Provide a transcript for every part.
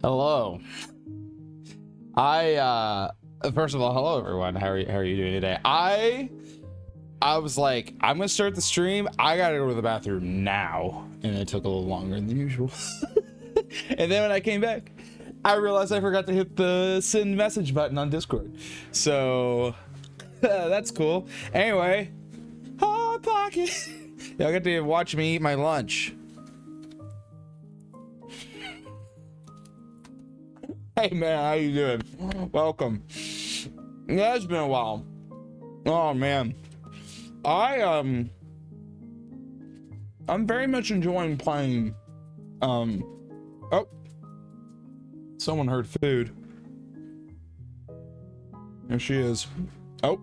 Hello. First of all, hello everyone. How are you doing today? I was like, I'm gonna start the stream. I gotta go to the bathroom now, and it took a little longer than usual. And then when I came back, I realized I forgot to hit the send message button on Discord. So that's cool. Anyway, hot pocket. Y'all got to watch me eat my lunch. Hey man, how you doing? Welcome. Yeah, it's been a while. Oh man, I'm very much enjoying playing. Oh, someone heard food. There she is. Oh,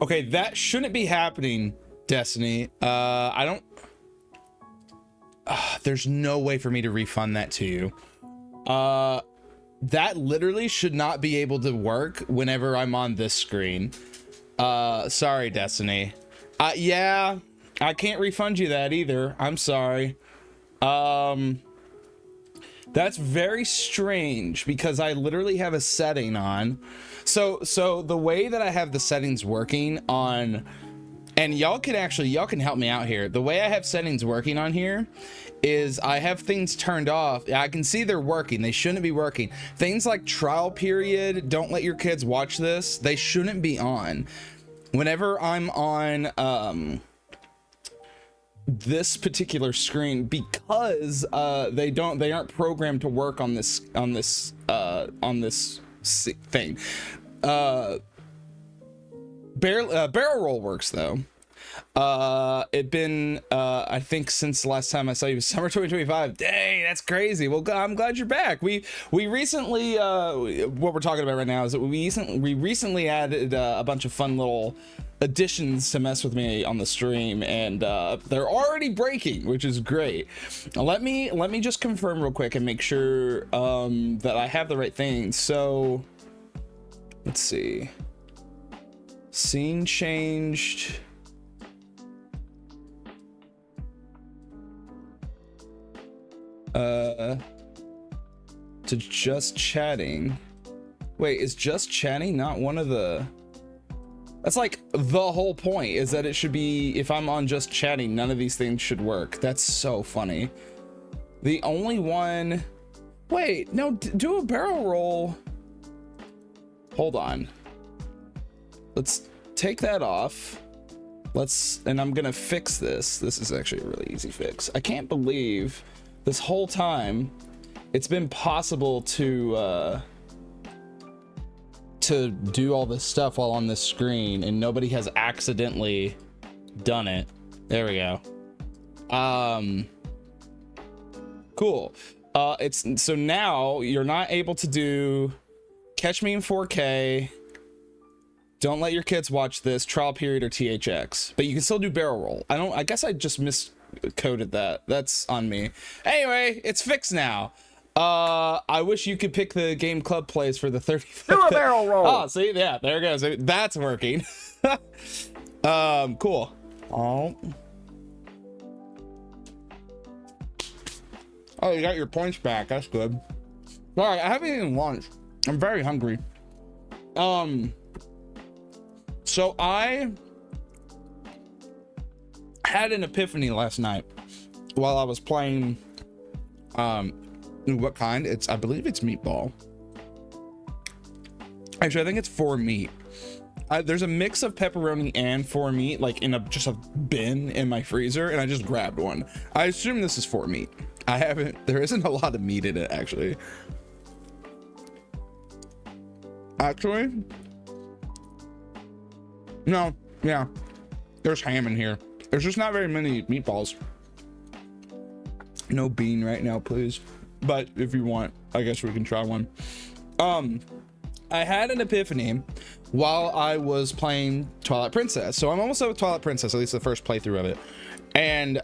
okay, that shouldn't be happening, Destiny. I don't. There's no way for me to refund that to you. That literally should not be able to work whenever I'm on this screen. Sorry, Destiny. Yeah, I can't refund you that either. I'm sorry. That's very strange because I literally have a setting on. So the way that I have the settings working on, and y'all can help me out here. The way I have settings working on here is I have things turned off. I can see they're working. They shouldn't be working. Things like trial period, don't let your kids watch this. They shouldn't be on. Whenever I'm on this particular screen, because they aren't programmed to work on this thing. Barrel roll works though. It been I think since the last time I saw you was summer 2025. Dang, that's crazy. Well, I'm glad you're back. We recently what we're talking about right now is that we recently added a bunch of fun little additions to mess with me on the stream, and they're already breaking, which is great. Let me just confirm real quick and make sure that I have the right thing. So let's see. Scene changed. To just chatting. Wait, is just chatting not one of the... That's like the whole point, is that it should be, if I'm on just chatting, none of these things should work. That's so funny. The only one... Wait, no, do a barrel roll. Hold on. Let's take that off. And I'm gonna fix this. This is actually a really easy fix. I can't believe this whole time it's been possible to do all this stuff while on this screen, and nobody has accidentally done it. There we go. Cool. It's so now you're not able to do catch me in 4K. Don't let your kids watch this, trial period, or THX, but you can still do barrel roll. I guess I just miscoded that. That's on me. Anyway, it's fixed now. I wish you could pick the game Klubb plays for the 30. Do a barrel roll. Oh, see, yeah, there it goes. That's working. Cool. Oh, you got your points back. That's good. All right, I haven't eaten lunch. I'm very hungry. So I had an epiphany last night while I was playing. What kind? I believe it's meatball. Actually, I think it's 4 meat. There's a mix of pepperoni and 4 meat, like in just a bin in my freezer, and I just grabbed one. I assume this is 4 meat. There isn't a lot of meat in it, actually. No, yeah, there's ham in here. There's just not very many meatballs. No bean right now, please. But if you want, I guess we can try one. I had an epiphany while I was playing Twilight Princess. So I'm almost done with Twilight Princess, at least the first playthrough of it. And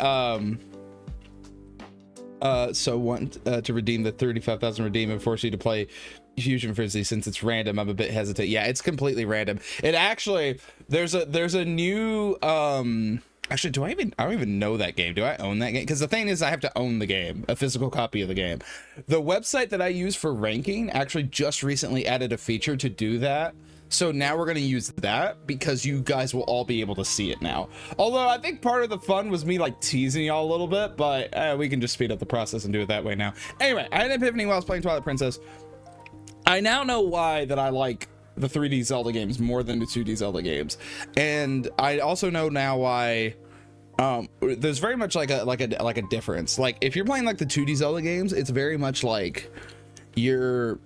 so want to redeem the 35,000 redeem and force you to play Fusion Frenzy. Since it's random, I'm a bit hesitant. Yeah, it's completely random. It actually, there's a new Actually, I don't even know that game. Do I own that game? Because the thing is, I have to own the game, a physical copy of the game. The website that I use for ranking actually just recently added a feature to do that. So now we're going to use that because you guys will all be able to see it now. Although I think part of the fun was me like teasing y'all a little bit, but we can just speed up the process and do it that way now. Anyway, I had an epiphany while I was playing Twilight Princess. I now know why that I like the 3D Zelda games more than the 2D Zelda games. And I also know now why there's very much like a difference. Like if you're playing like the 2D Zelda games, it's very much like you're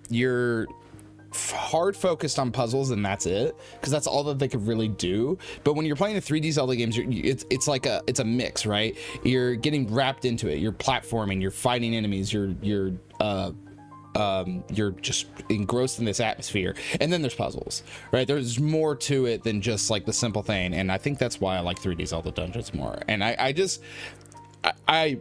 hard focused on puzzles and that's it, because that's all that they could really do. But when you're playing the 3D Zelda games, it's like a mix, right? You're getting wrapped into it, you're platforming, you're fighting enemies, you're just engrossed in this atmosphere, and then there's puzzles, right? There's more to it than just like the simple thing, and I think that's why I like 3D Zelda dungeons more. And I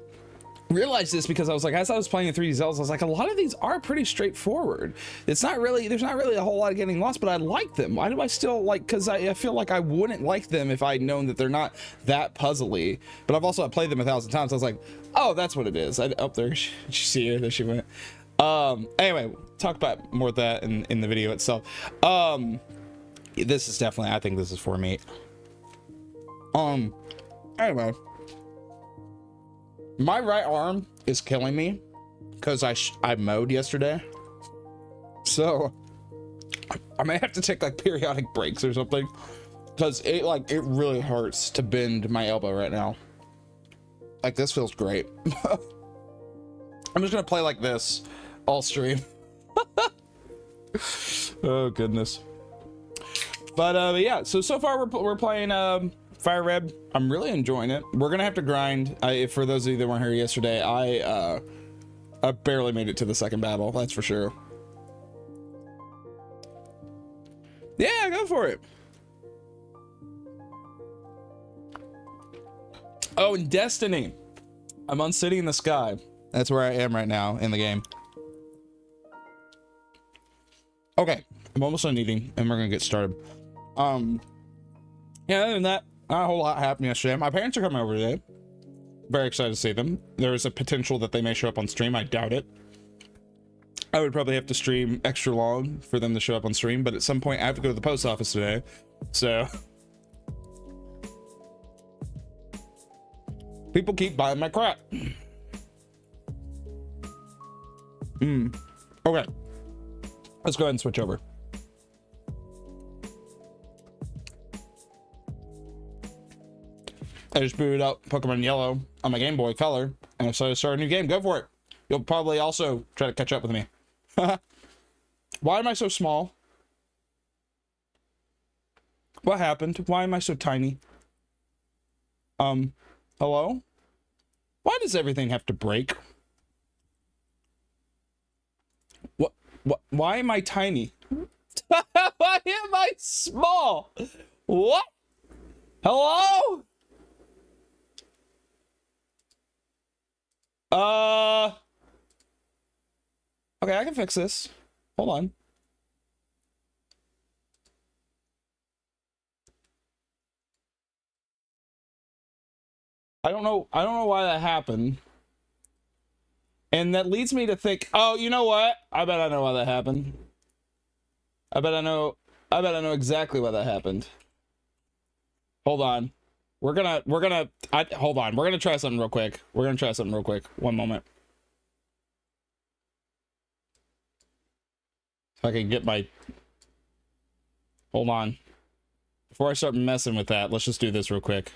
realized this because I was like, as I was playing the 3D Zeldas, I was like, a lot of these are pretty straightforward. There's not really a whole lot of getting lost, but I like them. Why do I still like? Because I feel like I wouldn't like them if I'd known that they're not that puzzly. But I've also played them 1,000 times. I was like, oh, that's what it is. Up there, did you see her? There she went. Anyway, talk about more of that in the video itself. This is definitely, I think this is for me. Anyway, my right arm is killing me because I mowed yesterday, so I may have to take like periodic breaks or something, because it really hurts to bend my elbow right now. Like, this feels great. I'm just gonna play like this all stream. Oh goodness. But yeah, so far we're playing FireRed. I'm really enjoying it. We're gonna have to grind. For those of you that weren't here yesterday, I barely made it to the second battle, that's for sure. Yeah, go for it. Oh, and Destiny. I'm on City in the Sky. That's where I am right now in the game. Okay, I'm almost done eating, and we're gonna get started. Yeah, other than that, not a whole lot happened yesterday. My parents are coming over today. Very excited to see them. There is a potential that they may show up on stream. I doubt it. I would probably have to stream extra long for them to show up on stream, but at some point I have to go to the post office today, so people keep buying my crap. Okay, let's go ahead and switch over. I just booted up Pokemon Yellow on my Game Boy Color, and I decided to start a new game. Go for it. You'll probably also try to catch up with me. Why am I so small? What happened? Why am I so tiny? Hello? Why does everything have to break? Why am I tiny? Why am I small? What? Hello? Okay, I can fix this. Hold on. I don't know why that happened. And that leads me to think, oh, you know what? I bet I know why that happened. I bet I know exactly why that happened. Hold on. Hold on. We're gonna try something real quick. One moment. If I can get my... Hold on. Before I start messing with that, let's just do this real quick.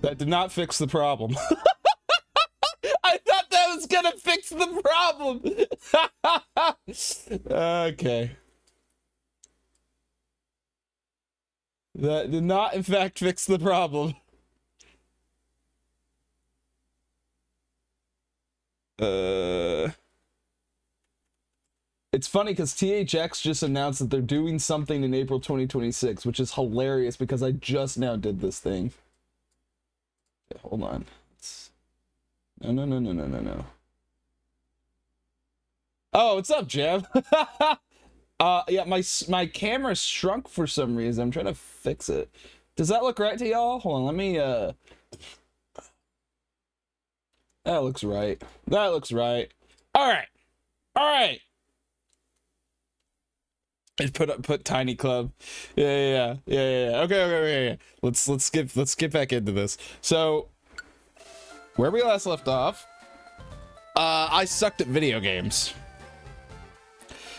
That did not fix the problem. I thought that was gonna fix the problem. Okay. That did not, in fact, fix the problem. It's funny because THX just announced that they're doing something in April 2026, which is hilarious because I just now did this thing. Okay, hold on. No. Oh, what's up, Jeb? Yeah, my camera shrunk for some reason. I'm trying to fix it. Does that look right to y'all? Hold on, let me that looks right. That looks right. All right. Just put tiny Klubb. Yeah. Okay. Let's get back into this. So, where we last left off, I sucked at video games.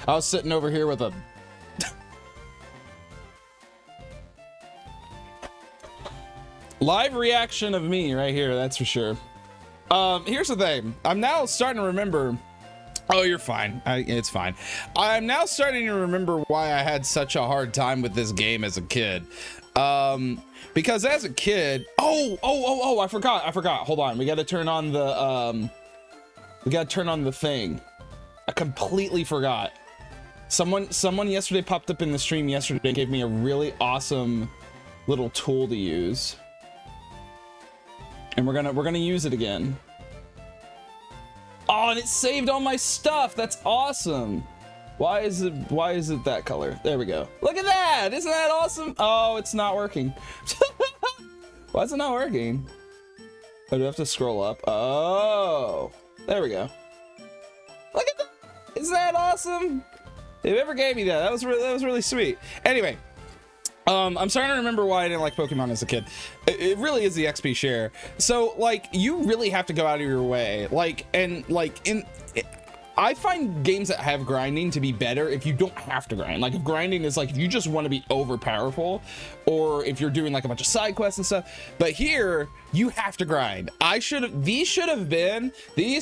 I was sitting over here with a live reaction of me right here, that's for sure. Here's the thing. I'm now starting to remember. Oh, you're fine. It's fine. I'm now starting to remember why I had such a hard time with this game as a kid. Because as a kid, I forgot. Hold on. We got to turn on the thing. I completely forgot. Someone yesterday popped up in the stream yesterday and gave me a really awesome little tool to use. And we're gonna use it again. Oh, and it saved all my stuff. That's awesome. Why is it that color? There we go. Look at that. Isn't that awesome? Oh, it's not working. Why is it not working? Oh, do I have to scroll up? Oh, there we go. Look at that. Isn't that awesome? Whoever gave me that, that was really sweet. Anyway, I'm starting to remember why I didn't like Pokemon as a kid. It really is the XP share. So like, you really have to go out of your way. I find games that have grinding to be better if you don't have to grind. Like if grinding is like, if you just want to be over powerful, or if you're doing like a bunch of side quests and stuff. But here, you have to grind. These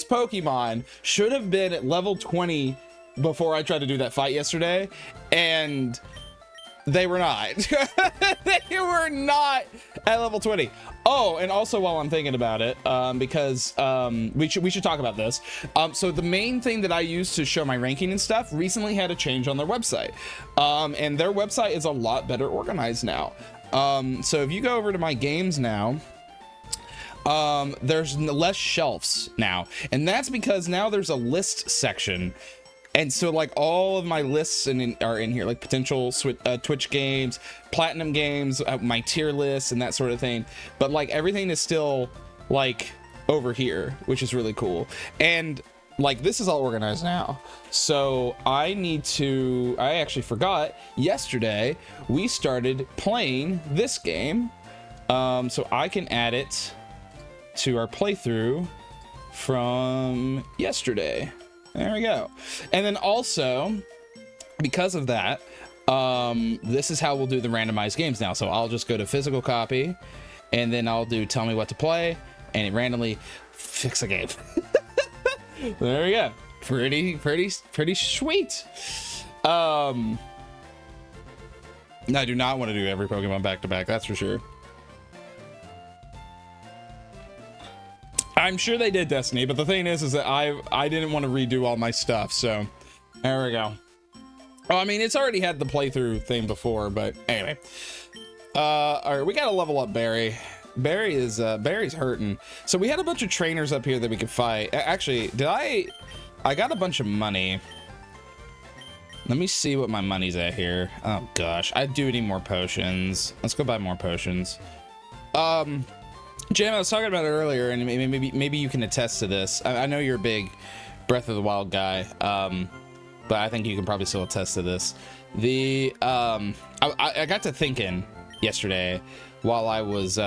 Pokemon should have been at level 20 before I tried to do that fight yesterday, and they were not. They were not at level 20. Oh, and also while I'm thinking about it, because we should talk about this. So the main thing that I use to show my ranking and stuff recently had a change on their website, and their website is a lot better organized now. So if you go over to my games now, there's less shelves now, and that's because now there's a list section. And so like all of my lists are in here, like potential Twitch games, platinum games, my tier lists and that sort of thing. But like everything is still like over here, which is really cool. And like this is all organized now. So I actually forgot yesterday we started playing this game. So I can add it to our playthrough from yesterday. There we go. And then also, because of that, this is how we'll do the randomized games now. So I'll just go to physical copy, and then I'll do tell me what to play, and it randomly fix a game. There we go. Pretty sweet. I do not want to do every Pokemon back to back, that's for sure. I'm sure they did Destiny, but the thing is that I didn't want to redo all my stuff, so there we go. Oh, I mean, it's already had the playthrough thing before, but anyway. All right, we gotta level up Barry. Barry's hurting. So we had a bunch of trainers up here that we could fight. Actually, I got a bunch of money. Let me see what my money's at here. Oh gosh, I do need more potions. Let's go buy more potions. Jim, I was talking about it earlier, and maybe you can attest to this. I know you're a big Breath of the Wild guy, but I think you can probably still attest to this. I got to thinking yesterday while I was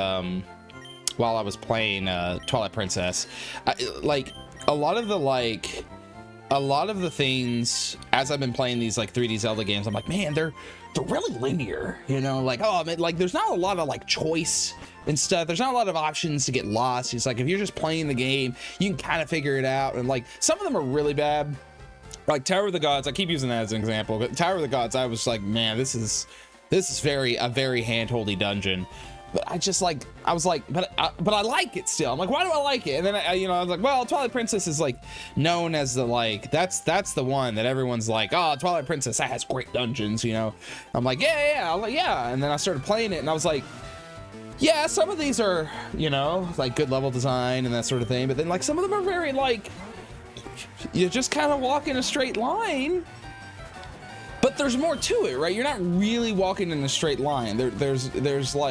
playing Twilight Princess. Like a lot of the things as I've been playing these like 3D Zelda games, I'm like, man, they're really linear, you know, like, oh man, like there's not a lot of like choice and stuff. There's not a lot of options to get lost. It's like if you're just playing the game, you can kind of figure it out. And like some of them are really bad, like Tower of the Gods. I keep using that as an example, but Tower of the Gods, I was like, man, this is a very handholdy dungeon. but I just like, I was like, but I like it still. I'm like, why do I like it? And then I was like, well, Twilight Princess is like known as the, like, that's the one that everyone's like, oh, Twilight Princess, that has great dungeons, you know? I'm like, yeah. I'm like, yeah. And then I started playing it and I was like, yeah, some of these are, you know, like good level design and that sort of thing. But then like some of them are very like, you just kind of walk in a straight line. But there's more to it, right? You're not really walking in a straight line. There's what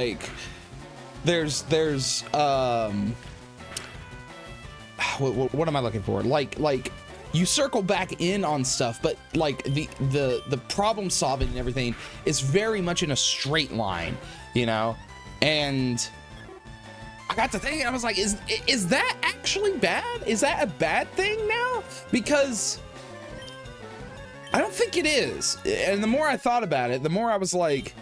am I looking for? Like you circle back in on stuff, but like the problem solving and everything is very much in a straight line, you know? And I got to thinking, I was like, is that actually bad? Is that a bad thing now? Because I don't think it is. And the more I thought about it, the more I was like,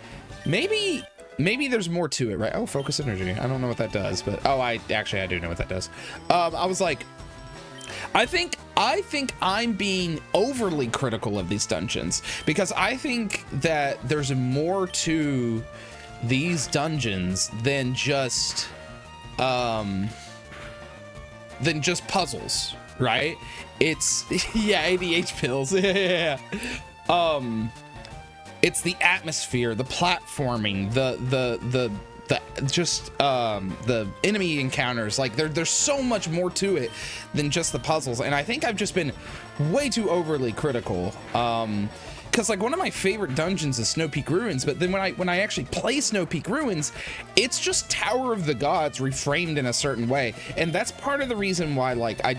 maybe there's more to it, right? Oh, focus energy. I don't know what that does, but oh, I do know what that does. I was like, I think I'm being overly critical of these dungeons because I think that there's more to these dungeons than just puzzles, right? It's yeah, ADH pills. Yeah. It's the atmosphere, the platforming, the enemy encounters. Like there's so much more to it than just the puzzles. And I think I've just been way too overly critical. Because like one of my favorite dungeons is Snow Peak Ruins, but then when I actually play Snow Peak Ruins, it's just Tower of the Gods reframed in a certain way. And that's part of the reason why like I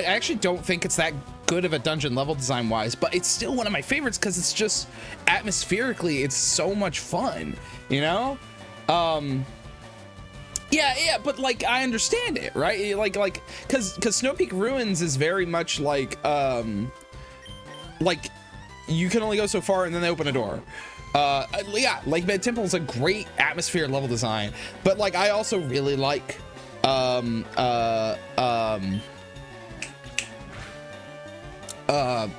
actually don't think it's that good of a dungeon level design wise, but it's still one of my favorites because it's just atmospherically, it's so much fun, you know? Yeah, but like I understand it, right? Like because Snow Peak Ruins is very much like you can only go so far and then they open a door. Yeah, Lake Bed Temple is a great atmosphere level design, but like I also really like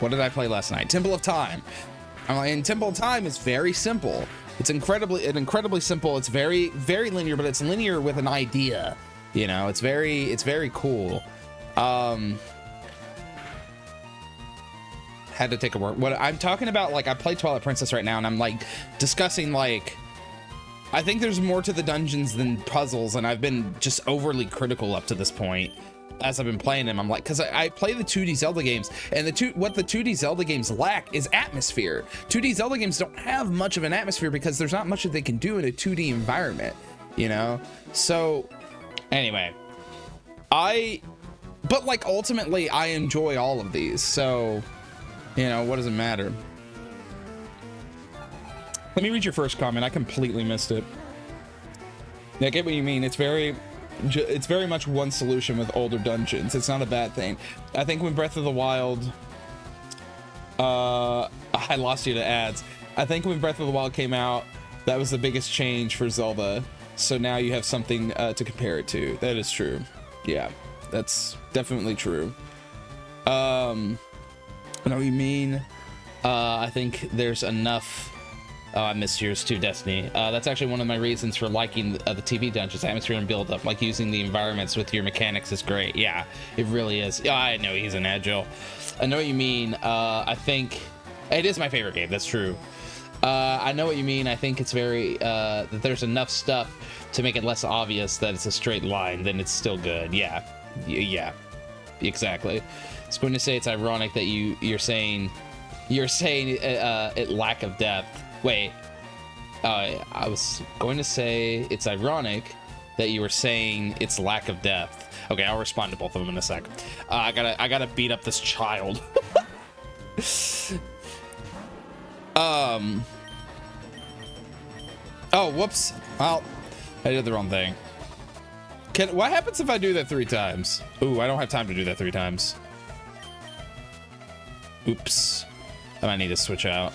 what did I play last night? Temple of Time. And Temple of Time is very simple. It's incredibly simple. It's very, very linear, but it's linear with an idea. You know, it's very cool. Had to take a word. What I'm talking about, like I play Twilight Princess right now and I'm like discussing like, I think there's more to the dungeons than puzzles. And I've been just overly critical up to this point. As I've been playing them, I'm like, because I play the 2D Zelda games, and what the 2D Zelda games lack is atmosphere. 2D Zelda games don't have much of an atmosphere because there's not much that they can do in a 2D environment, you know? So, anyway, but like ultimately, I enjoy all of these, so, you know, what does it matter? Let me read your first comment. I completely missed it. Yeah, I get what you mean. It's very much one solution with older dungeons. It's not a bad thing. I think when Breath of the Wild, I lost you to ads. I think when Breath of the Wild came out, that was the biggest change for Zelda. So now you have something to compare it to. That is true. Yeah, that's definitely true. I know what you mean. I think there's enough. Oh, I missed yours too, Destiny. That's actually one of my reasons for liking the TV dungeons. Atmosphere and build up, like using the environments with your mechanics is great. Yeah, it really is. Yeah, I know he's an agile. I know what you mean. I think it is my favorite game. That's true. I know what you mean. I think it's very that there's enough stuff to make it less obvious that it's a straight line. Then it's still good. Yeah, exactly. I was going to say it's ironic that you're saying it lack of depth. Wait, I was going to say it's ironic that you were saying it's lack of depth. Okay, I'll respond to both of them in a sec. I gotta beat up this child. Oh, whoops. Well, I did the wrong thing. What happens if I do that 3 times? Ooh, I don't have time to do that 3 times. Oops. I might need to switch out.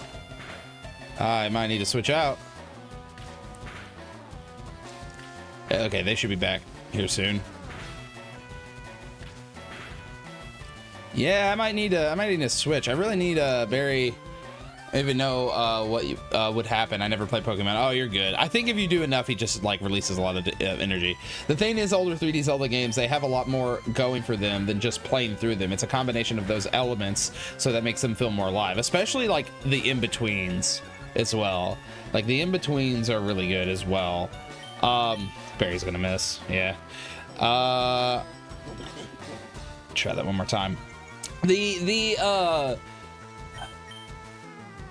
Okay, they should be back here soon. Yeah, I might need to switch. I really need a very I don't even know what would happen. I never played Pokemon. Oh, you're good. I think if you do enough, he just like releases a lot of energy. The thing is, older 3D Zelda games, they have a lot more going for them than just playing through them. It's a combination of those elements, so that makes them feel more alive, especially like the in-betweens as well. Like the in-betweens are really good as well. Barry's gonna miss. Yeah. Try that one more time.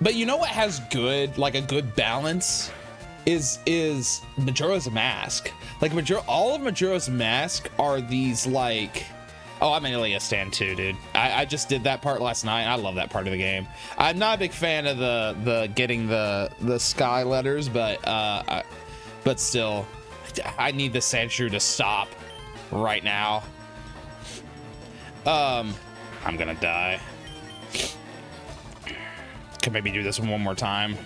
But you know what has good, like a good balance, is Majora's Mask. Like all of Majora's Mask are these like, oh, I'm an Ilias stan too, dude. I just did that part last night. I love that part of the game. I'm not a big fan of the getting the sky letters, but still, I need the Sandshrew to stop right now. I'm gonna die. Can maybe do this one more time.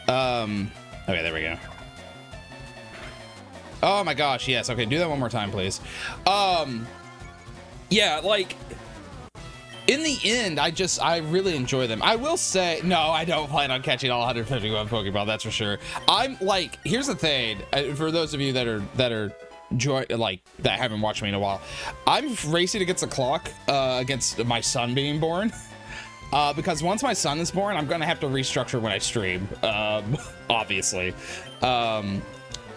Okay, there we go. Oh my gosh, yes. Okay, do that one more time, please. Yeah, like in the end, I really enjoy them. I will say, no, I don't plan on catching all 151 Pokeball, that's for sure. I'm like, here's the thing, for those of you that haven't watched me in a while, I'm racing against the clock, against my son being born. Because once my son is born, I'm gonna have to restructure when I stream, obviously.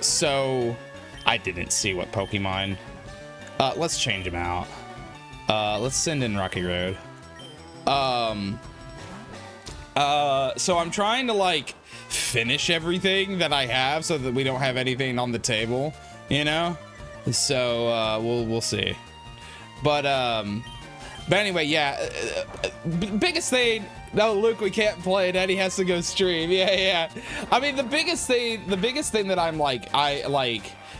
So I didn't see what Pokemon. Let's change him out. Let's send in Rocky Road. So I'm trying to like finish everything that I have so that we don't have anything on the table, you know? So we'll see. But anyway, yeah. Biggest thing. No, Luke, we can't play it. Eddie has to go stream. Yeah. I mean, the biggest thing that I'm like,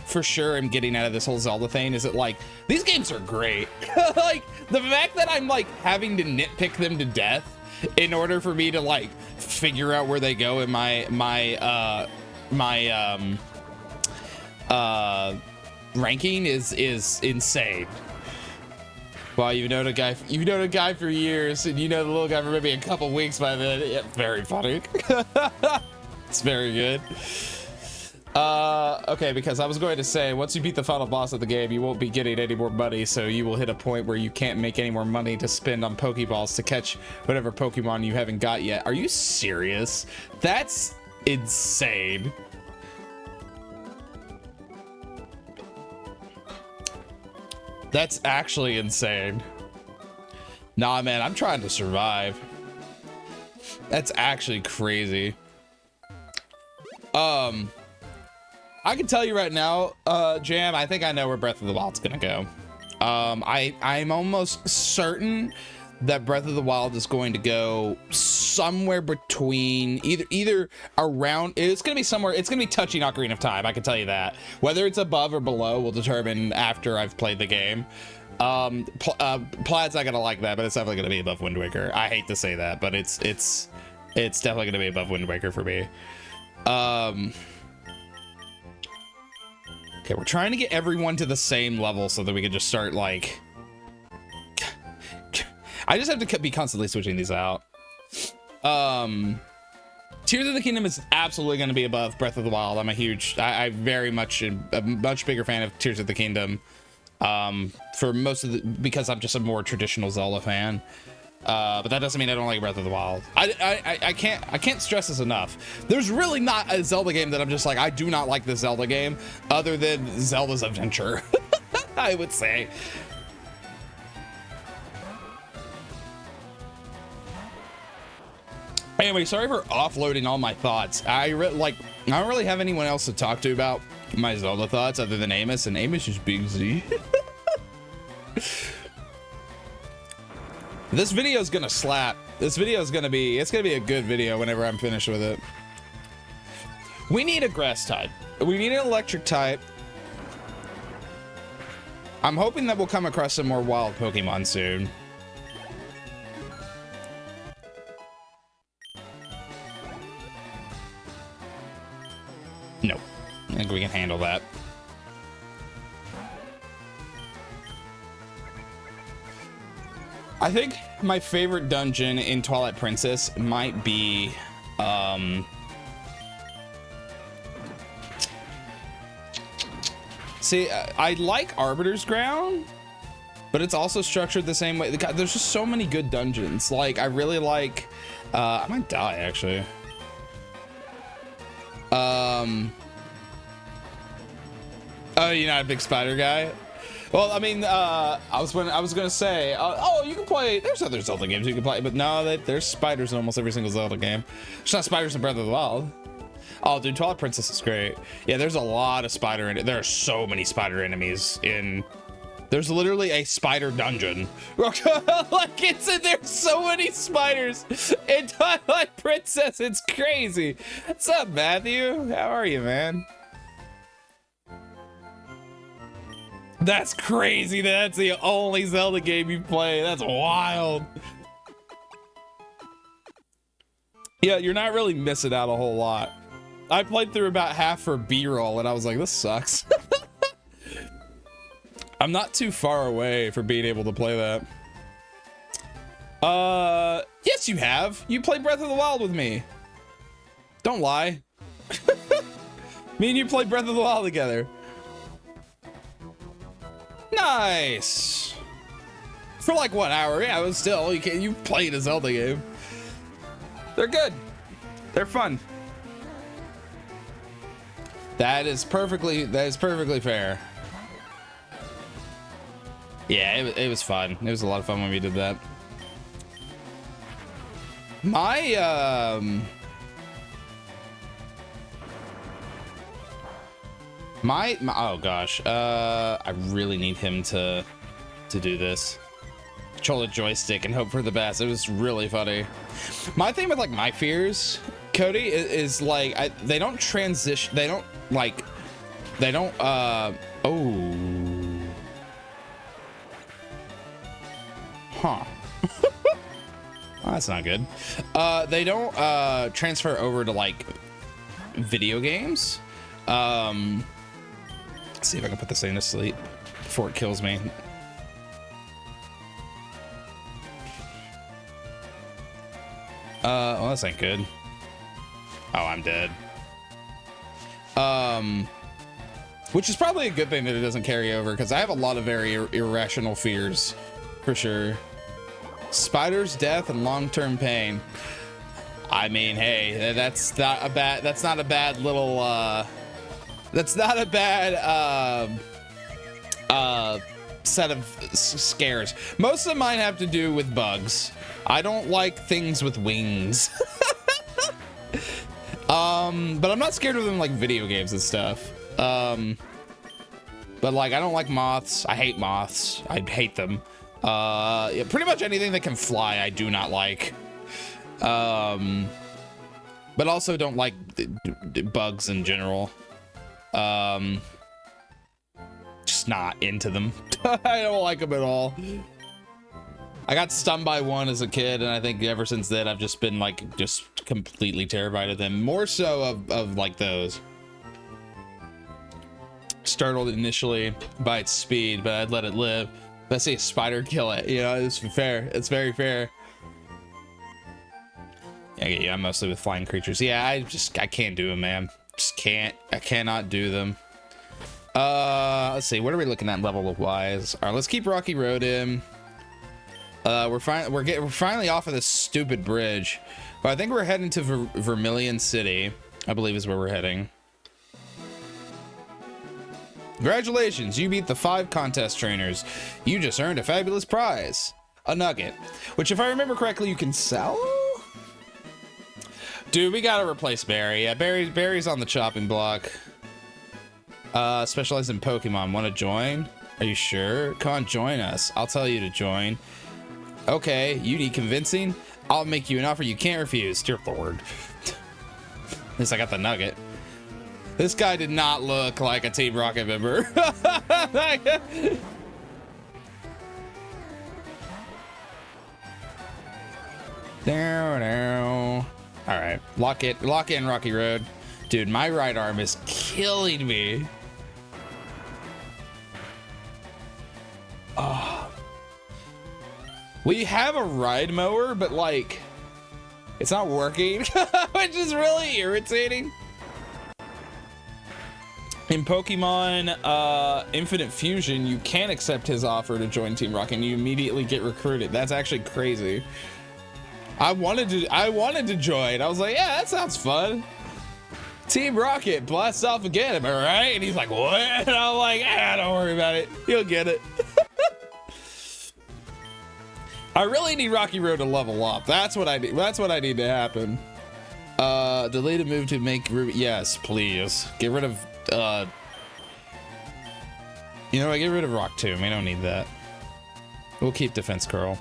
for sure am getting out of this whole Zelda thing is that like these games are great. Like the fact that I'm like having to nitpick them to death in order for me to like figure out where they go in my ranking is insane. Well, you've known a guy for years, and you know the little guy for maybe a couple weeks by then. Yeah, very funny. It's very good. Okay, because I was going to say, once you beat the final boss of the game, you won't be getting any more money, so you will hit a point where you can't make any more money to spend on Pokeballs to catch whatever Pokemon you haven't got yet. Are you serious? That's insane. That's actually insane. Nah, man, I'm trying to survive. That's actually crazy. I can tell you right now, Jam, I think I know where Breath of the Wild's gonna go. I'm almost certain that Breath of the Wild is going to go somewhere between either around, it's gonna be somewhere, it's gonna be touching Ocarina of Time, I can tell you that. Whether it's above or below will determine after I've played the game. Plaid's not gonna like that, but it's definitely gonna be above Wind Waker. I hate to say that, but it's definitely gonna be above Wind Waker for me. Okay, we're trying to get everyone to the same level so that we can just start like, I just have to be constantly switching these out. Tears of the Kingdom is absolutely going to be above Breath of the Wild. I very much am a much bigger fan of Tears of the Kingdom, for most of because I'm just a more traditional Zelda fan. But that doesn't mean I don't like Breath of the Wild. I can't stress this enough. There's really not a Zelda game that I'm just like, I do not like this Zelda game, other than Zelda's Adventure. I would say. Anyway, sorry for offloading all my thoughts. I don't really have anyone else to talk to about my Zelda thoughts other than Amos, and Amos is Big Z. This video is gonna slap. This video is gonna be, it's gonna be a good video whenever I'm finished with it. We need a grass type. We need an electric type. I'm hoping that we'll come across some more wild Pokemon soon. No, I think we can handle that. I think my favorite dungeon in Twilight Princess might be see, I like Arbiter's Ground, but it's also structured the same way. God, there's just so many good dungeons. Like, I really like I might die actually. Oh, you're not a big spider guy? Well, I mean, I was gonna say, oh, you can play. There's other Zelda games you can play, but no, there's spiders in almost every single Zelda game. There's not spiders in Breath of the Wild. Oh, dude, Twilight Princess is great. Yeah, there's a lot of spider in it. There are so many spider enemies in. There's literally a spider dungeon. Like there's so many spiders in Twilight Princess. It's crazy. What's up, Matthew? How are you, man? That's crazy. That's the only Zelda game you play. That's wild. Yeah, you're not really missing out a whole lot. I played through about half for B-roll and I was like, this sucks. I'm not too far away for being able to play that. Yes, you have. You played Breath of the Wild with me. Don't lie. Me and you played Breath of the Wild together. Nice. For like 1 hour. Yeah, it was still, you played a Zelda game. They're good. They're fun. That is perfectly fair. Yeah, it was fun. It was a lot of fun when we did that. My oh gosh, I really need him to do this. Control the joystick and hope for the best. It was really funny. My thing with like my fears, Cody, is like they don't transition. They don't oh. Huh. Well, that's not good. They don't transfer over to like video games. Let's see if I can put this thing to sleep before it kills me. Well, this ain't good. Oh, I'm dead. Which is probably a good thing that it doesn't carry over, because I have a lot of very irrational fears, for sure. Spiders, death, and long-term pain. I mean, hey, that's not a bad little, that's not a bad, set of scares. Most of mine have to do with bugs. I don't like things with wings. But I'm not scared of them like video games and stuff. But like, I don't like moths. I hate moths. I hate them. Yeah, pretty much anything that can fly, I do not like. But also don't like bugs in general. Just not into them. I don't like them at all. I got stung by one as a kid, and I think ever since then I've just been like just completely terrified of them. More so of like those. Startled initially by its speed, but I'd let it live. Let's say a spider kill it, you know, it's fair. It's very fair. Yeah, I'm mostly with flying creatures. Yeah, I can't do them, man. Just can't. I cannot do them. Let's see, what are we looking at level wise? All right, let's keep Rocky Road in. We're finally off of this stupid bridge, but I think we're heading to Vermilion City, I believe is where we're heading. Congratulations, you beat the 5 contest trainers. You just earned a fabulous prize, a nugget, which if I remember correctly, you can sell? Dude, we gotta replace Barry. Yeah, Barry's on the chopping block. Specialized in Pokemon. Want to join? Are you sure? Come on, join us. I'll tell you to join. Okay, you need convincing? I'll make you an offer you can't refuse. Dear Lord. At least I got the nugget. This guy did not look like a Team Rocket member. Down. All right, lock in, Rocky Road. Dude, my right arm is killing me. Oh. We have a ride mower, but like, it's not working, which is really irritating. In Pokemon Infinite Fusion, you can accept his offer to join Team Rocket and you immediately get recruited. That's actually crazy. I wanted to join. I was like, yeah, that sounds fun. Team Rocket, blast off again, am I right? And he's like, what? And I'm like, don't worry about it. You'll get it. I really need Rocky Road to level up. That's what I need. That's what I need to happen. Delete a move to make Ruby. Yes, please. Get rid of, you know what? Get rid of Rock Tomb. We don't need that. We'll keep Defense Curl.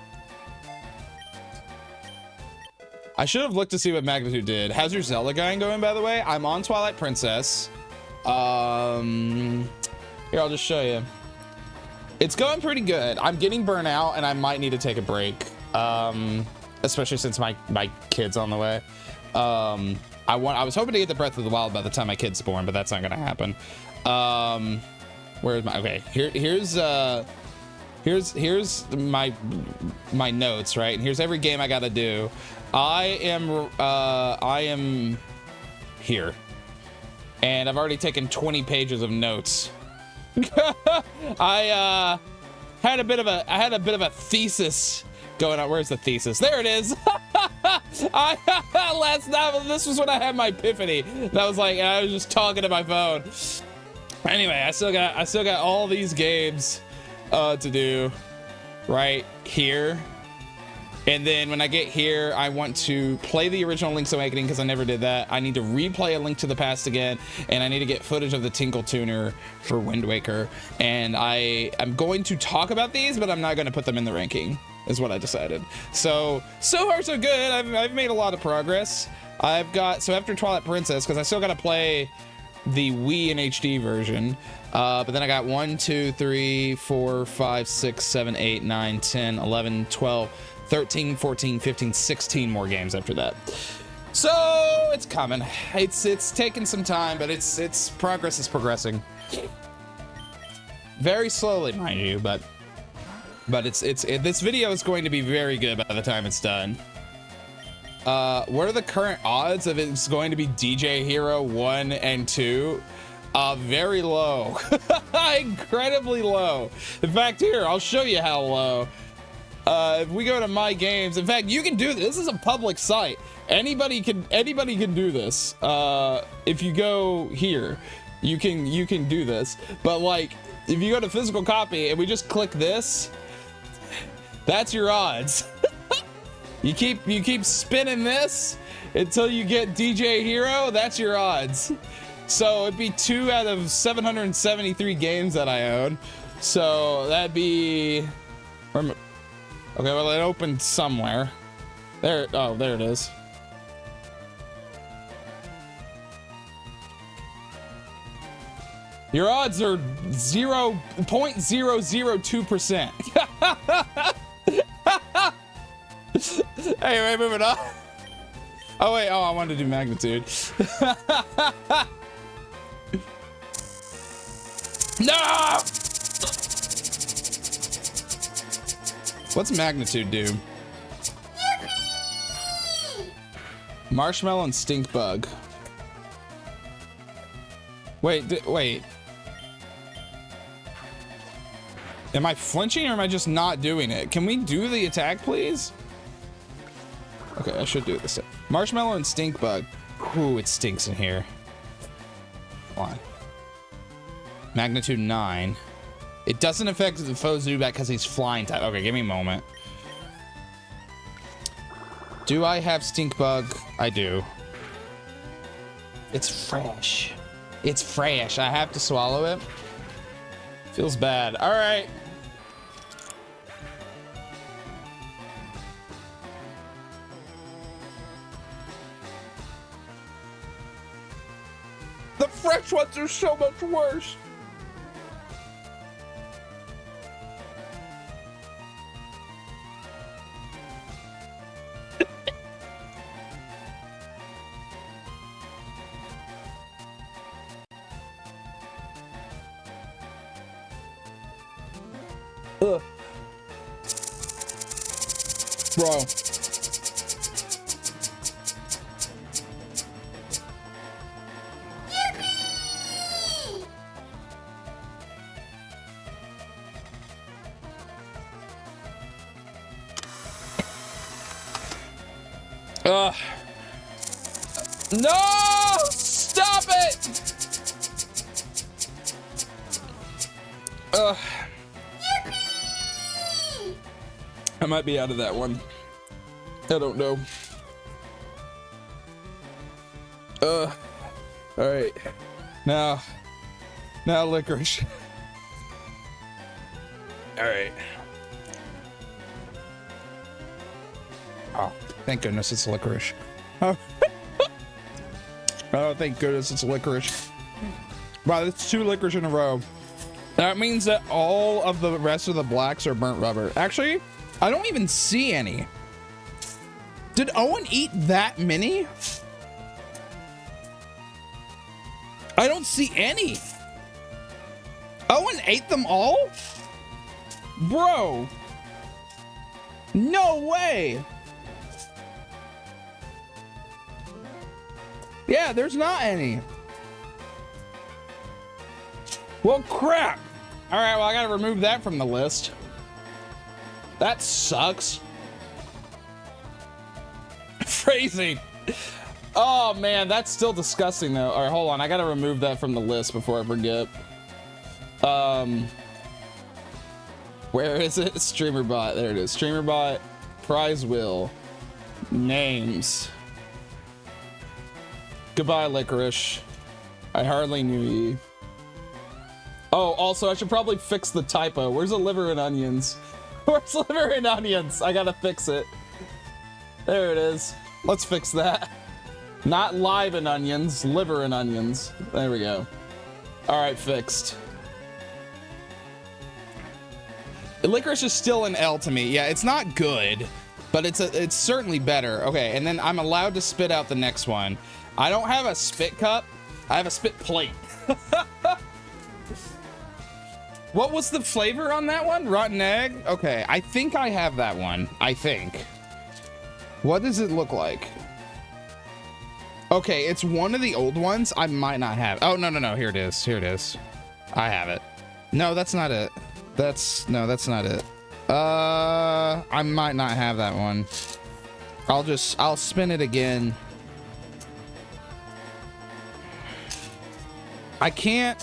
I should have looked to see what Magnitude did. How's your Zelda guy going, by the way? I'm on Twilight Princess. Here, I'll just show you. It's going pretty good. I'm getting burnt out and I might need to take a break. Especially since my kid's on the way. I was hoping to get the Breath of the Wild by the time my kid's born, but that's not gonna happen. Where's my, okay, here's my notes, right? And here's every game I gotta do. I am here. And I've already taken 20 pages of notes. I had a bit of a thesis going on. Where's the thesis? There it is. Last night, this was when I had my epiphany. That was like, I was just talking to my phone. Anyway, I still got all these games to do right here. And then when I get here, I want to play the original Link's Awakening because I never did that. I need to replay A Link to the Past again, and I need to get footage of the Tinkle Tuner for Wind Waker. And I'm going to talk about these, but I'm not going to put them in the ranking, is what I decided. So far so good. I've made a lot of progress. So after Twilight Princess, because I still got to play the Wii and HD version, but then I got 1, 2, 3, 4, 5, 6, 7, 8, 9, 10, 11, 12, 13, 14, 15, 16 more games after that. So it's coming. It's taking some time, but it's progress is progressing. Very slowly, mind you, but this video is going to be very good by the time it's done. What are the current odds of it's going to be DJ Hero 1 and 2? Very low. Incredibly low. In fact, here, I'll show you how low. If we go to my games, in fact, you can do this. This is a public site. Anybody can do this. If you go here, you can do this. But like, if you go to physical copy and we just click this, that's your odds. You keep spinning this until you get DJ Hero. That's your odds. So it'd be 2 out of 773 games that I own. So that'd be. Okay, well, it opened somewhere. There, oh, there it is. Your odds are 0.002%. Anyway, moving on. Oh, wait, I wanted to do Magnitude. No! What's Magnitude do? Marshmallow and Stink Bug. Wait, wait. Am I flinching or am I just not doing it? Can we do the attack, please? Okay, I should do this. Marshmallow and Stink Bug. Ooh, it stinks in here. Come on. Magnitude 9. It doesn't affect the foe Zubat because he's flying type. Okay, give me a moment. Do I have Stink Bug? I do. It's fresh. It's fresh. I have to swallow it. Feels bad. All right. The fresh ones are so much worse. Bro. No! Stop it! I might be out of that one. I don't know. All right. Now licorice. All right. Oh, thank goodness it's licorice. Oh, oh thank goodness it's licorice. Wow, that's 2 licorice in a row. That means that all of the rest of the blacks are burnt rubber. Actually, I don't even see any. Did Owen eat that many? I don't see any. Owen ate them all? Bro. No way. Yeah, there's not any. Well, crap. All right, well, I gotta remove that from the list. That sucks. Phrasing. Oh, man, that's still disgusting, though. All right, hold on. I gotta remove that from the list before I forget. Where is it? StreamerBot. There it is. StreamerBot. Prize wheel. Names. Goodbye, licorice. I hardly knew ye. Oh, also, I should probably fix the typo. Where's the liver and onions? Where's liver and onions? I gotta fix it. There it is. Let's fix that. Not live and onions, liver and onions. There we go. All right, fixed. Licorice is still an L to me. Yeah, it's not good, but it's certainly better. Okay, and then I'm allowed to spit out the next one. I don't have a spit cup. I have a spit plate. What was the flavor on that one? Rotten egg? Okay, I think I have that one. I think. What does it look like? Okay, it's one of the old ones. I might not have. Oh, no. Here it is. Here it is. I have it. No, that's not it. That's not it. I might not have that one. I'll spin it again. I can't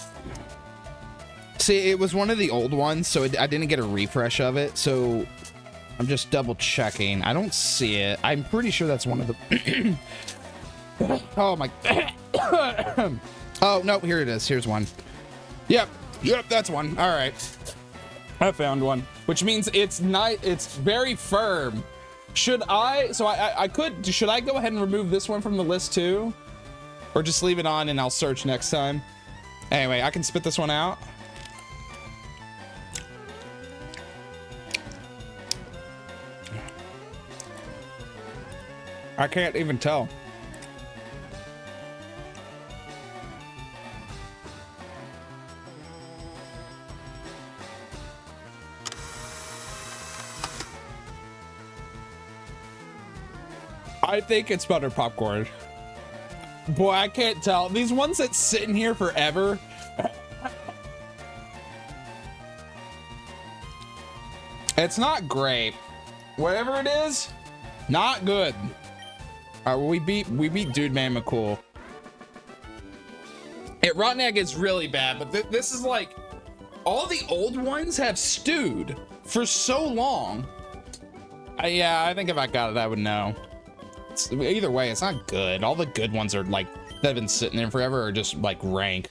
see, it was one of the old ones, so I didn't get a refresh of it, so I'm just double checking. I don't see it. I'm pretty sure that's one of the oh my oh no, here it is. Here's one. Yep, that's one. All right, I found one, which means it's very firm. Should I should I go ahead and remove this one from the list too, or just leave it on and I'll search next time? Anyway, I can spit this one out. I can't even tell. I think it's butter popcorn. Boy, I can't tell. These ones that sit in here forever. It's not great. Whatever it is, not good. All right, well, we beat Dude Man McCool. Rotten Egg is really bad, but this is like, all the old ones have stewed for so long. Yeah, I think if I got it, I would know. Either way, it's not good. All the good ones are like, that have been sitting there forever, are just like rank.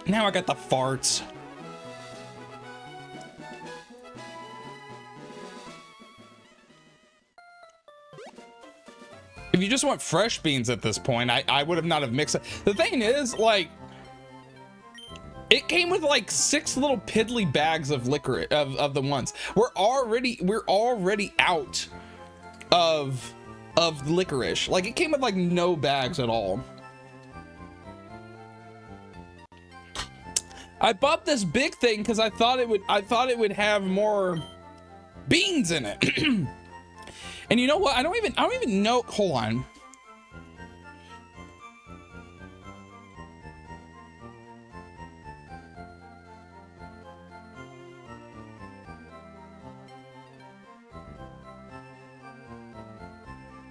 Now I got the farts. If you just want fresh beans at this point, I would have not have mixed it. The thing is, like, it came with like 6 little piddly bags of liquor of the ones. We're already out of licorice. Like, it came with like no bags at all. I bought this big thing because I thought it would have more beans in it. And you know what? I don't even know. Hold on.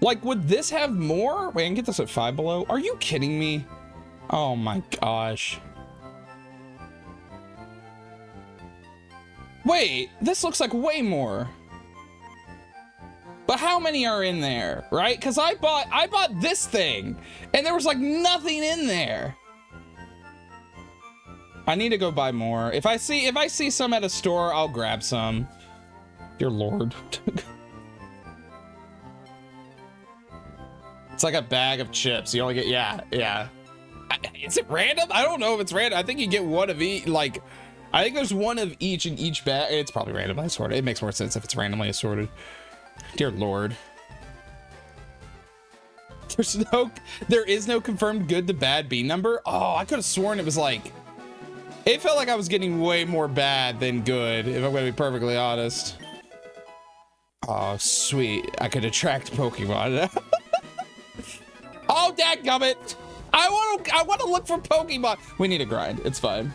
Like, would this have more? Wait, I can get this at 5 below. Are you kidding me? Oh my gosh. Wait, this looks like way more. But how many are in there, right? Because I bought this thing and there was like nothing in there. I need to go buy more. If I see some at a store, I'll grab some. Dear Lord. It's like a bag of chips. You only get, yeah. Is it random? I don't know if it's random. I think you get one of each, like, I think there's one of each in each bag. It's probably randomly assorted. It makes more sense if it's randomly assorted. Dear Lord. There is no confirmed good to bad B number. Oh, I could have sworn it was like, it felt like I was getting way more bad than good, if I'm gonna be perfectly honest. Oh, sweet. I could attract Pokemon. Oh, dadgummit! I want to look for Pokemon. We need a grind. It's fine.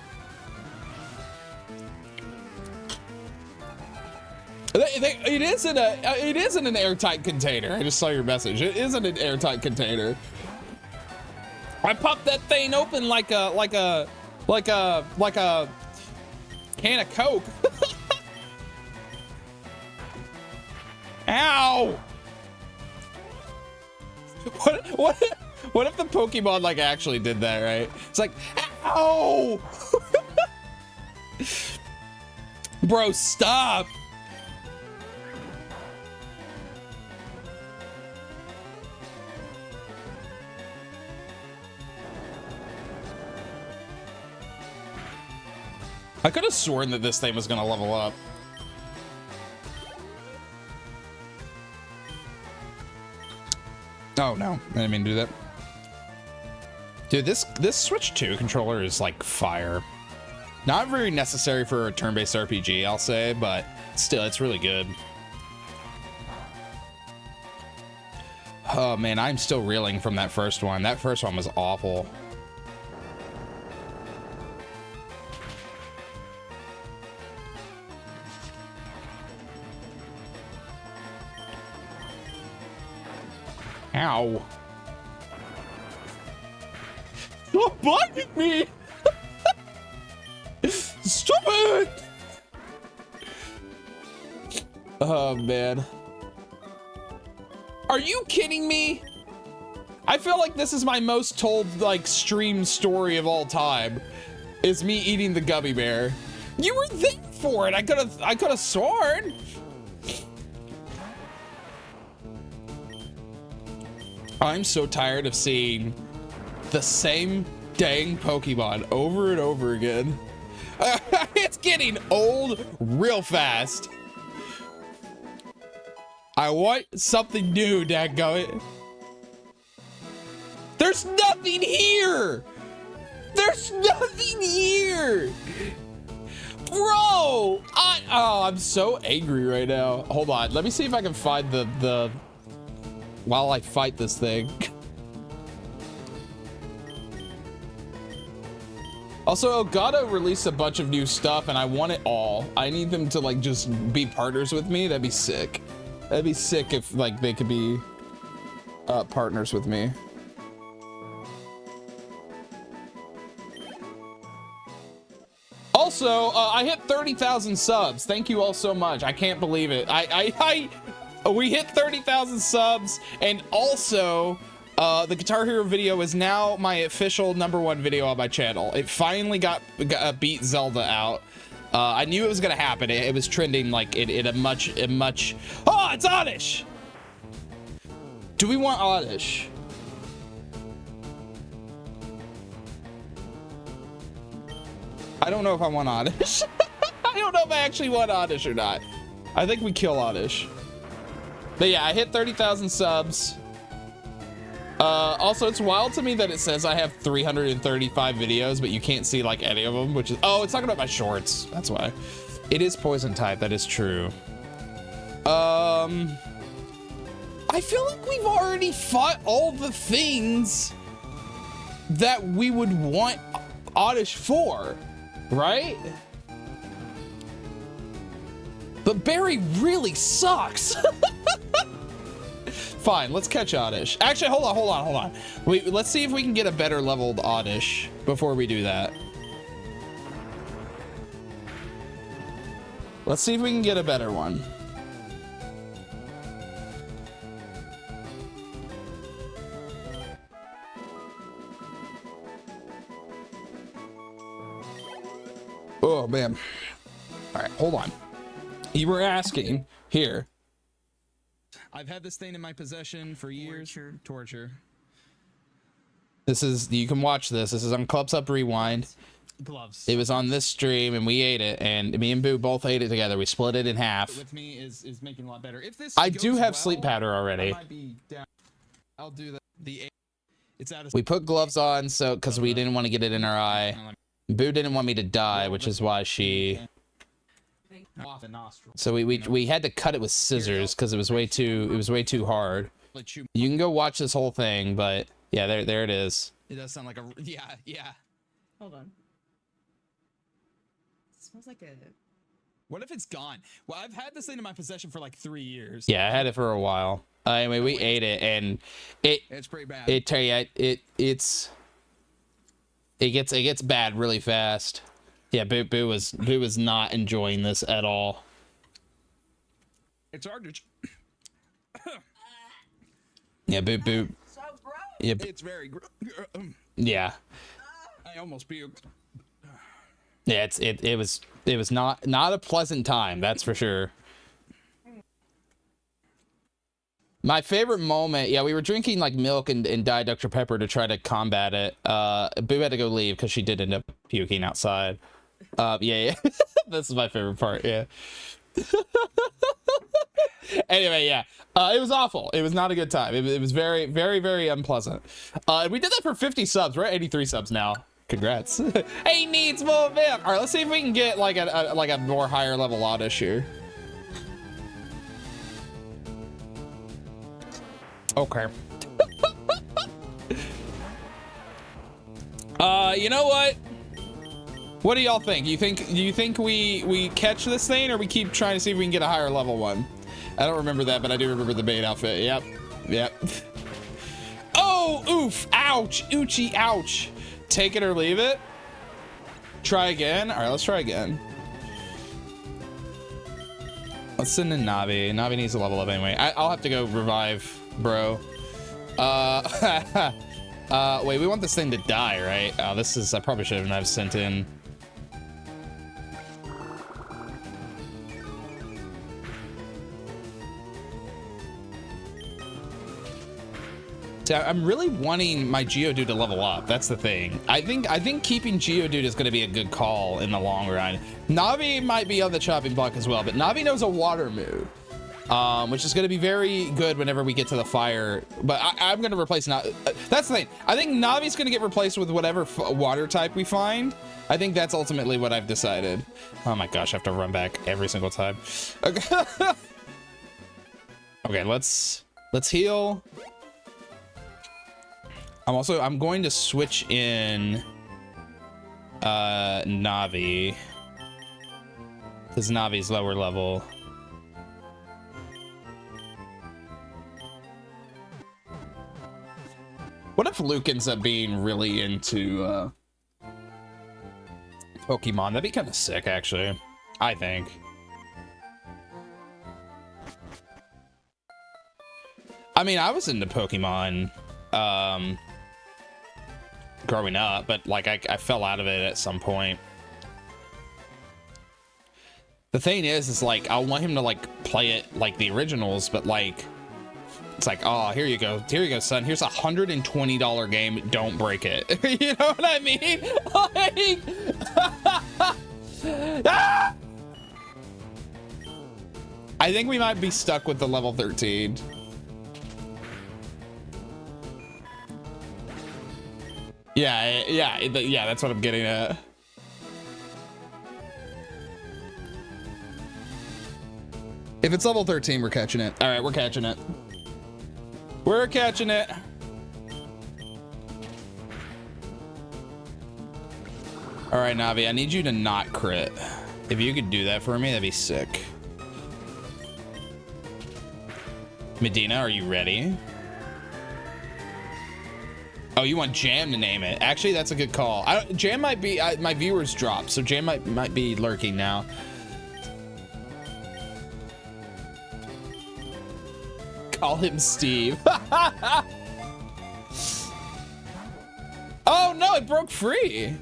It isn't an airtight container. I just saw your message. It isn't an airtight container. I popped that thing open like a can of Coke. Ow! What if the Pokemon like actually did that, right? It's like, ow! Bro, stop! I could have sworn that this thing was gonna level up. Oh no, I didn't mean to do that. Dude, this Switch 2 controller is like fire. Not very necessary for a turn-based RPG, I'll say, but still, it's really good. Oh man, I'm still reeling from that first one. That first one was awful. Ow. Stop blocking me! Stop it! Oh, man. Are you kidding me? I feel like this is my most told, like, stream story of all time. Is me eating the gummy bear. You were there for it. I could have sworn. I'm so tired of seeing the same dang Pokemon over and over again. It's getting old real fast. I want something new, dadgummit. There's nothing here. There's nothing here. Bro, I'm so angry right now. Hold on, let me see if I can find the while I fight this thing. Also, Elgato released a bunch of new stuff and I want it all. I need them to like just be partners with me. That'd be sick. That'd be sick if like they could be partners with me. Also, I hit 30,000 subs. Thank you all so much. I can't believe it. We hit 30,000 subs, and also the Guitar Hero video is now my official #1 video on my channel. It finally got beat Zelda out. I knew it was gonna happen. It was trending like in a much. Oh, it's Oddish. Do we want Oddish? I don't know if I want Oddish. I don't know if I actually want Oddish or not. I think we kill Oddish. But yeah, I hit 30,000 subs. Also, it's wild to me that it says I have 335 videos, but you can't see like any of them, which is, oh, it's talking about my shorts. That's why. It is poison type. That is true. I feel like we've already fought all the things that we would want Oddish for, right? But Barry really sucks. Fine, let's catch Oddish. Actually, hold on. Let's see if we can get a better leveled Oddish before we do that. Let's see if we can get a better one. Oh, man. All right, hold on. You were asking here. I've had this thing in my possession for years. Torture. This is, you can watch this. This is on Club's Up Rewind. Gloves. It was on this stream and we ate it, and me and Boo both ate it together. We split it in half. With me is making a lot better. If this I do have sleep powder already. I might be down. I'll do the it's out of we put gloves on so because we didn't want to get it in our eye. Boo didn't want me to die, which is why she so we had to cut it with scissors because it was way too hard. You can go watch this whole thing, but yeah, there it is. It does sound like a yeah. Hold on. It smells like a... What if it's gone? Well, I've had this thing in my possession for like 3 years. Yeah, I had it for a while. Anyway, we ate it, and it's pretty bad. It gets bad really fast. Yeah, Boo was not enjoying this at all. It's hard to. Yeah, Boo. So gross. Yeah, it's very gross. Yeah. I almost puked. Yeah, it was not a pleasant time, that's for sure. My favorite moment, yeah, we were drinking like milk and Diet Dr. Pepper to try to combat it. Boo had to go leave because she did end up puking outside. Yeah. This is my favorite part, yeah. Anyway, yeah. It was awful. It was not a good time. It was very, very, very unpleasant. We did that for 50 subs. We're at 83 subs now. Congrats. He needs more milk. All right, let's see if we can get like a more higher level Oddish here. Okay. You know what? What do y'all think? You think we catch this thing, or we keep trying to see if we can get a higher level one? I don't remember that, but I do remember the bait outfit. Yep. Oh, oof, ouch, oochie, ouch. Take it or leave it. Try again. All right, let's try again. Let's send in Navi. Navi needs to level up anyway. I'll have to go revive, bro. Wait, we want this thing to die, right? Oh, this is, I probably shouldn't have sent in. See, I'm really wanting my Geodude to level up. That's the thing. I think keeping Geodude is going to be a good call in the long run. Navi might be on the chopping block as well, but Navi knows a water move, which is going to be very good whenever we get to the fire. But I'm going to replace Navi. That's the thing. I think Navi's going to get replaced with whatever water type we find. I think that's ultimately what I've decided. Oh my gosh, I have to run back every single time. Okay, okay, let's heal. I'm going to switch in Navi, because Navi's lower level. What if Luke ends up being really into Pokemon? That'd be kind of sick, actually, I think. I mean, I was into Pokemon growing up, but like I fell out of it at some point. The thing is like I want him to like play it like the originals, but like it's like, oh, here you go, son, here's a $120 game, don't break it. You know what I mean? Like, ah! I think we might be stuck with the level 13. Yeah, that's what I'm getting at. If it's level 13, we're catching it. All right, we're catching it. We're catching it. All right, Navi, I need you to not crit. If you could do that for me, that'd be sick. Medina, are you ready? Oh, you want Jam to name it. Actually, that's a good call. Jam might be, my viewers dropped, so Jam might be lurking now. Call him Steve. Oh no, it broke free.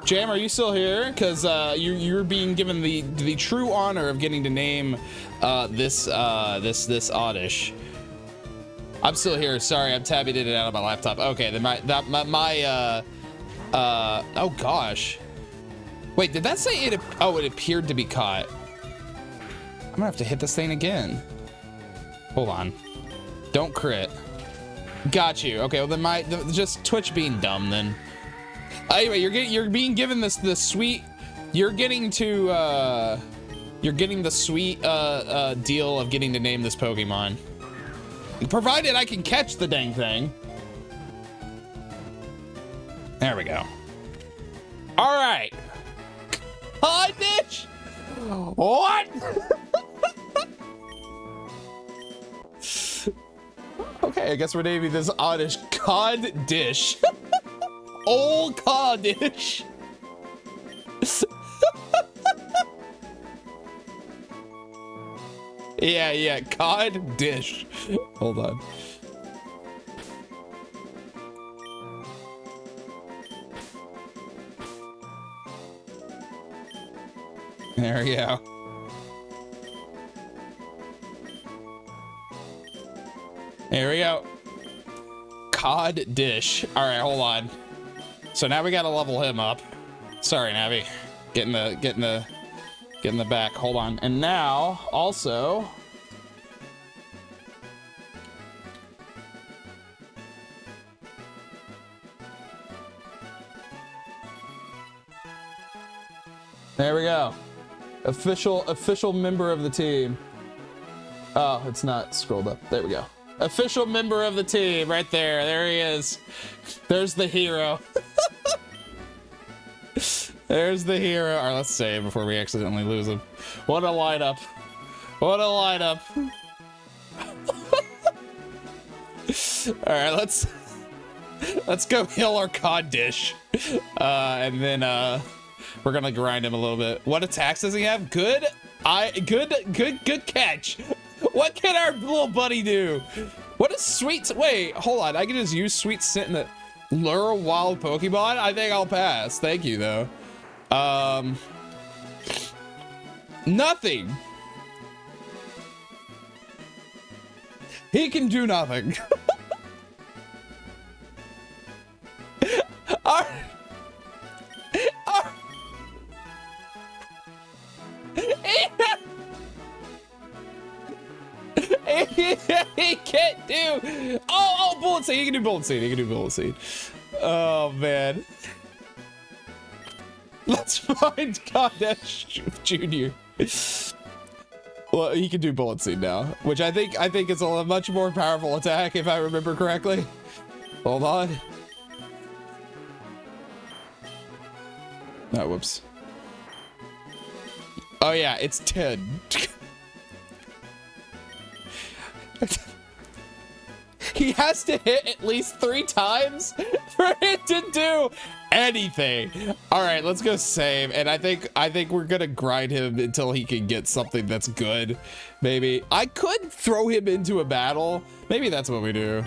Jam, are you still here? Because you're being given the true honor of getting to name this oddish. I'm still here. Sorry, I'm tabbing in and out of my laptop. Okay, then oh gosh. Wait, did that say it? Oh, it appeared to be caught. I'm gonna have to hit this thing again. Hold on. Don't crit. Got you. Okay, well then just Twitch being dumb then. Anyway, you're being given the sweet. You're getting the sweet deal of getting to name this Pokemon. Provided I can catch the dang thing. There we go. All right. Hi, bitch. What? Okay, I guess we're naming this oddish Cod Dish. Old Cod Dish. Yeah, Cod Dish. Hold on. There we go. There we go. Cod Dish. All right, hold on. So now we gotta level him up. Sorry, Navi. Getting the back. Hold on. And now also there we go. Official member of the team. Oh, it's not scrolled up. There we go. Official member of the team right there. There he is. There's the hero. There's the hero. All right, let's save before we accidentally lose him. What a lineup. What a lineup. All right, let's go heal our Cod Dish. And then we're gonna grind him a little bit. What attacks does he have? Good catch. What can our little buddy do? What is Sweet? Wait, hold on. I can just use Sweet Scent to lure a wild Pokemon? I think I'll pass. Thank you, though. Nothing. He can do nothing. He can't do. Oh, Bullet Seed. He can do Bullet Seed. He can do Bullet Seed. Oh man. Let's find Kodesh Jr. Well, he can do Bullet Seed now, which I think is a much more powerful attack if I remember correctly. Hold on. Oh, whoops. Oh yeah, it's 10. He has to hit at least 3 times for it to do anything. All right, let's go save. And I think we're gonna grind him until he can get something that's good. Maybe I could throw him into a battle. Maybe that's what we do.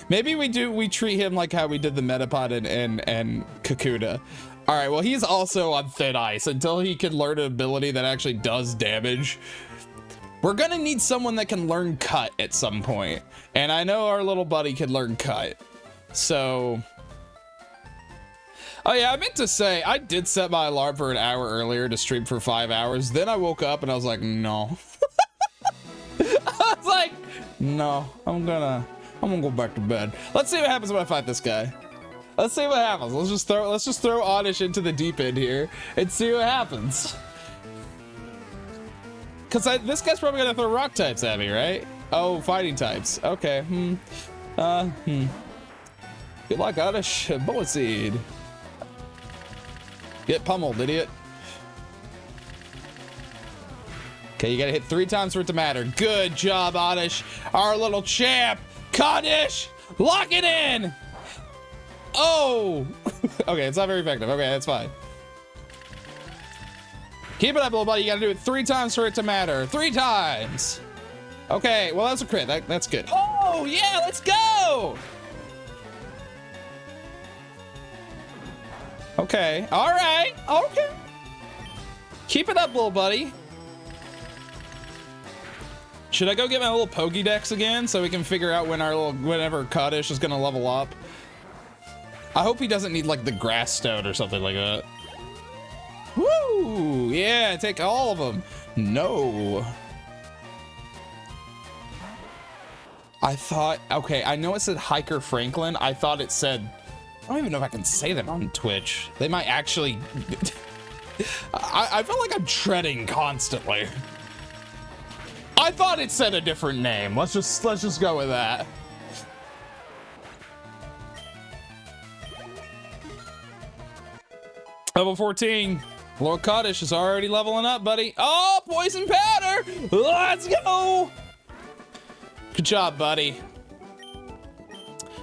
Maybe we treat him like how we did the Metapod and Kakuda. All right, well, he's also on thin ice until he can learn an ability that actually does damage. We're gonna need someone that can learn Cut at some point. And I know our little buddy can learn Cut. So, oh yeah, I meant to say, I did set my alarm for an hour earlier to stream for 5 hours. Then I woke up and I was like, no. I was like, no, I'm gonna go back to bed. Let's see what happens when I fight this guy. Let's see what happens. Let's just throw Oddish into the deep end here and see what happens. Because this guy's probably gonna throw rock types at me, right? Oh, fighting types. Okay. Good luck, Oddish. Bullet seed. Get pummeled, idiot. Okay, you gotta hit 3 times for it to matter. Good job, Oddish. Our little champ. Oddish, lock it in. Oh. Okay, it's not very effective. Okay, that's fine. Keep it up, little buddy. You gotta do it 3 times for it to matter. 3 times. Okay, well, that's a crit. That's good. Oh, yeah, let's go. Okay, all right. Okay. Keep it up, little buddy. Should I go get my little Pokédex again so we can figure out when whenever Kaddish is gonna level up? I hope he doesn't need like the grass stone or something like that. Woo! Yeah, take all of them. No. I thought, okay, I know it said Hiker Franklin. I thought it said, I don't even know if I can say that on Twitch. They might actually, I feel like I'm treading constantly. I thought it said a different name. Let's just go with that. Level 14. Lord Kaddish is already leveling up, buddy. Oh, poison powder. Let's go. Good job, buddy.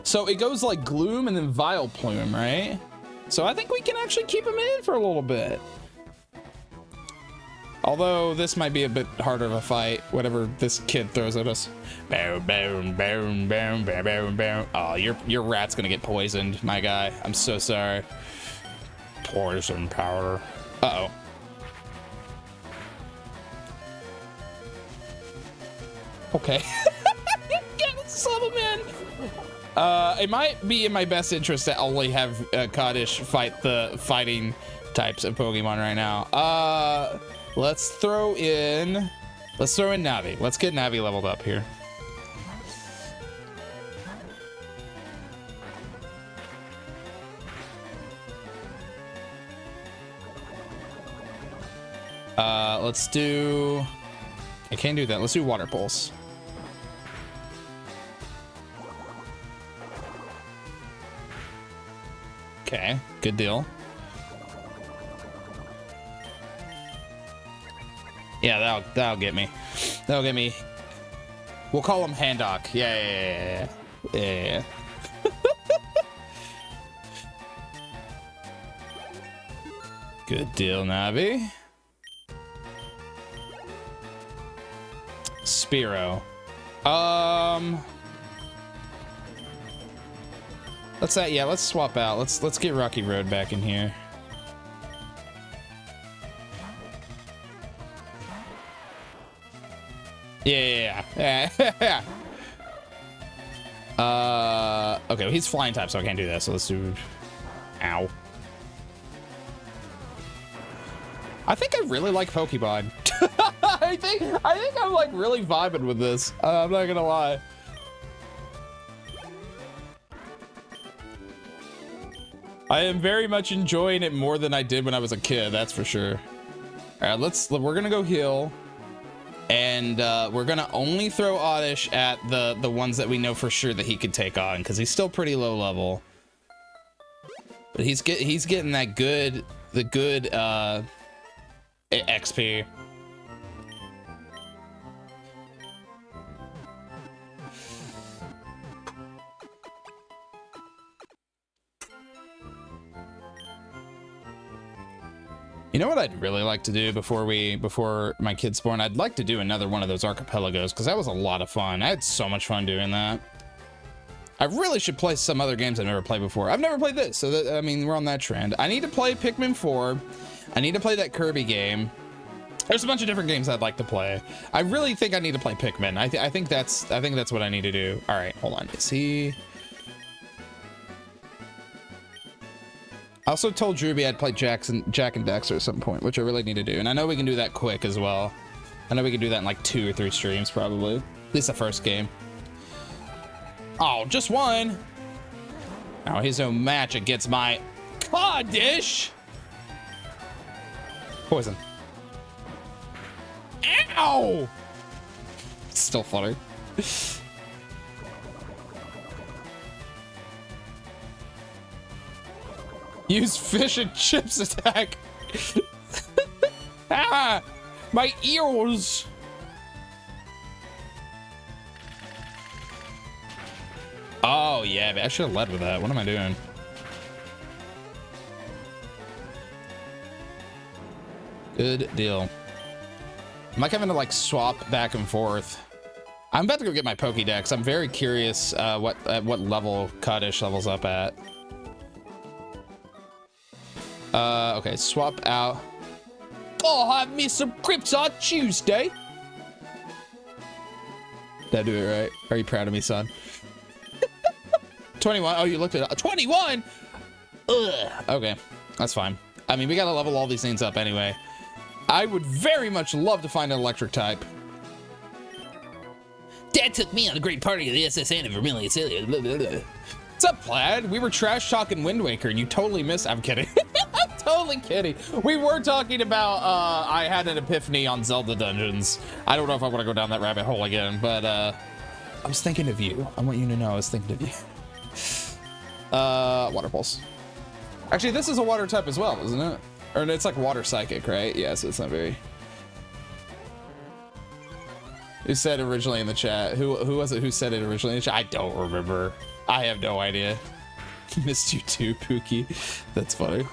So it goes like Gloom and then Vile Plume, right? So I think we can actually keep him in for a little bit. Although this might be a bit harder of a fight, whatever this kid throws at us. Boom, boom, boom, boom, boom, boom, boom. Oh, your rat's gonna get poisoned, my guy. I'm so sorry. Poison powder. Uh-oh. Okay. Get some of them in. It might be in my best interest to only have Kaddish fight the fighting types of Pokemon right now. Let's throw in Navi. Let's get Navi leveled up here. Let's do, I can't do that. Let's do Water Pulse. Okay, good deal. Yeah, that'll get me. That'll get me. We'll call him Handok. Yeah. Good deal, Navi. Spearow. Let's swap out. Let's get Rocky Road back in here. Yeah. Okay, well, he's flying type, so I can't do that. So let's do. Ow. I think I really like Pokemon. I think I'm like really vibing with this. I'm not gonna lie. I am very much enjoying it more than I did when I was a kid. That's for sure. All right, we're gonna go heal, and we're gonna only throw Oddish at the ones that we know for sure that he could take on, because he's still pretty low level. But he's getting that good XP. You know what I'd really like to do before my kid's born? I'd like to do another one of those archipelagos, because that was a lot of fun. I had so much fun doing that. I really should play some other games I've never played before. I've never played this, so that, I mean, we're on that trend. I need to play Pikmin 4. I need to play that Kirby game. There's a bunch of different games I'd like to play. I really think I need to play Pikmin. I think that's what I need to do. All right, hold on. Is he? I also told Drewby I'd play Jak and Daxter at some point, which I really need to do. And I know we can do that quick as well. I know we can do that in like 2 or 3 streams, probably. At least the first game. Oh, just one. Oh, he's no match against my Kaddish. Poison. Ow! Still funny. Use fish and chips attack. Ah! My ears! Oh, yeah, I should have led with that. What am I doing? Good deal. I'm like having to like swap back and forth. I'm about to go get my Pokédex. I'm very curious what level Cudish levels up at. Okay, swap out. Oh, have me some Crips on Tuesday. Did I do it right? Are you proud of me, son? 21. Oh, you looked at it. 21. Ugh. Okay, that's fine. I mean, we gotta level all these things up anyway. I would very much love to find an electric type. Dad took me on a great party of the SSN of Vermilion Cilia. What's up, Plaid? We were trash talking Wind Waker and you totally missed. I'm kidding. I'm totally kidding. We were talking about I had an epiphany on Zelda dungeons. I don't know if I want to go down that rabbit hole again, but I was thinking of you. I want you to know I was thinking of you. Water pulse. Actually, this is a water type as well, isn't it? Or it's like water psychic, right? Yeah, so it's not very. Who said originally in the chat? Who was it who said it originally in the chat? I don't remember. I have no idea. Missed you too, Pookie. That's funny.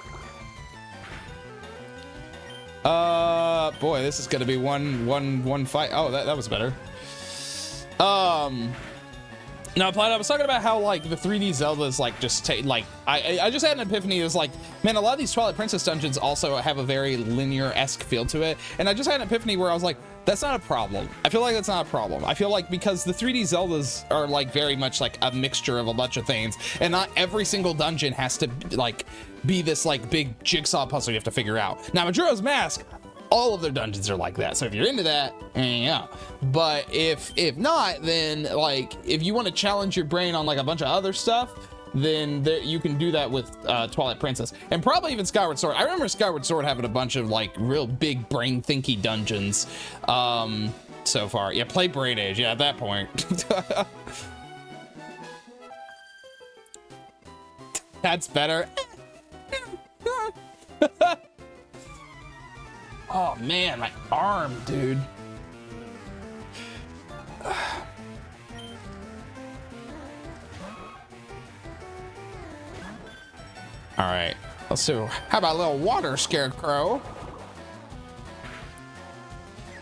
Boy, this is gonna be one fight. Oh, that was better. No, Plaid, I was talking about how like the 3D Zeldas like just take like I just had an epiphany. It was like, man, a lot of these Twilight Princess dungeons also have a very linear-esque feel to it, and I just had an epiphany where I was like, that's not a problem. I feel like that's not a problem. I feel like because the 3D Zeldas are like very much like a mixture of a bunch of things, and not every single dungeon has to like be this like big jigsaw puzzle you have to figure out. Now, Majora's Mask, all of their dungeons are like that, so if you're into that, yeah. But if not, then like if you want to challenge your brain on like a bunch of other stuff, then you can do that with Twilight Princess, and probably even Skyward Sword. I remember Skyward Sword having a bunch of like real big brain thinky dungeons so far. Yeah, play Brain Age. Yeah, at that point. That's better. Oh man, my arm, dude. All right, let's do. How about a little water scarecrow?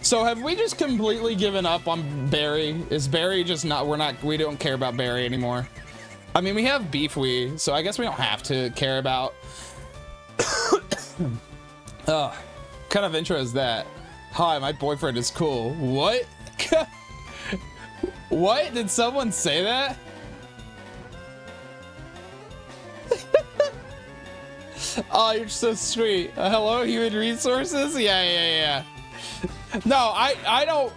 So have we just completely given up on Barry? Is Barry just not? We don't care about Barry anymore. I mean, we have Beefwee, so I guess we don't have to care about. Kind of intro is that? Hi, my boyfriend is cool. What? What? Did someone say that? Oh, you're so sweet. Hello, human resources? Yeah. No, I don't.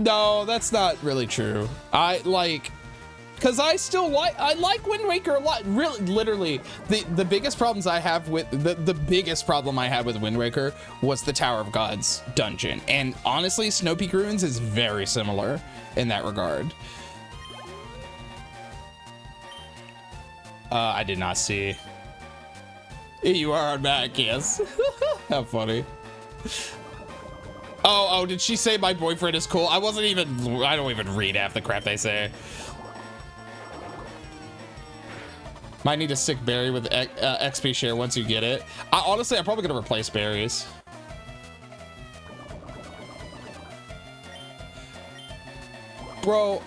No, that's not really true. Because I like Wind Waker a lot. Really, literally, the biggest problems I have with the biggest problem I had with Wind Waker was the Tower of Gods dungeon, and honestly, Snow Peak Ruins is very similar in that regard. I did not see. You are on back, yes. How funny. Oh, did she say my boyfriend is cool? I don't even read half the crap they say. Might need to stick Berry with XP share once you get it. Honestly, I'm probably gonna replace berries. Bro.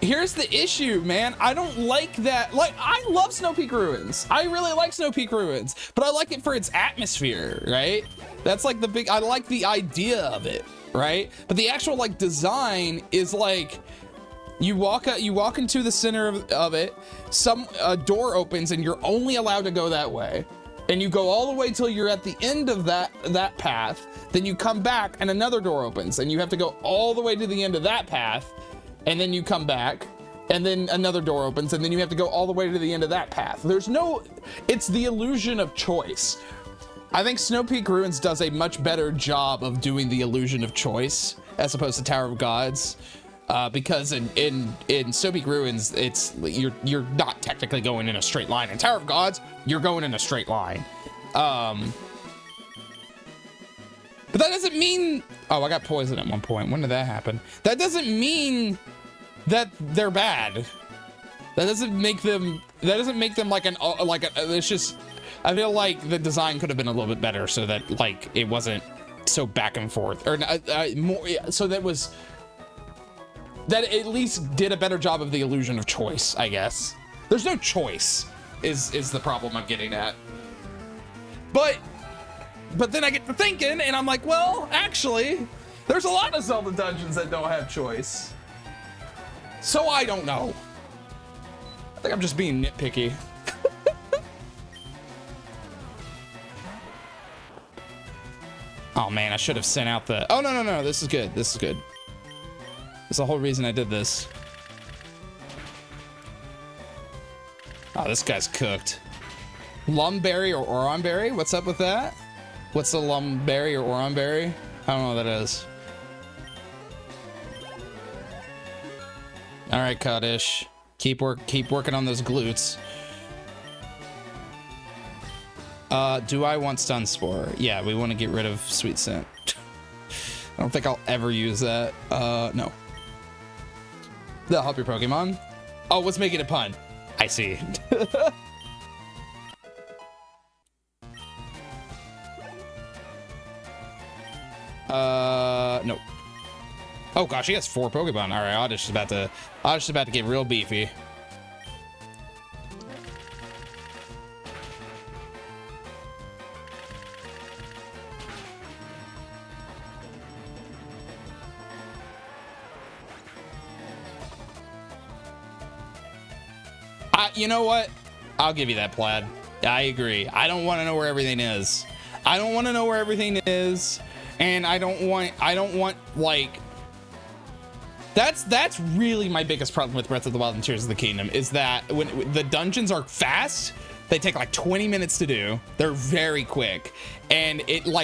Here's the issue, man. I don't like that. Like, I love Snow Peak Ruins. I really like Snow Peak Ruins, but I like it for its atmosphere, right? That's like I like the idea of it, right? But the actual like design is like, you walk into the center of it, a door opens and you're only allowed to go that way. And you go all the way till you're at the end of that path. Then you come back and another door opens and you have to go all the way to the end of that path. And then you come back and then another door opens and then you have to go all the way to the end of that path. It's the illusion of choice. I think Snow Peak Ruins does a much better job of doing the illusion of choice as opposed to Tower of Gods, because in Snow Peak Ruins, it's you're not technically going in a straight line. In Tower of Gods, you're going in a straight line. But that doesn't mean. Oh, I got poisoned at one point. When did that happen? That doesn't mean that they're bad. That doesn't make them. That doesn't make them like it's just. I feel like the design could have been a little bit better so that like it wasn't so back and forth, or more, so that was that at least did a better job of the illusion of choice. I guess there's no choice is the problem I'm getting at. But then I get to thinking, and I'm like, well, actually, there's a lot of Zelda dungeons that don't have choice. So I don't know. I think I'm just being nitpicky. Oh man, I should have sent out the... Oh, no, this is good. This is good. That's the whole reason I did this. Oh, this guy's cooked. Lumberry or Oronberry? What's up with that? What's the Lumberry or Oronberry? I don't know what that is. All right, Kaddish. Keep working on those glutes. Do I want Stun Spore? Yeah, we want to get rid of Sweet Scent. I don't think I'll ever use that. No. That'll help your Pokemon. Oh, what's making a pun? I see. No. Oh gosh, he has 4 Pokemon. All right, Oddish is about to get real beefy. You know what? I'll give you that, Plaid. I agree. I don't want to know where everything is. I don't want to know where everything is, and I don't want like. That's really my biggest problem with Breath of the Wild and Tears of the Kingdom is that when the dungeons are fast, they take like 20 minutes to do. They're very quick, and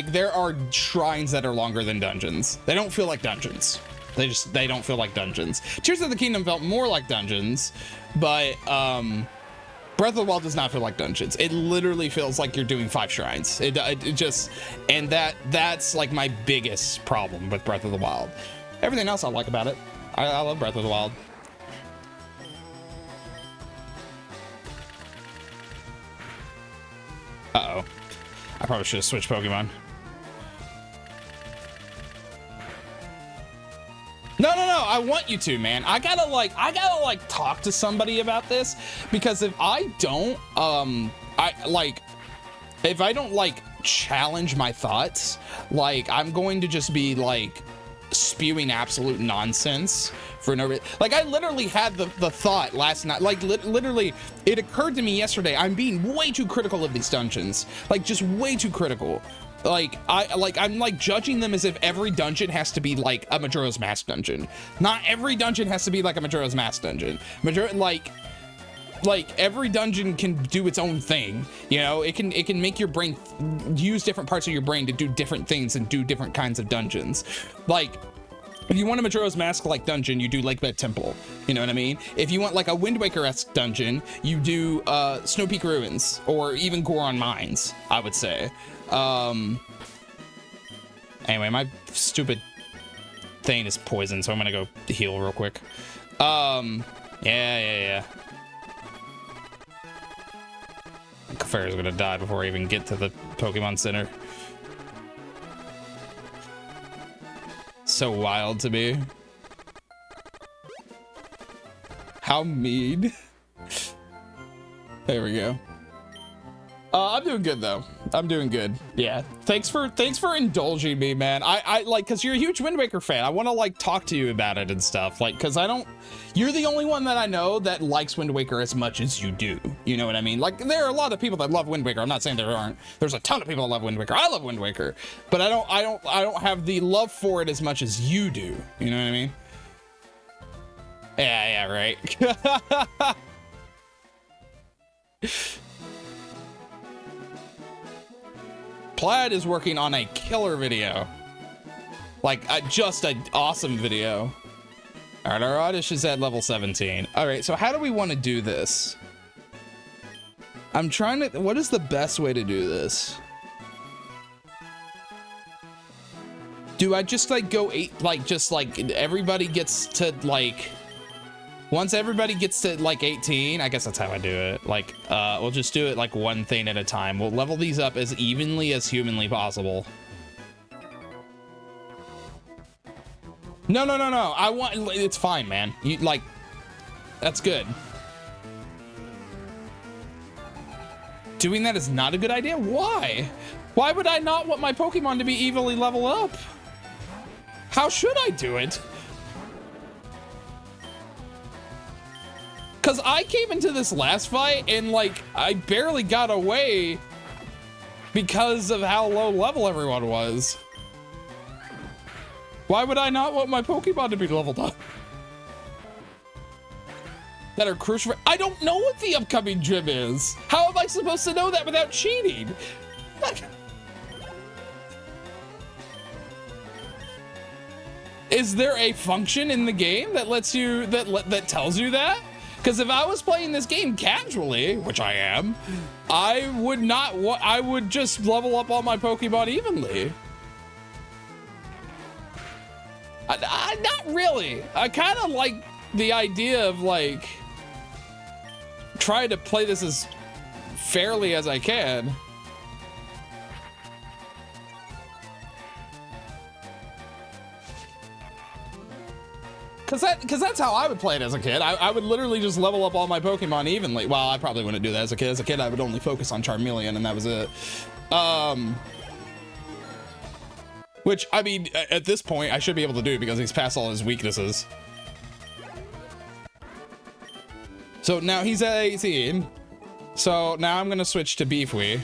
there are shrines that are longer than dungeons. They don't feel like dungeons. They don't feel like dungeons. Tears of the Kingdom felt more like dungeons, but Breath of the Wild does not feel like dungeons. It literally feels like you're doing 5 shrines. It just, and that's like my biggest problem with Breath of the Wild. Everything else I like about it. I love Breath of the Wild. Uh-oh. I probably should have switched Pokemon. No, I want you to, man. I gotta talk to somebody about this, because if I don't, if I don't challenge my thoughts, I'm going to just be spewing absolute nonsense for no reason. I literally had the thought last night, literally it occurred to me yesterday, I'm being way too critical of these dungeons, just way too critical. I'm judging them as if every dungeon has to be like a Majora's Mask dungeon. Not every dungeon has to be like a Majora's Mask dungeon. Every dungeon can do its own thing. You know, it can make your brain use different parts of your brain to do different things and do different kinds of dungeons. If you want a Majora's Mask dungeon, you do Lake Bed Temple. You know what I mean? If you want a Wind Waker-esque dungeon, you do Snow Peak Ruins or even Goron Mines, I would say. Anyway, my stupid thing is poisoned, so I'm gonna go heal real quick. Yeah. Kafara's gonna die before I even get to the Pokemon Center. So wild to me. How mean. There we go. I'm doing good though. I'm doing good. Yeah. Thanks for indulging me, man. I cause you're a huge Wind Waker fan. I want to talk to you about it and stuff. Cause you're the only one that I know that likes Wind Waker as much as you do. You know what I mean? There are a lot of people that love Wind Waker. I'm not saying there aren't. There's a ton of people that love Wind Waker. I love Wind Waker, but I don't have the love for it as much as you do. You know what I mean? Yeah, right. Plaid is working on a killer video. Like, just an awesome video. All right, our Oddish is at level 17. All right, so how do we want to do this? I'm trying to, what is the best way to do this? Do I just like go just like everybody gets to like, once everybody gets to like 18, I guess that's how I do it. Like, we'll just do it like one thing at a time. We'll level these up as evenly as humanly possible. No. I want, it's fine, man. You like, that's good. Doing that is not a good idea. Why? Why would I not want my Pokemon to be evenly leveled up? How should I do it? Because I came into this last fight and like I barely got away because of how low level everyone was. Why would I not want my Pokemon to be leveled up? That are crucial. I don't know what the upcoming gym is. How am I supposed to know that without cheating? Is there a function in the game that lets you, that tells you that? Because if I was playing this game casually, which I am, I would not, I would just level up all my Pokemon evenly. Not really. I kind of like the idea of like trying to play this as fairly as I can. Cause that's how I would play it as a kid. I would literally just level up all my Pokemon evenly. Well, I probably wouldn't do that as a kid. As a kid, I would only focus on Charmeleon, and that was it. Which, I mean, at this point, I should be able to do because he's past all his weaknesses. So now he's at 18. So now I'm gonna switch to Beefwee.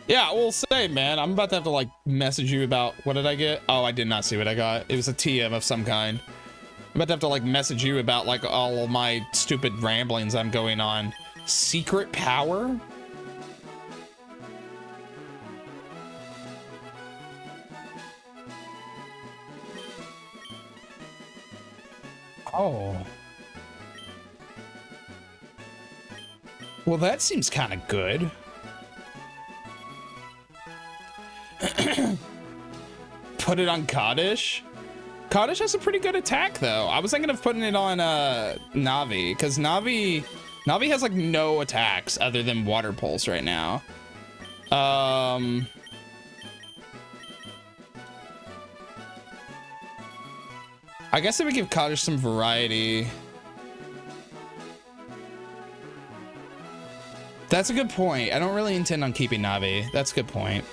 Yeah, well, same, man. I'm about to have to, like, message you about... What did I get? Oh, I did not see what I got. It was a TM of some kind. I'm about to have to, like, message you about, like, all of my stupid ramblings I'm going on. Secret power? Oh. Well, that seems kind of good. Put it on Kaddish. Kaddish has a pretty good attack though. I was thinking of putting it on Navi, because Navi has like no attacks other than Water Pulse right now. I guess it would give Kaddish some variety. That's a good point. I don't really intend on keeping Navi. That's a good point.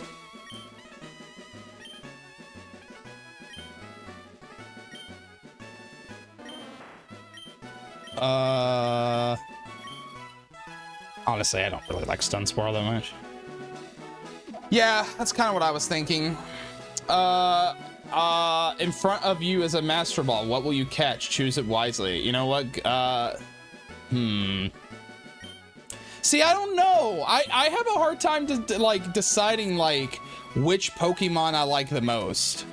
Honestly, I don't really like Stun Spore that much. Yeah, that's kind of what I was thinking. In front of you is a Master Ball. What will you catch? Choose it wisely. You know what? See, I don't know. I have a hard time to like deciding like which Pokemon I like the most.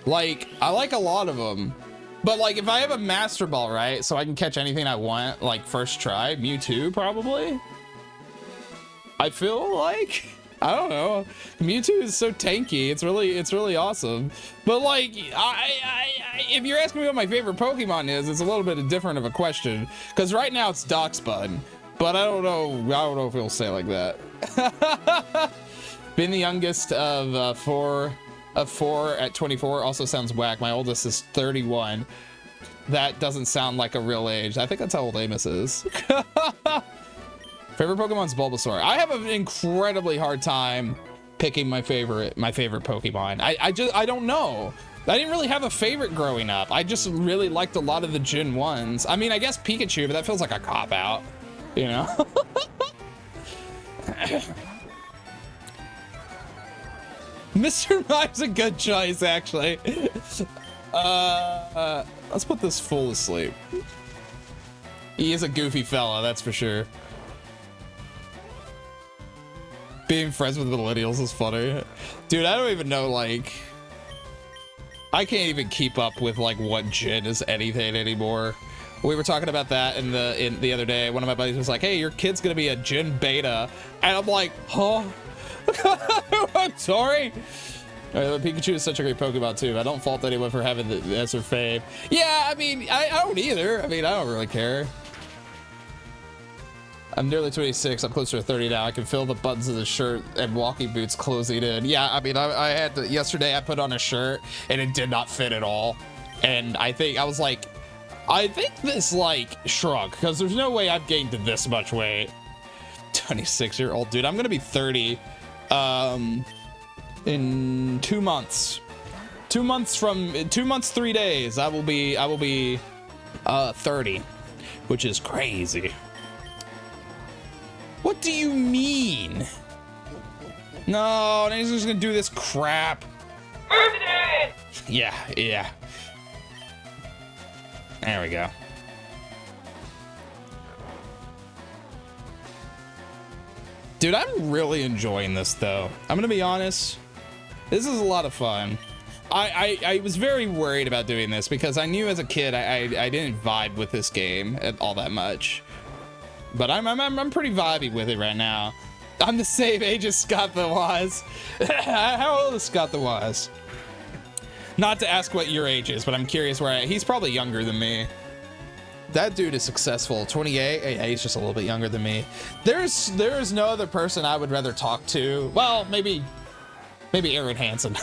Like, I like a lot of them. But like if I have a Master Ball, right? So I can catch anything I want, like first try, Mewtwo probably. I feel like, I don't know. Mewtwo is so tanky. It's really awesome. But like, if you're asking me what my favorite Pokemon is, it's a little bit different of a question. Because right now it's Darkspun. But I don't know if we'll say it like that. Being the youngest of four at 24 also sounds whack. My oldest is 31. That doesn't sound like a real age. I think that's how old Amos is. Favorite Pokemon's Bulbasaur. I have an incredibly hard time picking my favorite Pokemon. I don't know. I didn't really have a favorite growing up. I just really liked a lot of the Gen 1s. I mean, I guess Pikachu, but that feels like a cop-out, you know? Mr. Mime's a good choice, actually. Let's put this fool to sleep. He is a goofy fella, that's for sure. Being friends with millennials is funny. Dude, I don't even know, like... I can't even keep up with, like, what gen is anything anymore. We were talking about that in the other day. One of my buddies was like, hey, your kid's gonna be a gen beta. And I'm like, huh? I'm sorry. Pikachu is such a great Pokemon too. I don't fault anyone for having as their fave. Yeah, I mean, I don't either. I mean, I don't really care. I'm nearly 26. I'm closer to 30 now. I can feel the buttons of the shirt and walking boots closing in. Yeah, I mean, I had to, yesterday I put on a shirt and it did not fit at all. And I was like, I think this like shrunk because there's no way I've gained this much weight. 26-year-old dude. I'm going to be 30 in 2 months. 2 months from 2 months, 3 days. I will be 30, which is crazy. What do you mean? No, he's just gonna do this crap. Yeah. There we go. Dude, I'm really enjoying this though. I'm gonna be honest. This is a lot of fun. I was very worried about doing this because I knew as a kid I didn't vibe with this game all that much. But I'm pretty vibey with it right now. I'm the same age as Scott the Wise. How old is Scott the Wise? Not to ask what your age is, but I'm curious he's probably younger than me. That dude is successful. 28. Yeah, he's just a little bit younger than me. There's no other person I would rather talk to. Well, maybe Aaron Hansen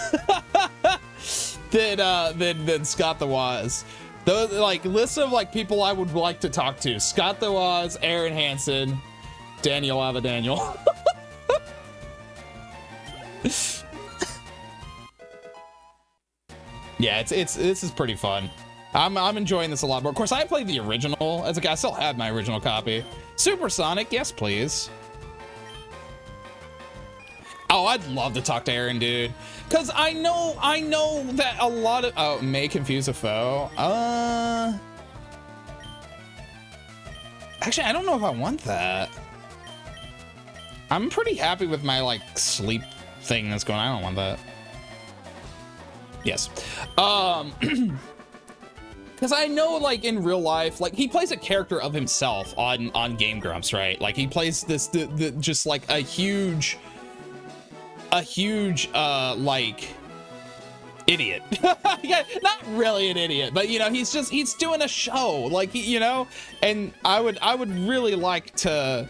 than Scott the Wise. Those like list of like people I would like to talk to: Scott the Wise, Aaron Hansen, Daniel Avadaniel. Yeah, this is pretty fun. I'm enjoying this a lot more. Of course, I played the original as a guy. I still have my original copy. Supersonic, yes please. Oh, I'd love to talk to Aaron, dude. Cause I know that a lot of may confuse a foe. Actually, I don't know if I want that. I'm pretty happy with my like sleep thing that's going on. I don't want that. Yes. Because I know like in real life, like he plays a character of himself on Game Grumps, right? Like he plays this just like a huge like idiot. Yeah, not really an idiot, but you know, he's doing a show, like, you know, and I would really like to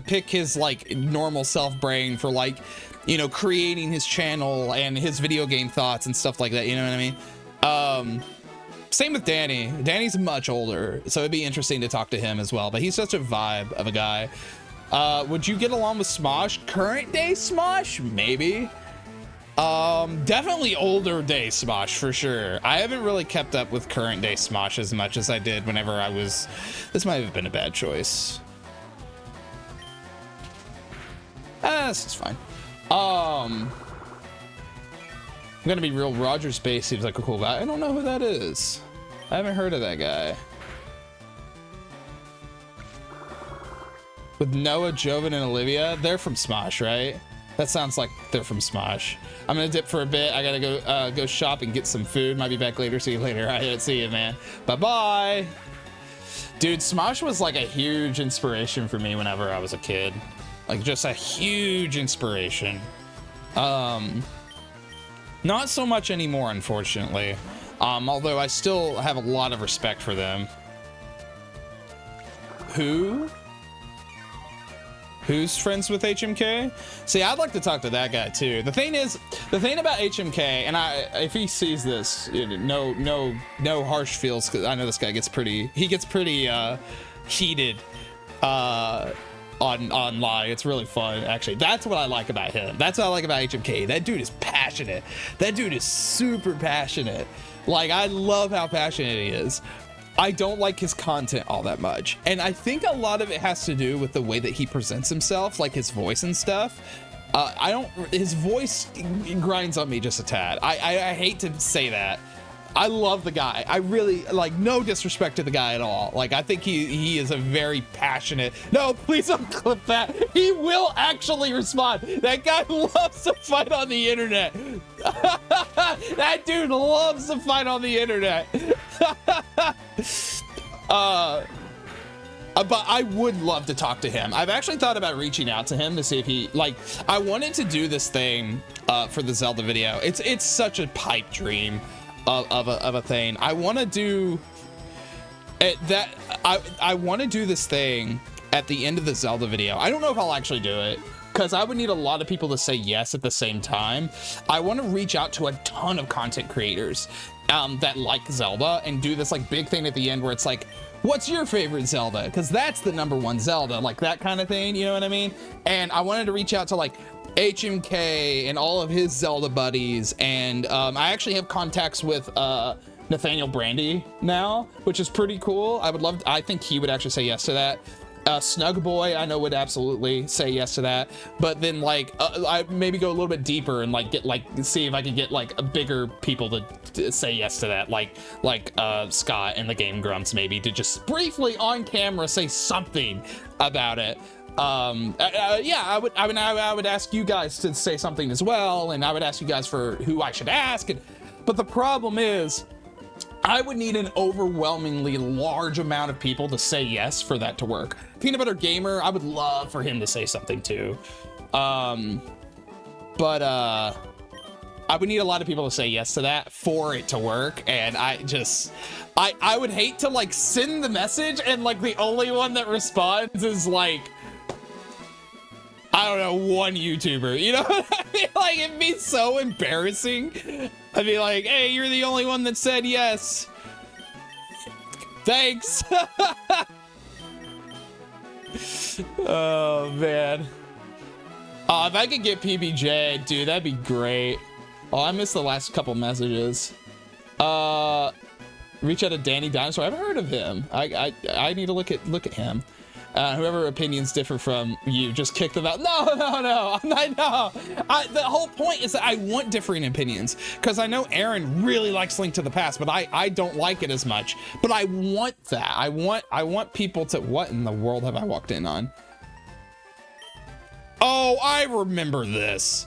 pick his like normal self brain for like, you know, creating his channel and his video game thoughts and stuff like that, you know what I mean? Same with Danny. Danny's much older, so it'd be interesting to talk to him as well, but he's such a vibe of a guy. Would you get along with Smosh? Current day Smosh? Maybe. Definitely older day Smosh for sure. I haven't really kept up with current day Smosh as much as I did whenever I was... This might have been a bad choice. This is fine. I'm gonna be real. Roger Space seems like a cool guy. I don't know who that is. I haven't heard of that guy. With Noah, Joven, and Olivia, they're from Smosh, right? That sounds like they're from Smosh. I'm gonna dip for a bit. I gotta go shop and get some food. Might be back later. See you later. I didn't see you, man. Bye-bye. Dude, Smosh was like a huge inspiration for me whenever I was a kid. Like just a huge inspiration. Not so much anymore, unfortunately. Although I still have a lot of respect for them. Who's friends with HMK? See, I'd like to talk to that guy too. The thing about HMK, and if he sees this, no harsh feels, because I know this guy gets pretty heated online. It's really fun, actually. That's what I like about him. That's what I like about HMK. That dude is passionate. That dude is super passionate. Like, I love how passionate he is. I don't like his content all that much, and I think a lot of it has to do with the way that he presents himself, like his voice and stuff. His voice grinds on me just a tad. I hate to say that, I love the guy. I really, like, no disrespect to the guy at all. Like, I think he is a very passionate. No, please don't clip that. He will actually respond. That guy loves to fight on the internet. That dude loves to fight on the internet. But I would love to talk to him. I've actually thought about reaching out to him to see if he, like, I wanted to do this thing for the Zelda video. It's such a pipe dream of a thing. I want to do it, I want to do this thing at the end of the Zelda video. I don't know if I'll actually do it, because I would need a lot of people to say yes at the same time. I want to reach out to a ton of content creators that like Zelda and do this like big thing at the end where it's like, what's your favorite Zelda? Because that's the #1 Zelda, like that kind of thing, you know what I mean? And I wanted to reach out to like HMK and all of his Zelda buddies, and I actually have contacts with Nathaniel Brandy now, which is pretty cool. I think he would actually say yes to that. Snug Boy, I know, would absolutely say yes to that. But then like I maybe go a little bit deeper and like see if I can get like a bigger people to say yes to that, like Scott and the Game Grumps, maybe, to just briefly on camera say something about it. Yeah, I would ask you guys to say something as well, and I would ask you guys for who I should ask. But the problem is, I would need an overwhelmingly large amount of people to say yes for that to work. Peanut Butter Gamer, I would love for him to say something too. I would need a lot of people to say yes to that for it to work. And I would hate to like send the message and like the only one that responds is like, I don't know, one YouTuber, you know what I mean? Like, it'd be so embarrassing. I'd be like, hey, you're the only one that said yes. Thanks. Oh, man. If I could get PBJ, dude, that'd be great. Oh, I missed the last couple messages. Reach out to Danny Dinosaur. I haven't heard of him. I need to look at him. Whoever opinions differ from you, just kick them out. No. The whole point is that I want differing opinions, because I know Aaron really likes Link to the Past, but I don't like it as much. But I want that. I want people to. What in the world have I walked in on? Oh, I remember this.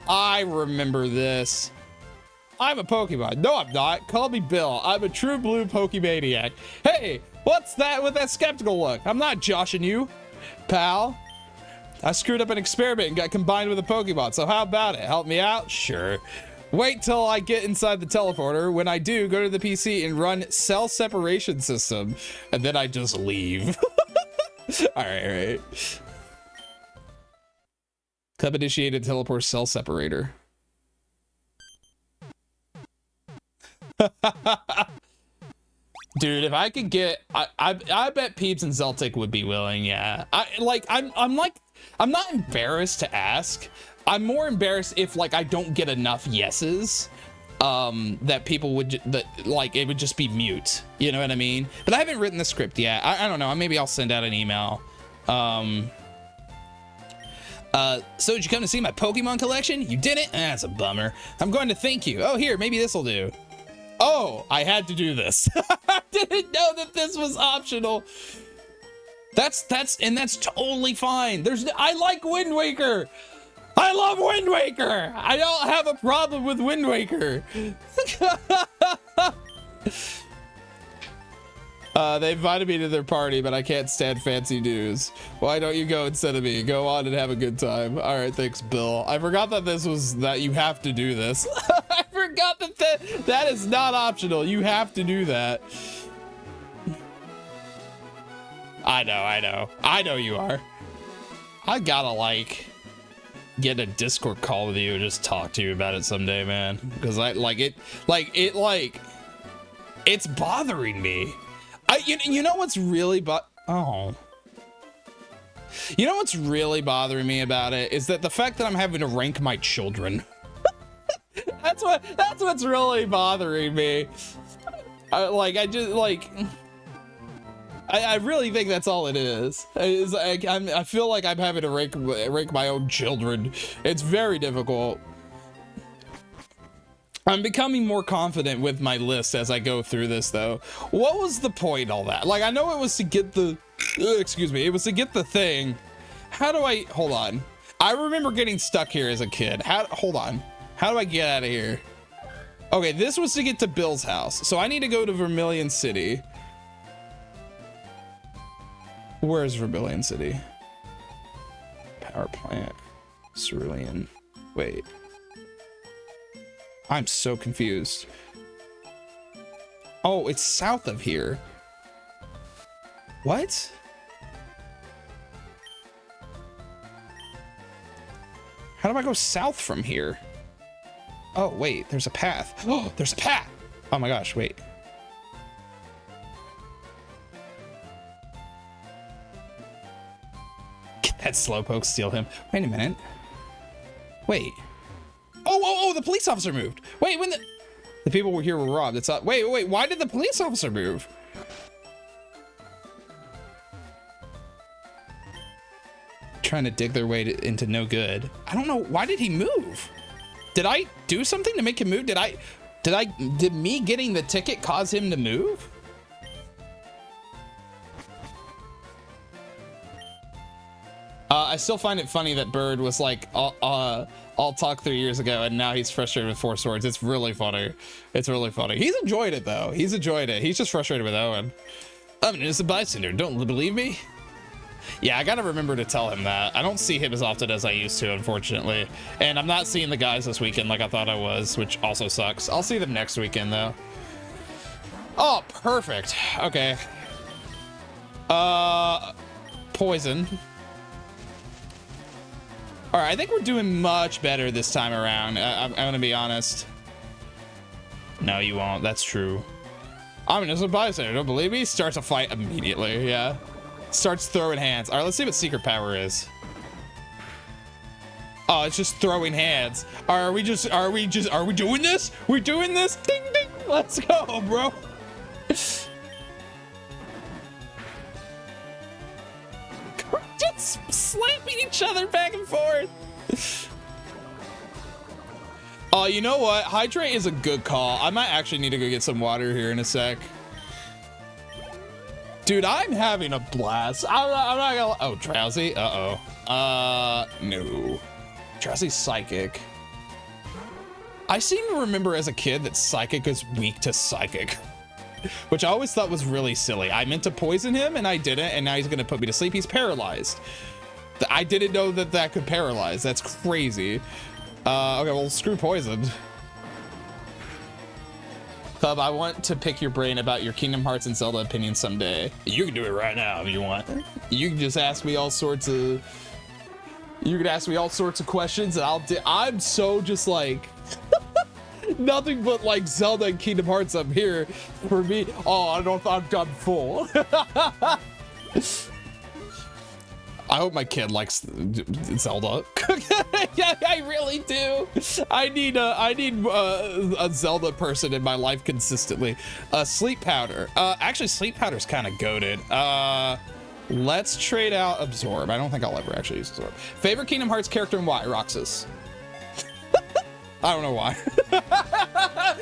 I'm a Pokemon. No, I'm not. Call me Bill. I'm a true blue Pokemaniac. Hey, what's that with that skeptical look? I'm not joshing you, pal. I screwed up an experiment and got combined with a Pokemon, so how about it? Help me out? Sure. Wait till I get inside the teleporter. When I do, go to the PC and run cell separation system, and then I just leave. All right. Club initiated teleport cell separator. Dude, if I could get, I bet Peeps and Zeltic would be willing. Yeah, I'm not embarrassed to ask. I'm more embarrassed if like I don't get enough yeses, that people would like it would just be mute. You know what I mean? But I haven't written the script yet. I don't know. Maybe I'll send out an email. So did you come to see my Pokemon collection? You didn't? That's a bummer. I'm going to thank you. Oh, here, maybe this will do. Oh, I had to do this. I didn't know that this was optional. That's totally fine. I like Wind Waker. I love Wind Waker. I don't have a problem with Wind Waker. They invited me to their party, but I can't stand fancy news. Why don't you go instead of me? Go on and have a good time. All right, thanks, Bill. I forgot that you have to do this. I forgot that is not optional. You have to do that. I know you are. I gotta like get a Discord call with you and just talk to you about it someday, man. Because it's bothering me. You know what's really You know what's really bothering me about it is that the fact that I'm having to rank my children. That's what's really bothering me. I really think that's all it is. I feel like I'm having to rank my own children. It's very difficult. I'm becoming more confident with my list as I go through this, though. What was the point of all that? Like, I know it was to get the... excuse me. It was to get the thing. How do I... Hold on. I remember getting stuck here as a kid. Hold on. How do I get out of here? Okay, this was to get to Bill's house. So I need to go to Vermilion City. Where's Vermilion City? Power plant. Cerulean. Wait. I'm so confused. Oh, it's south of here. What? How do I go south from here? Oh, wait, there's a path. Oh, there's a path. Oh my gosh, wait. Get that slowpoke, steal him. Wait a minute. Wait. Oh, the police officer moved. Wait, when the people were here were robbed. It's not, wait, why did the police officer move? Trying to dig their way into no good. I don't know, why did he move? Did I do something to make him move? Did me getting the ticket cause him to move? I still find it funny that Bird was like, I'll talk 3 years ago, and now he's frustrated with Four Swords. It's really funny. It's really funny. He's enjoyed it, though. He's enjoyed it. He's just frustrated with Owen. I'm an innocent bystander. Don't believe me? Yeah, I gotta remember to tell him that. I don't see him as often as I used to, unfortunately. And I'm not seeing the guys this weekend like I thought I was, which also sucks. I'll see them next weekend, though. Oh, perfect. Okay. Poison. All right, I think we're doing much better this time around. I'm gonna be honest. No, you won't. That's true. I'm an innocent bystander. Don't believe me? Starts a fight immediately. Yeah. Starts throwing hands. All right, let's see what secret power is. Oh, it's just throwing hands. Are we doing this? We're doing this? Ding, ding. Let's go, bro. Just slapping each other back and forth. Oh, you know what? Hydrate is a good call. I might actually need to go get some water here in a sec. Dude, I'm having a blast. I'm not gonna... Oh, Drowsy? Uh-oh. No. Drowsy's Psychic. I seem to remember as a kid that Psychic is weak to Psychic, which I always thought was really silly. I meant to poison him, and I didn't, and now he's gonna put me to sleep. He's paralyzed. I didn't know that that could paralyze. That's crazy. Okay, well, screw poison. Klubb, I want to pick your brain about your Kingdom Hearts and Zelda opinion someday. You can do it right now if you want. You can just ask me all sorts of... You can ask me all sorts of questions, and I'm so just like... nothing but like Zelda and Kingdom Hearts up here for me. Oh, I don't think I'm full. I hope my kid likes Zelda. Yeah, I really do. I need a Zelda person in my life consistently. Sleep powder. Actually, sleep powder's kind of goated. Let's trade out Absorb. I don't think I'll ever actually use Absorb. Favorite Kingdom Hearts character and why? Roxas. I don't know why.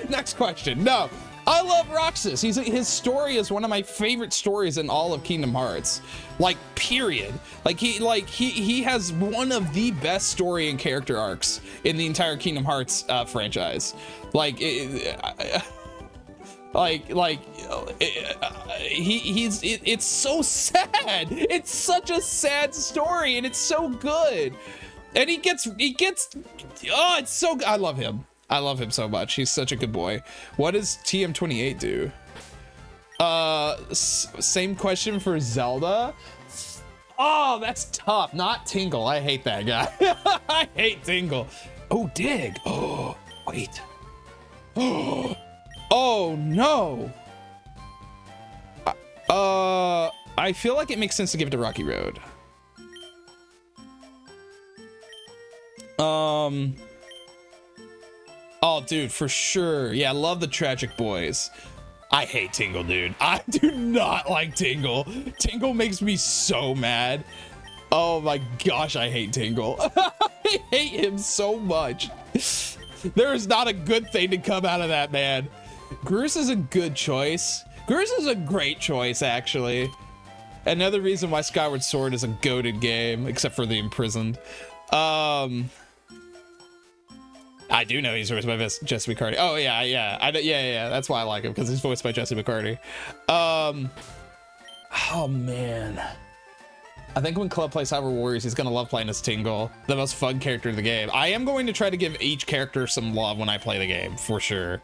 Next question. No, I love Roxas. His story is one of my favorite stories in all of Kingdom Hearts. Like, period. He has one of the best story and character arcs in the entire Kingdom Hearts franchise. It's so sad. It's such a sad story, and it's so good. And he gets, oh, it's so good. I love him. I love him so much. He's such a good boy. What does TM28 do? Same question for Zelda. Oh, that's tough. Not Tingle. I hate that guy. I hate Tingle. Oh, Dig. Oh, wait. Oh, no. I feel like it makes sense to give it to Rocky Road. Oh, dude, for sure. Yeah, I love the Tragic Boys. I hate Tingle, dude. I do not like Tingle. Tingle makes me so mad. Oh my gosh, I hate Tingle. I hate him so much. There is not a good thing to come out of that, man. Groose is a good choice. Groose is a great choice, actually. Another reason why Skyward Sword is a goated game, except for the Imprisoned. I do know he's voiced by Jesse McCartney. Oh yeah, yeah. That's why I like him, because he's voiced by Jesse McCartney. Oh man. I think when Klubb plays Cyber Warriors, he's gonna love playing as Tingle, the most fun character in the game. I am going to try to give each character some love when I play the game, for sure.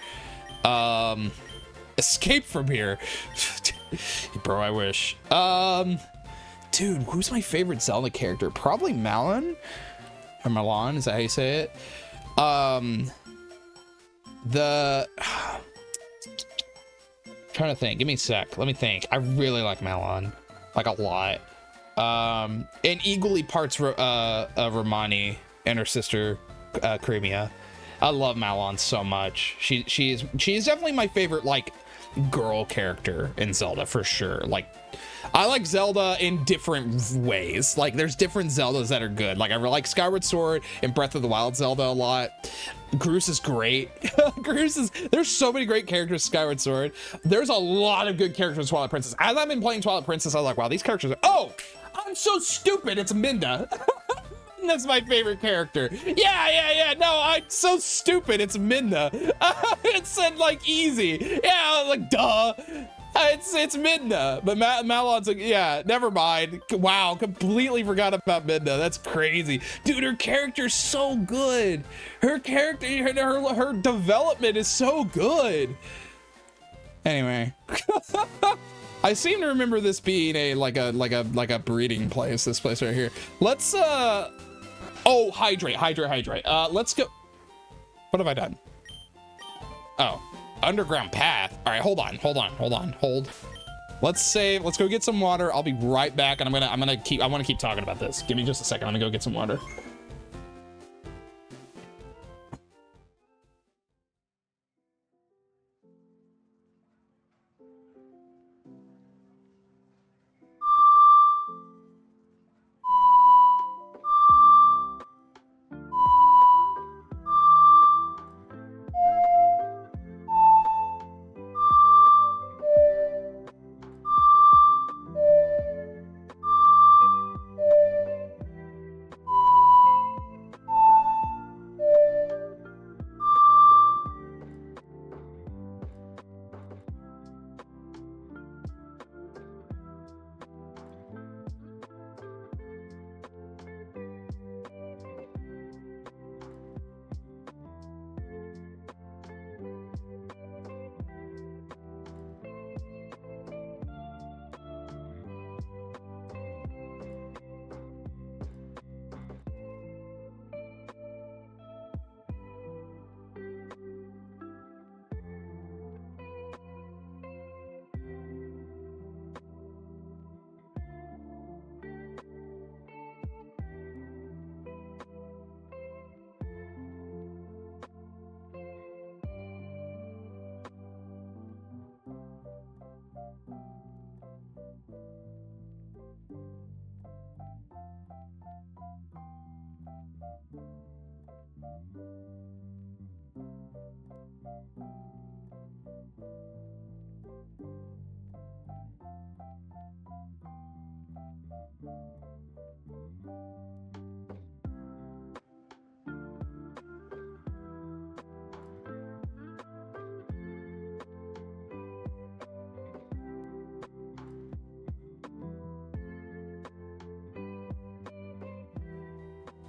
Escape from here. Bro, I wish. Dude, who's my favorite Zelda character? Probably Malon? Or Malon, is that how you say it? Trying to think. Give me a sec. Let me think. I really like Malon. Like, a lot. And equally parts Romani and her sister, Crimea. I love Malon so much. She is definitely my favorite, like, girl character in Zelda, for sure. Like, I like Zelda in different ways. Like, there's different Zeldas that are good. Like, I really like Skyward Sword and Breath of the Wild Zelda a lot. Groose is great. There's so many great characters in Skyward Sword. There's a lot of good characters in Twilight Princess. As I've been playing Twilight Princess, I was like, wow, these characters are, oh, I'm so stupid. It's Minda. That's my favorite character. Yeah. No, I'm so stupid. It's Minda. It said like easy. Yeah, I was like, duh. It's Midna, but Malon's like, yeah, never mind. Wow, completely forgot about Midna. That's crazy. Dude, her character's so good. Her character, her development is so good. Anyway. I seem to remember this being a like a breeding place, this place right here. Let's oh, hydrate. Let's go. What have I done? Oh. Underground path. All right, hold on. Let's save. Let's go get some water. I'll be right back, and I want to keep talking about this. Give me just a second. I'm gonna go get some water.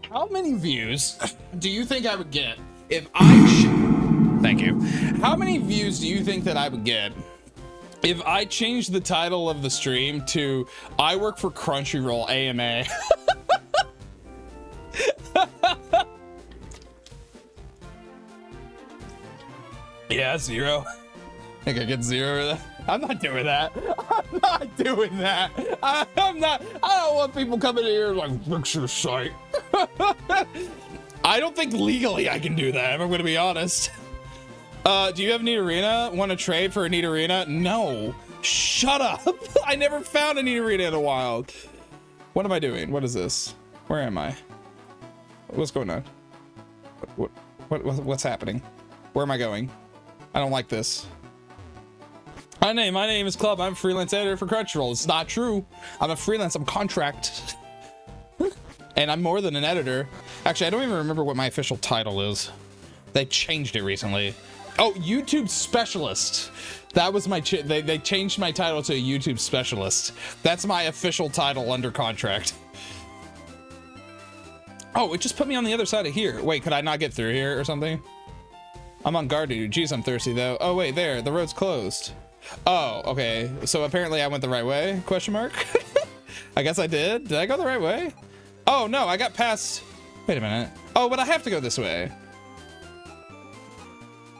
How many views do you think I would get if thank you. How many views do you think that I would get if I changed the title of the stream to I work for Crunchyroll AMA? Yeah, 0. Think I get 0 of that? I'm not doing that. I'm not doing that. I don't want people coming in here like, fix your site. I don't think legally I can do that, if I'm gonna be honest. Do you have Neat Arena? Want to trade for a Neat Arena? No. Shut up. I never found a Neat Arena in the wild. What am I doing? What is this? Where am I? What's going on? What's happening? Where am I going? I don't like this. My name is Klubb. I'm a freelance editor for Crunchyroll. It's not true. I'm a freelance. I'm contract. And I'm more than an editor. Actually, I don't even remember what my official title is. They changed it recently. Oh, YouTube specialist. That was my they changed my title to a YouTube specialist. That's my official title under contract. Oh, it just put me on the other side of here. Wait, could I not get through here or something? I'm on guard duty. Jeez, I'm thirsty though. Oh wait, there, the road's closed. Oh, okay. So apparently I went the right way, question mark? I guess I did. Did I go the right way? Oh no, I got past, wait a minute. Oh, but I have to go this way.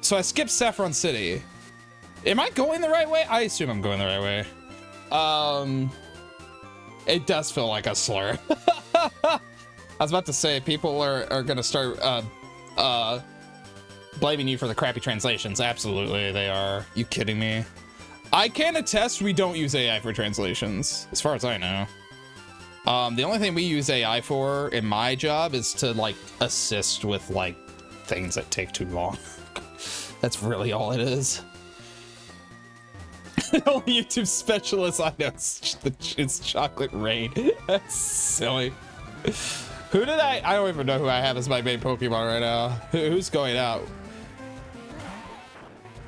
So I skipped Saffron City. Am I going the right way? I assume I'm going the right way. It does feel like a slur. I was about to say, people are gonna start blaming you for the crappy translations. Absolutely, they are. You kidding me? I can attest we don't use AI for translations, as far as I know. The only thing we use AI for in my job is to like assist with like things that take too long. That's really all it is. The only YouTube specialist I know is Chocolate Rain. That's silly. Who did I don't even know who I have as my main Pokemon right now. Who's going out?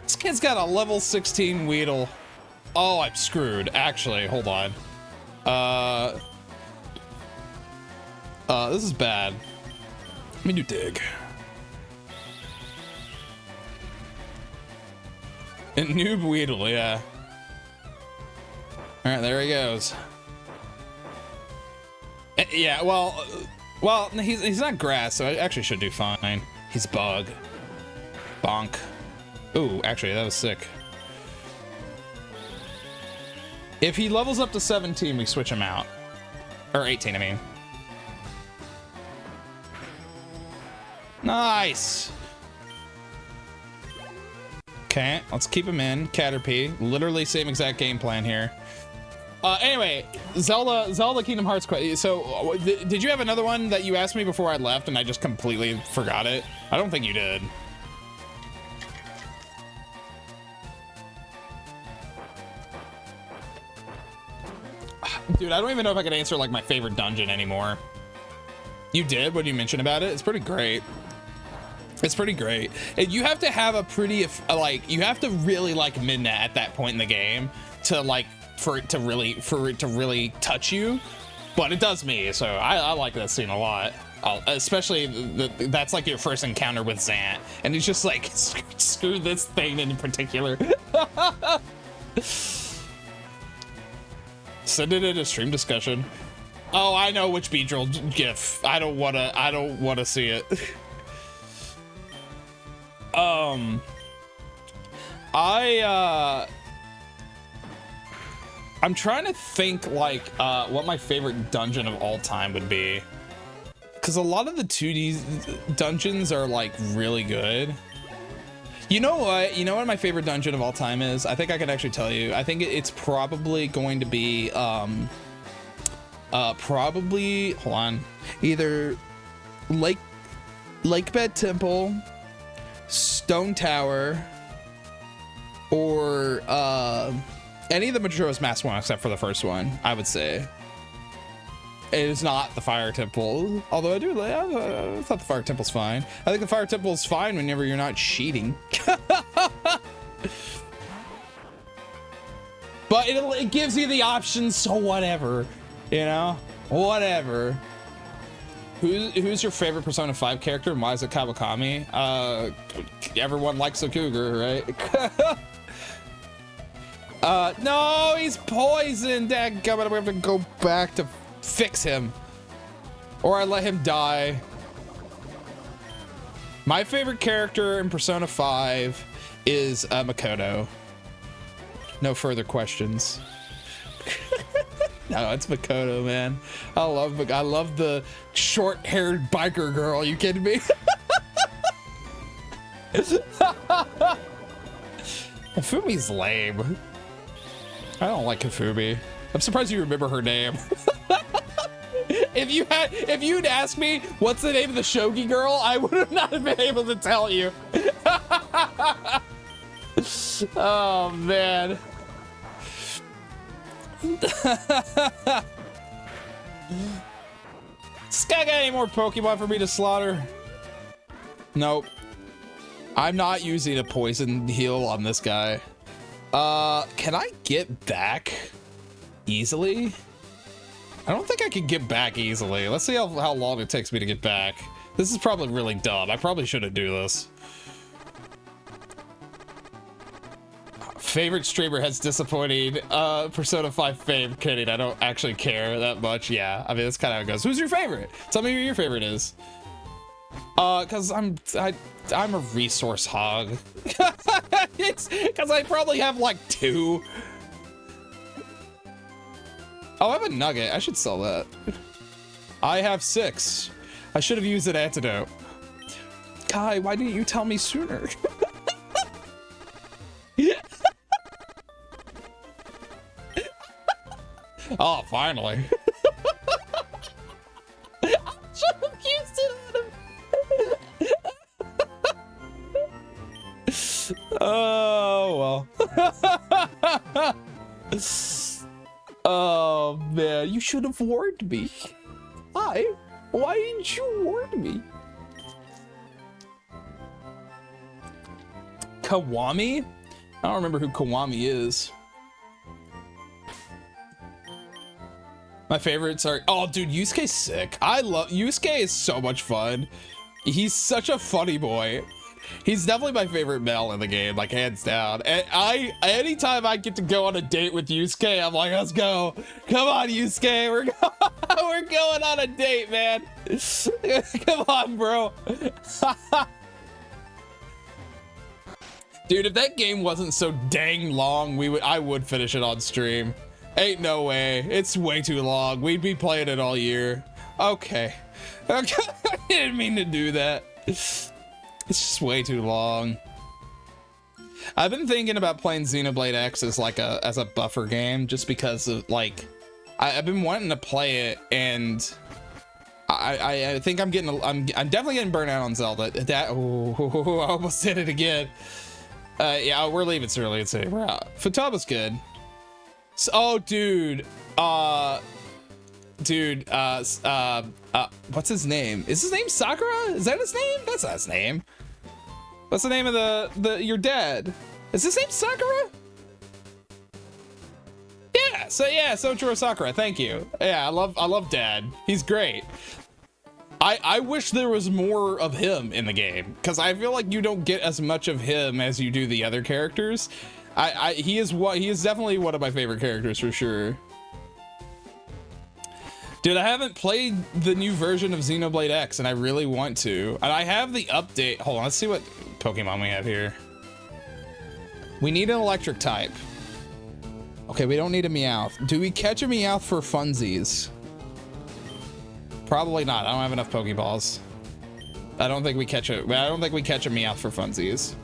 This kid's got a level 16 Weedle. Oh, I'm screwed. Actually, hold on. This is bad. Let me do dig. And noob Weedle, yeah. All right, there he goes. Yeah, well, he's not grass, so I actually should do fine. He's bug. Bonk. Ooh, actually, that was sick. If he levels up to 17, we switch him out. Or 18, I mean. Nice. Okay, let's keep him in. Caterpie. Literally same exact game plan here. Anyway, Zelda Kingdom Hearts question. So, did you have another one that you asked me before I left and I just completely forgot it? I don't think you did. Dude, I don't even know if I could answer like my favorite dungeon anymore. You did when you mentioned about it? It's pretty great. It's pretty great. And you have to have a pretty, like, you have to really like Midna at that point in the game to like, for it to really touch you. But it does me, so I like that scene a lot. Especially that's like your first encounter with Zant, and he's just like, screw this thing in particular. Send it in a stream discussion. Oh, I know which Beedrill gif. I don't wanna see it. I'm trying to think like what my favorite dungeon of all time would be, because a lot of the 2D dungeons are like really good. You know what my favorite dungeon of all time is? I think I can actually tell you. I think it's probably going to be probably, hold on, either Lakebed Temple, Stone Tower, or any of the Majora's Mask one except for the first one, I would say. It is not the Fire Temple, although I thought the Fire Temple's fine. I think the Fire Temple is fine whenever you're not cheating. But it gives you the options, so whatever, you know, whatever. Who's your favorite Persona 5 character and why is it Kawakami? Everyone likes a cougar, right? No, he's poisoned. Dadgummit, we have to go back to fix him, or I let him die. My favorite character in Persona 5 is Makoto. No further questions. No, it's Makoto, man. I love the short-haired biker girl. You kidding me? Kafumi's lame. I don't like Kafumi. I'm surprised you remember her name. if you'd asked me what's the name of the shogi girl, I would have not been able to tell you. Oh man. This guy got any more Pokemon for me to slaughter? Nope. I'm not using a poison heal on this guy. Can I get back easily? I don't think I can get back easily. Let's see how long it takes me to get back. This is probably really dumb. I probably shouldn't do this. Favorite streamer has disappointing Persona 5 fame. Kidding, I don't actually care that much. Yeah, I mean, that's kind of how it goes. Who's your favorite? Tell me who your favorite is. Cause I'm a resource hog. It's cause I probably have like 2. Oh, I have a nugget. I should sell that. I have 6. I should have used an antidote. Kai, why didn't you tell me sooner? Oh, finally. I should have used it on him. Oh, well. Oh, man. You should have warned me. Why didn't you warn me? Kawami? I don't remember who Kawami is. My favorites are, oh dude, Yusuke's sick. I love, Yusuke is so much fun. He's such a funny boy. He's definitely my favorite male in the game, like hands down. And anytime I get to go on a date with Yusuke, I'm like, let's go. Come on, Yusuke, we're going on a date, man. Come on, bro. Dude, if that game wasn't so dang long, I would finish it on stream. Ain't no way. It's way too long. We'd be playing it all year. Okay. I didn't mean to do that. It's just way too long. I've been thinking about playing Xenoblade X as like a buffer game, just because of like I've been wanting to play it, and I think I'm definitely getting burnt out on Zelda. That I almost did it again. Yeah, we're leaving early. Let's see. We're out. Futaba's good. So, oh, dude. What's his name? Is his name Sakura? Is that his name? That's not his name. What's the name of your dad? Is his name Sakura? Yeah, Soichiro Sakura, thank you. Yeah, I love Dad. He's great. I wish there was more of him in the game, because I feel like you don't get as much of him as you do the other characters. He is definitely one of my favorite characters for sure. Dude, I haven't played the new version of Xenoblade X, and I really want to. And I have the update. Hold on, let's see what Pokemon we have here. We need an electric type. Okay, we don't need a Meowth. Do we catch a Meowth for funsies? Probably not. I don't have enough Pokeballs. I don't think we catch a Meowth for funsies.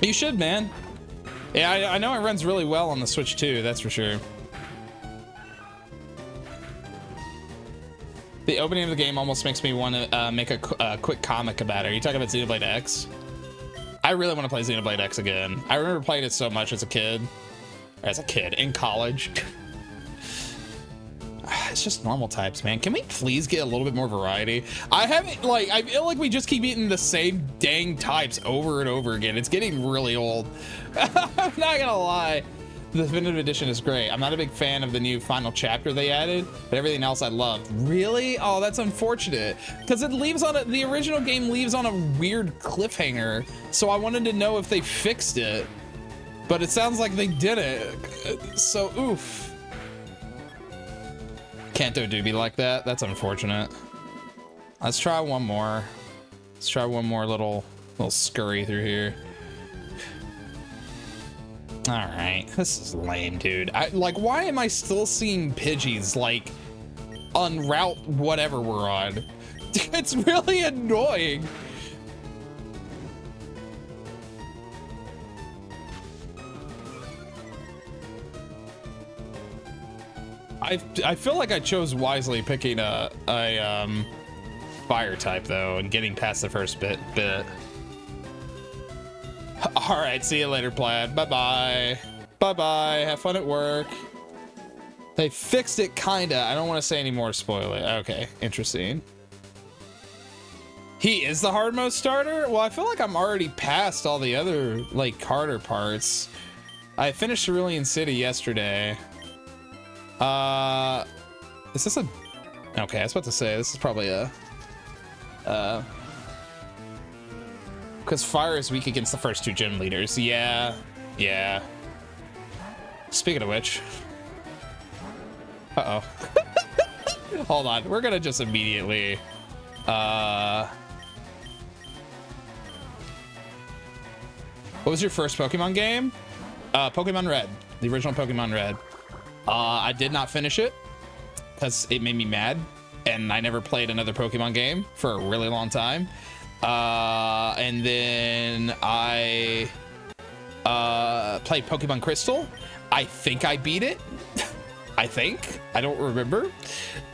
You should, man. Yeah, I know it runs really well on the Switch too, that's for sure. The opening of the game almost makes me want to make a quick comic about it. Are you talking about Xenoblade X? I really want to play Xenoblade X again. I remember playing it so much as a kid. In college. It's just normal types, man. Can we please get a little bit more variety? I feel like we just keep eating the same dang types over and over again. It's getting really old. I'm not gonna lie. The definitive edition is great. I'm not a big fan of the new final chapter they added, but everything else I loved. Really? Oh, that's unfortunate. Because the original game leaves on a weird cliffhanger. So I wanted to know if they fixed it, but it sounds like they didn't. So oof. Kanto do be like that. That's unfortunate. Let's try one more. Let's try one more little scurry through here. All right, this is lame, dude. Why am I still seeing Pidgeys on route whatever we're on? It's really annoying. I feel like I chose wisely picking a fire type though, and getting past the first bit. All right, see you later, Plaid. Bye bye. Have fun at work. They fixed it, kinda. I don't want to say any more. Spoil it. Okay, interesting. He is the hard mode starter? Well, I feel like I'm already past all the other like harder parts. I finished Cerulean City yesterday. Is this a... Okay, I was about to say, this is probably a... Because fire is weak against the first 2 gym leaders. Yeah. Speaking of which... Uh-oh. Hold on, we're gonna just immediately... What was your first Pokemon game? Pokemon Red, the original Pokemon Red. I did not finish it because it made me mad, and I never played another Pokemon game for a really long time. And then I played Pokemon Crystal. I think I beat it. I think. I don't remember.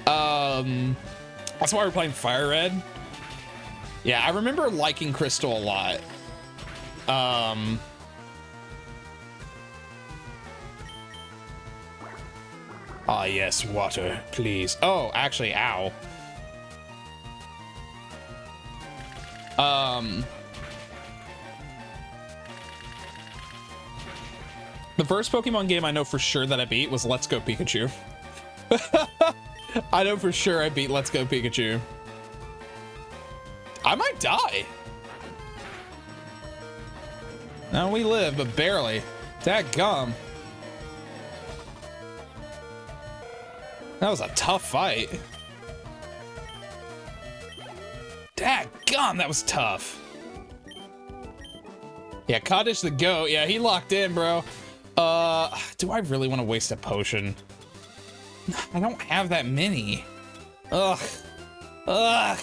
That's why we're playing FireRed. Yeah, I remember liking Crystal a lot. Ah, yes, water, please. Oh, actually, ow. The first Pokemon game I know for sure that I beat was Let's Go Pikachu. I know for sure I beat Let's Go Pikachu. I might die. No, we live, but barely. Dadgum. That was a tough fight. Dadgum, that was tough. Yeah, Cottage the goat. Yeah, he locked in, bro. Do I really want to waste a potion? I don't have that many. Ugh. All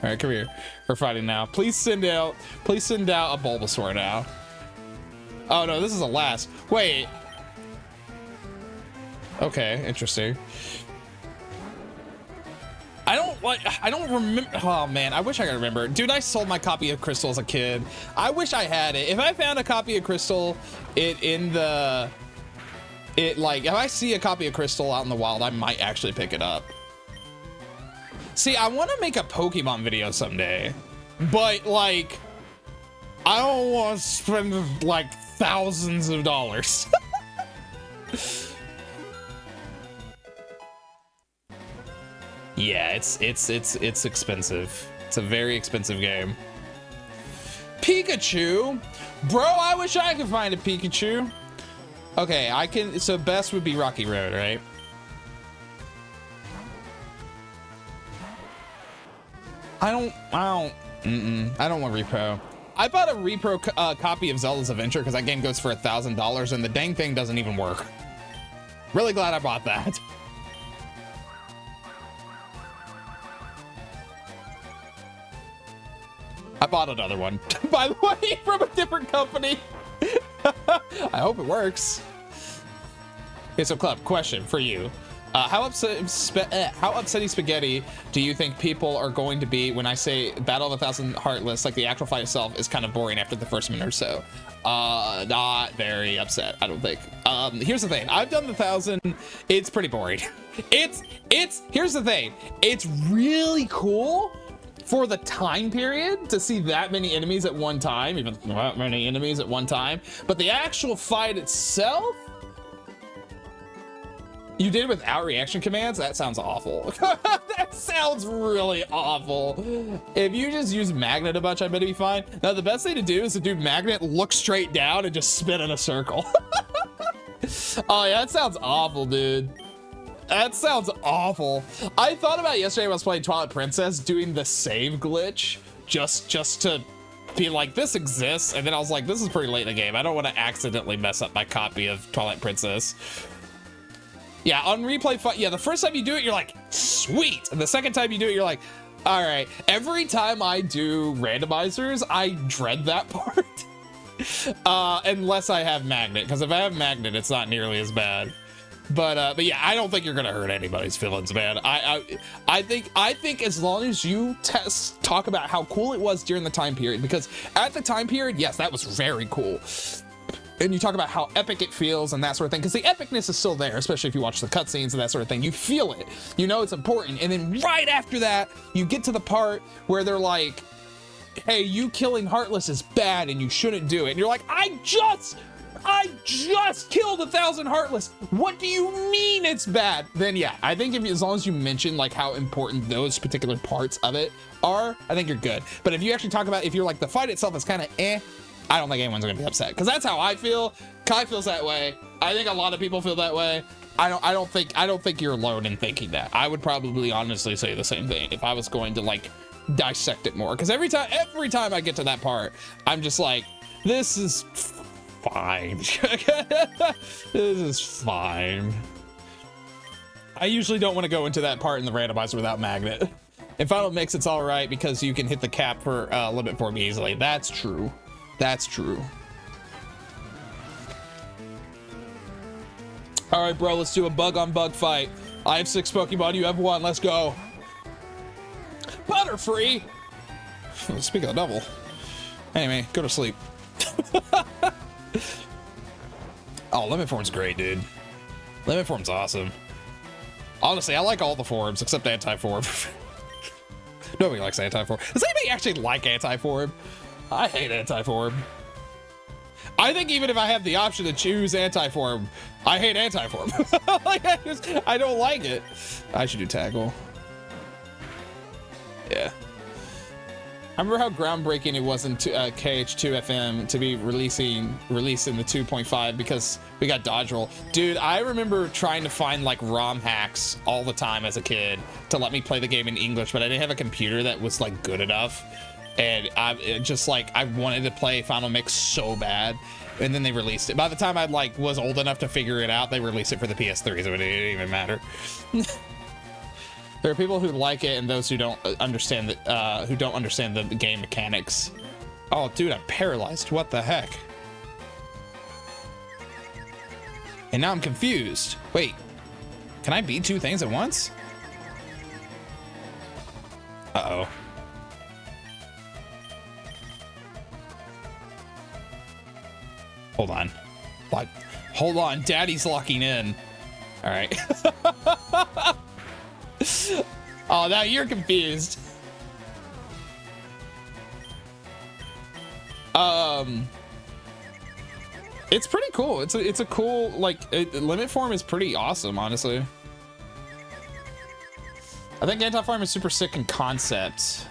right, come here. We're fighting now. Please send out a Bulbasaur now. Oh no, this is a last. Wait. Okay, interesting. I don't remember. Oh man, I wish I could remember. Dude, I sold my copy of Crystal as a kid. I wish I had it. If I found a copy of Crystal, if I see a copy of Crystal out in the wild, I might actually pick it up. See, I want to make a Pokemon video someday, but like, I don't want to spend like thousands of dollars. Yeah, it's expensive. It's a very expensive game. Pikachu, bro. I wish I could find a Pikachu. Okay, I can. So best would be Rocky Road, right? I don't want Repo. I bought a Repro copy of Zelda's Adventure because that game goes for $1,000 and the dang thing doesn't even work. Really glad I bought that. I bought another one, by the way, from a different company. I hope it works. Okay, so Klubb, question for you. How upsetting spaghetti do you think people are going to be when I say Battle of 1,000 Heartless, like the actual fight itself is kind of boring after the first minute or so? Not very upset, I don't think. Here's the thing, I've done the 1,000, it's pretty boring. Here's the thing, it's really cool for the time period to see that many enemies at one time, even that many enemies at one time, but the actual fight itself, you did without reaction commands? That sounds awful. That sounds really awful. If you just use Magnet a bunch, I bet it'd be fine. Now, the best thing to do is to do Magnet, look straight down, and just spin in a circle. Oh, yeah, that sounds awful, dude. That sounds awful. I thought about yesterday when I was playing Twilight Princess doing the save glitch just to be like, this exists. And then I was like, this is pretty late in the game. I don't want to accidentally mess up my copy of Twilight Princess. Yeah, on replay, yeah, the first time you do it, you're like, sweet. And the second time you do it, you're like, all right. Every time I do randomizers, I dread that part. Unless I have magnet, because if I have magnet, it's not nearly as bad. But yeah, I don't think you're gonna hurt anybody's feelings, man. I think as long as you talk about how cool it was during the time period, because at the time period, yes, that was very cool. And you talk about how epic it feels and that sort of thing, because the epicness is still there, especially if you watch the cutscenes and that sort of thing. You feel it, you know it's important. And then right after that, you get to the part where they're like, hey, you killing Heartless is bad and you shouldn't do it. And you're like, I just killed 1,000 Heartless. What do you mean it's bad? Then yeah, I think as long as you mention like how important those particular parts of it are, I think you're good. But if you actually talk about, if you're like the fight itself is kind of I don't think anyone's gonna be upset, because that's how I feel. Kai feels that way. I think a lot of people feel that way. I don't think you're alone in thinking that. I would probably honestly say the same thing if I was going to like dissect it more, because every time I get to that part, I'm just like, this is fine. This is fine. I usually don't want to go into that part in the randomizer without magnet. In Final Mix, it's all right because you can hit the cap for limit form easily. That's true. That's true. All right, bro, let's do a bug on bug fight. I have 6 Pokemon, you have 1. Let's go. Butterfree. Speak of the devil. Anyway, go to sleep. Oh, limit form's great, dude. Limit form's awesome. Honestly, I like all the forms except anti-form. Nobody likes anti-form. Does anybody actually like anti-form? I hate anti-form. I think even if I have the option to choose anti-form, I hate anti-form. Like, I don't like it. I should do tackle. Yeah. I remember how groundbreaking it was in KH2 FM to be released in the 2.5 because we got dodge roll. Dude, I remember trying to find like ROM hacks all the time as a kid to let me play the game in English, but I didn't have a computer that was like good enough. And I wanted to play Final Mix so bad, and then they released it. By the time I like was old enough to figure it out, they released it for the PS3, so it didn't even matter. There are people who like it and those who don't understand the game mechanics. Oh, dude, I'm paralyzed. What the heck? And now I'm confused. Wait, can I be 2 things at once? Uh-oh. Hold on. What? Hold on. Daddy's locking in. All right. Oh, now you're confused. It's pretty cool. It's a cool, like, limit form is pretty awesome, honestly. I think anti-form is super sick in concept.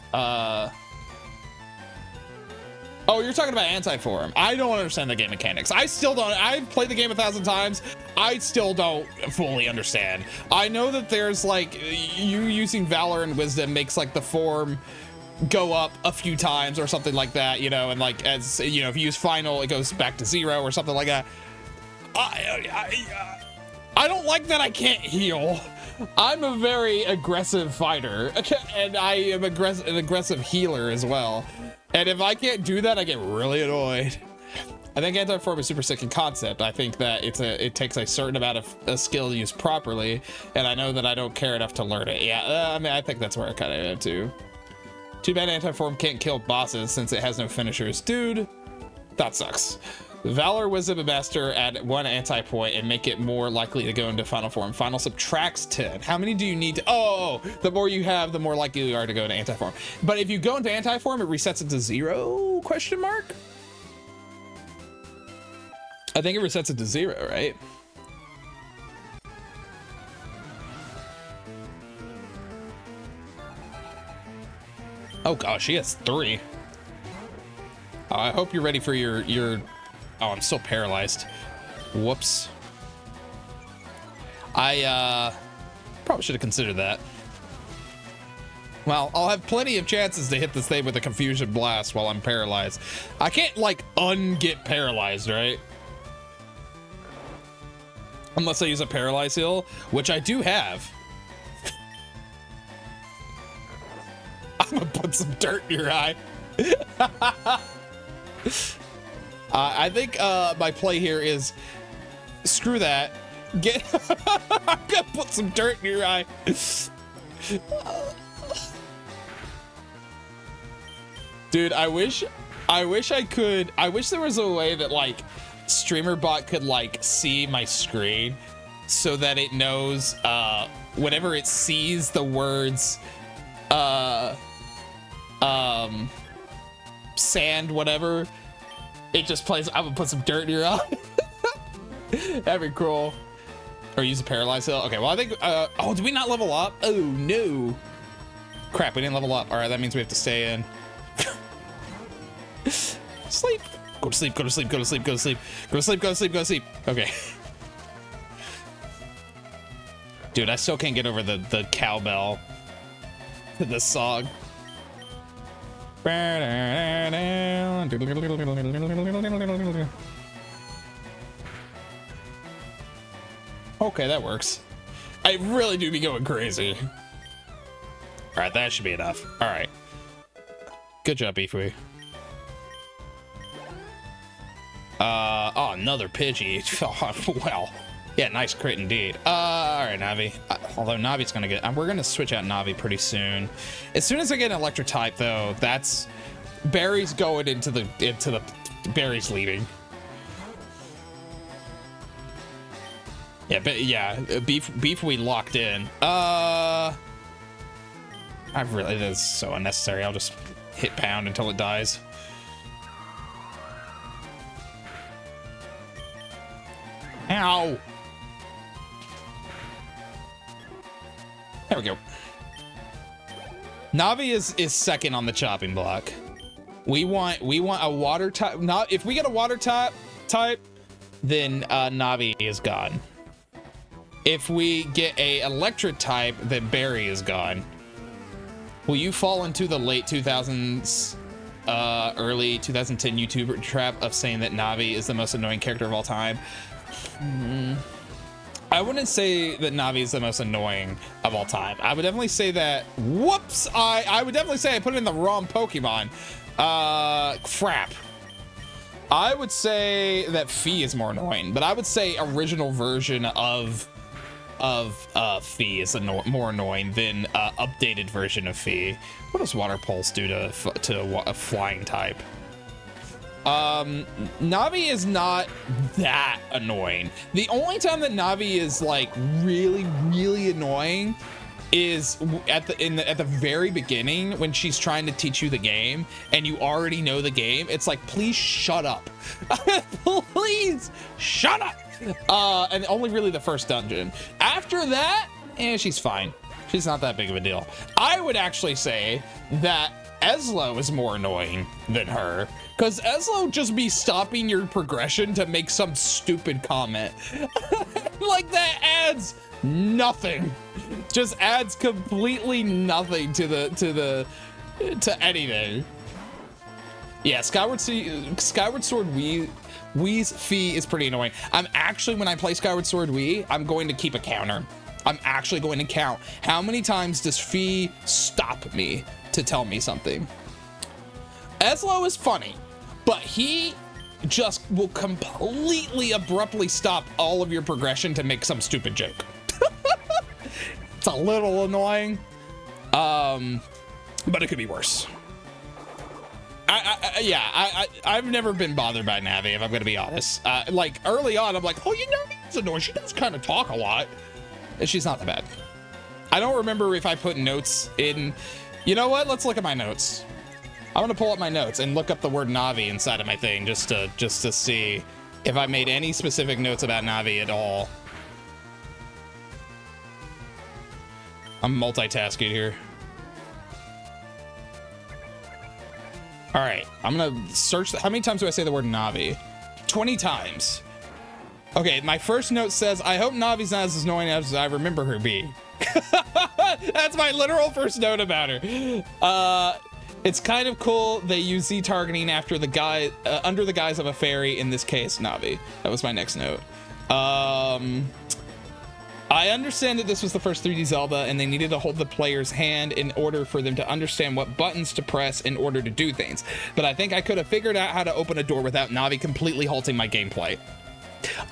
Oh, you're talking about anti-form. I don't understand the game mechanics. I still don't. I've played the game 1,000 times. I still don't fully understand. I know that there's like, you using Valor and Wisdom makes like the form go up a few times or something like that, you know, and like, as you know, if you use Final, it goes back to 0 or something like that. I don't like that I can't heal. I'm a very aggressive fighter, and I am an aggressive healer as well. And if I can't do that, I get really annoyed. I think anti-form is super sick in concept. I think that it takes a certain amount of skill used properly, and I know that I don't care enough to learn it. Yeah, I mean, I think that's where I kind of am too. Too bad anti-form can't kill bosses since it has no finishers. Dude, that sucks. Valor Wisdom and Master add 1 anti-point and make it more likely to go into final form. Final subtracts 10. How many do you need to? Oh, the more you have, the more likely you are to go into anti-form. But if you go into anti-form, it resets it to 0? Question mark? I think it resets it to 0, right? Oh gosh, he has 3. I hope you're ready for your. Oh, I'm still paralyzed. Whoops. I probably should have considered that. Well, I'll have plenty of chances to hit this thing with a confusion blast while I'm paralyzed. I can't like get paralyzed, right? Unless I use a paralyze heal, which I do have. I'm gonna put some dirt in your eye. I think my play here is screw that. Get. I'm gonna put some dirt in your eye. Dude, I wish I could. I wish there was a way that like StreamerBot could like see my screen so that it knows whenever it sees the words sand whatever, it just plays. I'm gonna put some dirt in your eye. That'd be cool. Or use a paralyzed hill. Okay, well I think oh, did we not level up? Oh no. Crap, we didn't level up. All right, that means we have to stay in. Sleep. Go to sleep, go to sleep, go to sleep, go to sleep. Go to sleep, go to sleep, go to sleep. Okay. Dude, I still can't get over the cowbell to this song. Okay, that works. I really do be going crazy. All right, that should be enough. All right. Good job, Beefy. Oh, another Pidgey. Well, yeah, nice crit indeed. All right, Navi. Although Navi's gonna get, we're gonna switch out Navi pretty soon. As soon as I get an electric type, though, that's Barry's going into the Barry's leaving. Yeah, but yeah, beef we locked in. I really, that's so unnecessary. I'll just hit pound until it dies. Ow! There we go. Navi is second on the chopping block. We want a water type. Not if we get a water type, then Navi is gone. If we get a electric type, then Barry is gone. Will you fall into the late 2000s, early 2010 YouTuber trap of saying that Navi is the most annoying character of all time? I wouldn't say that Navi is the most annoying of all time. I would definitely say that, whoops, I would definitely say I put in the wrong Pokemon. Crap. I would say that Fee is more annoying, but I would say original version of Fee is more annoying than updated version of Fee. What does Water Pulse do to a flying type? Navi is not that annoying. The only time that Navi is like really annoying is at the very beginning when she's trying to teach you the game and you already know the game. It's like, please shut up. Please shut up. And only really the first dungeon. After that, she's fine. She's not that big of a deal. I would actually say that Eslo is more annoying than her, because Eslo just be stopping your progression to make some stupid comment. Like, that adds nothing. Just adds completely nothing to anything. Yeah, Skyward Sword Wii's Fee is pretty annoying. I'm actually, when I play Skyward Sword Wii, I'm going to keep a counter. I'm actually going to count how many times does Fee stop me to tell me something. Eslo is funny, but he just will completely abruptly stop all of your progression to make some stupid joke. It's a little annoying, but it could be worse. I've never been bothered by Navi, if I'm gonna be honest. Like early on, I'm like, oh, you know, it's annoying. She does kind of talk a lot, and she's not that bad. I don't remember if I put notes in. You know what? Let's look at my notes. I'm gonna pull up my notes and look up the word Navi inside of my thing just to see if I made any specific notes about Navi at all. I'm multitasking here. All right, I'm gonna search. How many times do I say the word Navi? 20 times. Okay, my first note says, I hope Navi's not as annoying as I remember her being. That's my literal first note about her. It's kind of cool they use Z targeting after the guy under the guise of a fairy, in this case Navi. That was my next note. I understand that this was the first 3D Zelda and they needed to hold the player's hand in order for them to understand what buttons to press in order to do things. But I think I could have figured out how to open a door without Navi completely halting my gameplay.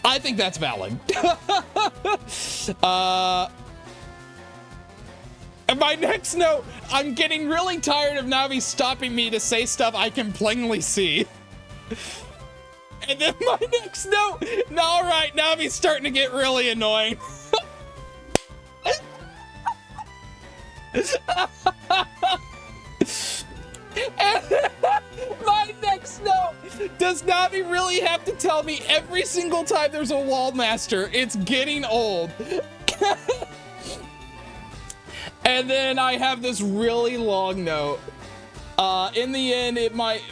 I think that's valid. My next note, I'm getting really tired of Navi stopping me to say stuff I can plainly see. And then my next note, no, all right, Navi's starting to get really annoying. And my next note, does Navi really have to tell me every single time there's a wall master? It's getting old. And then I have this really long note. In the end, it might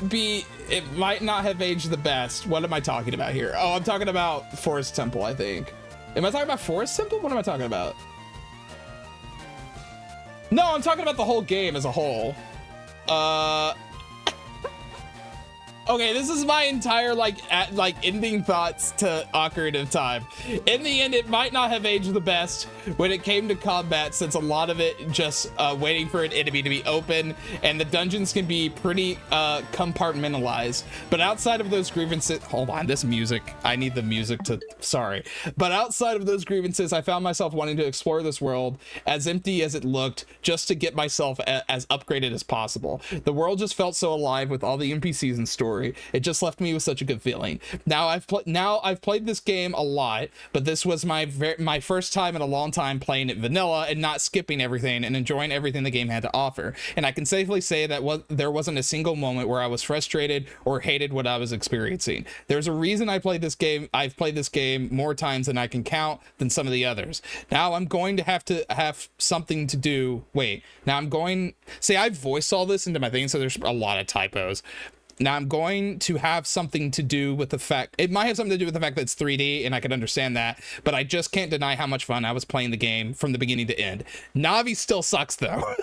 not have aged the best. What am I talking about here? Oh, I'm talking about Forest Temple, I think. Am I talking about Forest Temple? What am I talking about? No, I'm talking about the whole game as a whole. Okay, this is my entire ending thoughts to Ocarina of Time. In the end, it might not have aged the best when it came to combat, since a lot of it just waiting for an enemy to be open, and the dungeons can be pretty compartmentalized. But outside of those grievances, hold on, this music, I need the music to, sorry. But outside of those grievances, I found myself wanting to explore this world, as empty as it looked, just to get myself as upgraded as possible. The world just felt so alive with all the NPCs and story. It just left me with such a good feeling. Now I've played this game a lot, but this was my first time in a long time playing it vanilla and not skipping everything and enjoying everything the game had to offer. And I can safely say that there wasn't a single moment where I was frustrated or hated what I was experiencing. There's a reason I played this game. I've played this game more times than I can count than some of the others. Now I'm going to have something to do. Wait, now I'm going, say I've voiced all this into my thing, so there's a lot of typos. Now I'm going to have something to do with the fact, it might have something to do with the fact that it's 3D, and I can understand that, but I just can't deny how much fun I was playing the game from the beginning to end. Navi still sucks though.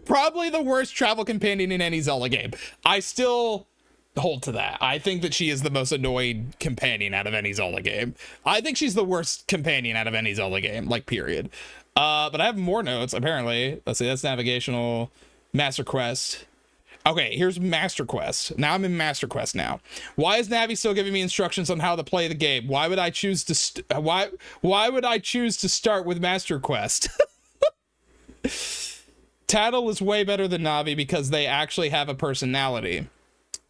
Probably the worst travel companion in any Zelda game. I still hold to that. I think that she is the most annoying companion out of any Zelda game. I think she's the worst companion out of any Zelda game, like, period. But I have more notes, apparently. Let's see, that's navigational, Master Quest. Okay, here's Master Quest. Now I'm in Master Quest now. Why is Navi still giving me instructions on how to play the game? Why would I choose to why would I choose to start with Master Quest? Tattle is way better than Navi because they actually have a personality.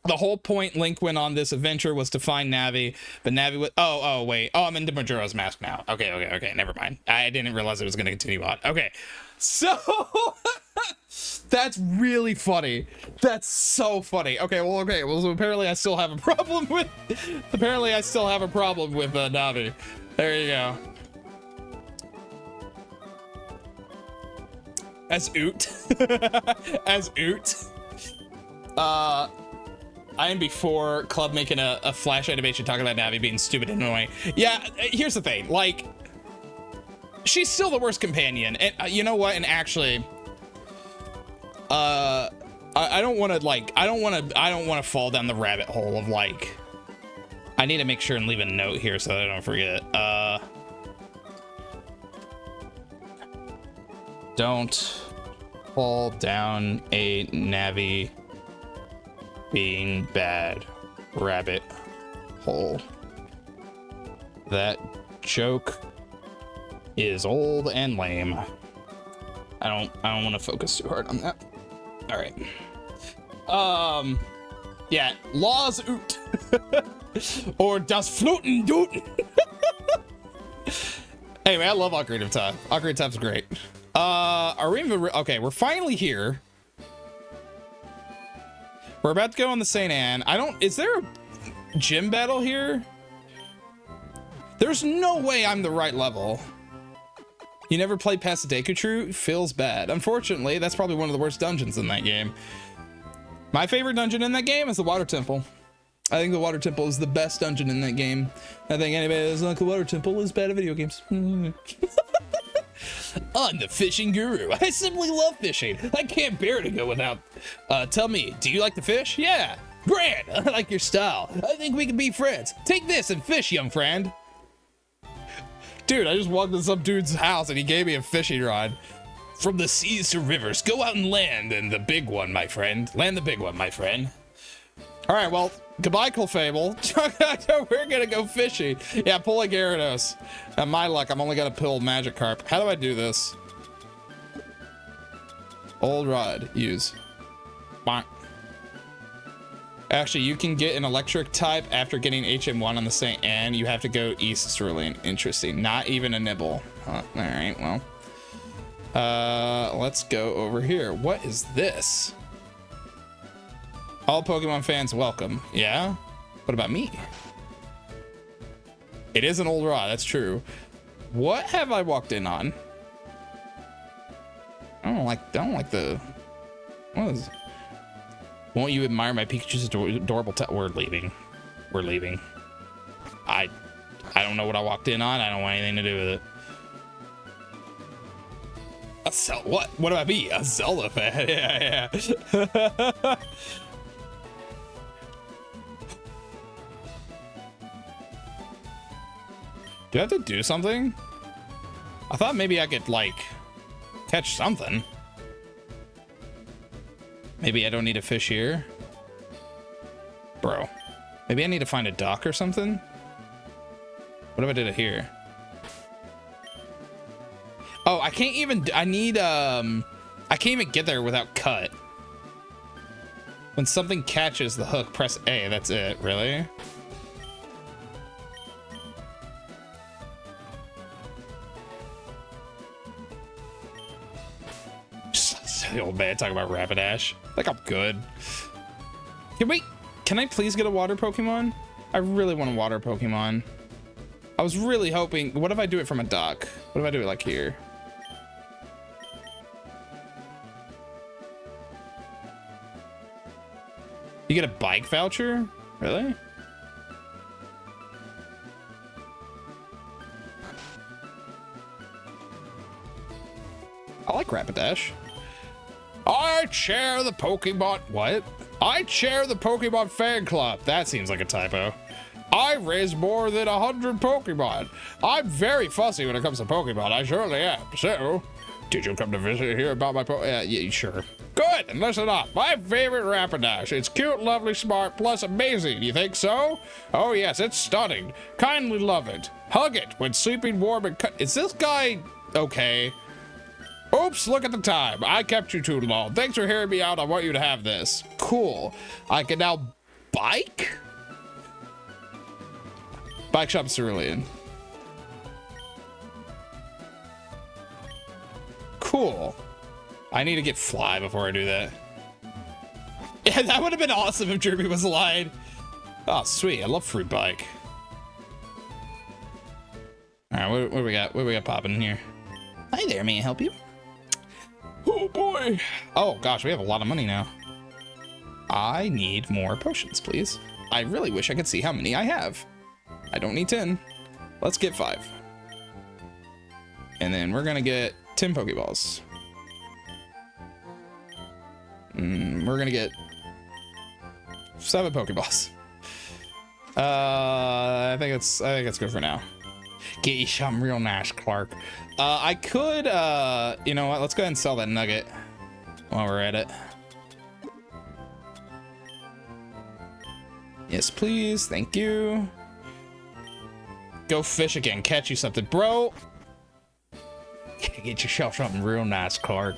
The whole point Link went on this adventure was to find Navi, but Navi was, oh wait, I'm into Majora's Mask now. Okay, never mind. I didn't realize it was going to continue on. Okay, so that's really funny. That's so funny. Okay, well, so apparently I still have a problem with Navi. There you go. As Oot. As Oot. I am before Klubb making a flash animation talking about Navi being stupid and annoying. Yeah, here's the thing. Like, she's still the worst companion. And you know what? And actually, I don't want to fall down the rabbit hole of, like, I need to make sure and leave a note here so that I don't forget. Don't fall down a Navi being bad rabbit hole. That joke is old and lame. I don't want to focus too hard on that. All right. Yeah, Laws Oot. Or Das Fluten Doot. Anyway, I love Ocarina of Time. Ocarina of Time's great. Are we even, okay, we're finally here. We're about to go on the St. Anne. Is there a gym battle here? There's no way I'm the right level. You never played past the Deku True? Feels bad. Unfortunately, that's probably one of the worst dungeons in that game. My favorite dungeon in that game is the Water Temple. I think the Water Temple is the best dungeon in that game. I think anybody that doesn't like the Water Temple is bad at video games. I'm the fishing guru. I simply love fishing. I can't bear to go without. Tell me, do you like to fish? Yeah. Grand. I like your style. I think we can be friends. Take this and fish, young friend. Dude, I just walked into some dude's house and he gave me a fishing rod. From the seas to rivers, go out and land in the big one, my friend. Land the big one, my friend. All right, well, goodbye, Clefable. We're gonna go fishing. Yeah, pull a Gyarados. My luck, I'm only gonna pull Magikarp. How do I do this? Old rod, use. Bonk. Actually, you can get an electric type after getting HM1 on the same end. You have to go east, Cerulean. Interesting. Not even a nibble. Huh. All right, well. Let's go over here. What is this? All Pokemon fans welcome. Yeah? What about me? It is an old rod, that's true. What have I walked in on? I don't like the... What is... Won't you admire my Pikachu's adorable we're leaving. We're leaving. I don't know what I walked in on. I don't want anything to do with it. What? What about me? A Zelda fan? Yeah. Do I have to do something? I thought maybe I could, like, catch something. Maybe I don't need a fish here. Bro. Maybe I need to find a dock or something? What if I did it here? Oh, I can't even, I can't even get there without cut. When something catches the hook, press A, that's it, really? The old man talking about Rapidash. Like, I'm good. Can I please get a water Pokemon? I really want a water Pokemon. I was really hoping, what if I do it from a dock? What if I do it like here? You get a bike voucher? Really? I like Rapidash. I chair the Pokemon... What? I chair the Pokemon fan club. That seems like a typo. I raised more than 100 Pokemon. I'm very fussy when it comes to Pokemon. I surely am. So, did you come to visit here about my yeah, sure. Good, and listen up. My favorite Rapidash. It's cute, lovely, smart, plus amazing. You think so? Oh yes, it's stunning. Kindly love it. Hug it when sleeping warm and cut. Is this guy okay? Oops, look at the time. I kept you too long. Thanks for hearing me out. I want you to have this. Cool. I can now bike? Bike shop Cerulean. Cool. I need to get Fly before I do that. Yeah, that would have been awesome if Jeremy was alive. Oh, sweet. I love Fruit Bike. All right, what do we got? What do we got popping in here? Hi there, may I help you? Oh boy. Oh gosh, we have a lot of money now. I need more potions, please. I really wish I could see how many I have. I don't need 10. Let's get 5. And then we're gonna get 10 Pokeballs. We're gonna get 7 Pokeballs. I think it's good for now. Get you something real nice, Clark. I could, you know what? Let's go ahead and sell that nugget while we're at it. Yes, please. Thank you. Go fish again. Catch you something, bro. Get yourself something real nice, Clark.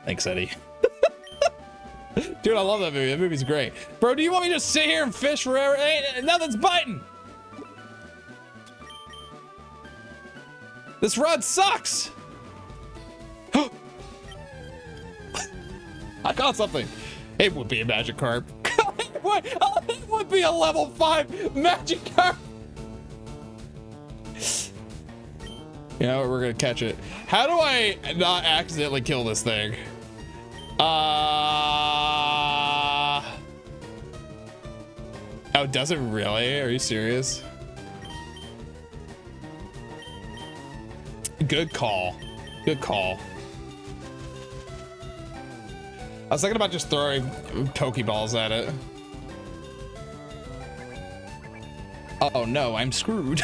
Thanks, Eddie. Dude, I love that movie. That movie's great. Bro, do you want me to just sit here and fish forever? Hey, nothing's biting. This rod sucks. I caught something. It would be a Magikarp. It would be a level 5 Magikarp. You know what? We're gonna catch it. How do I not accidentally kill this thing? Oh, does it really? Are you serious? Good call. Good call. I was thinking about just throwing Pokeballs at it. Oh no, I'm screwed.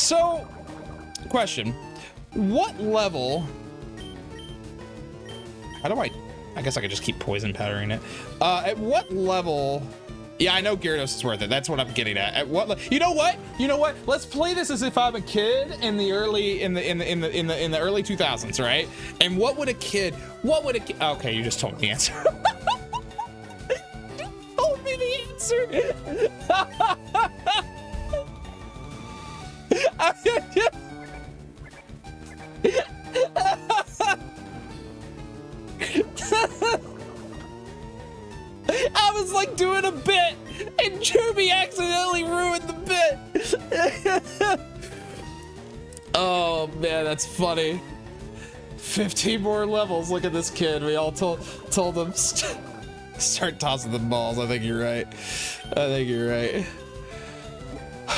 So, question. What level... How do I guess I could just keep poison powdering it. At what level... Yeah, I know Gyarados is worth it. That's what I'm getting at. At what you know what? You know what? Let's play this as if I'm a kid in the early early 2000s, right? And what would a kid okay, you just told me the answer. You told me the answer. I was like doing a bit, and Juby accidentally ruined the bit. Oh man, that's funny. 15 more levels. Look at this kid. We all told him start tossing the balls. I think you're right.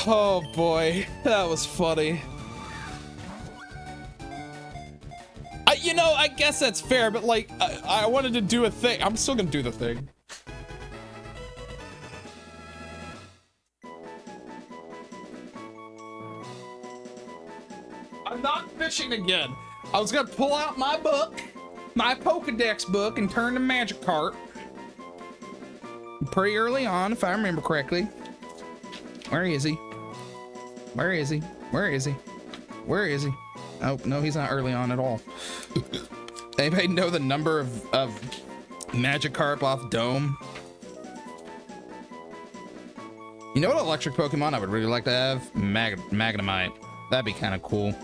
Oh boy, that was funny. You know, I guess that's fair, but like, I wanted to do a thing. I'm still gonna do the thing. I'm not fishing again. I was gonna pull out my book, my Pokedex book, and turn to Magikarp. Pretty early on, if I remember correctly. Where is he? Where is he? Where is he? Where is he? Oh, no, he's not early on at all. Anybody know the number of Magikarp off Dome? You know what electric Pokemon I would really like to have? Magnemite. That'd be kind of cool.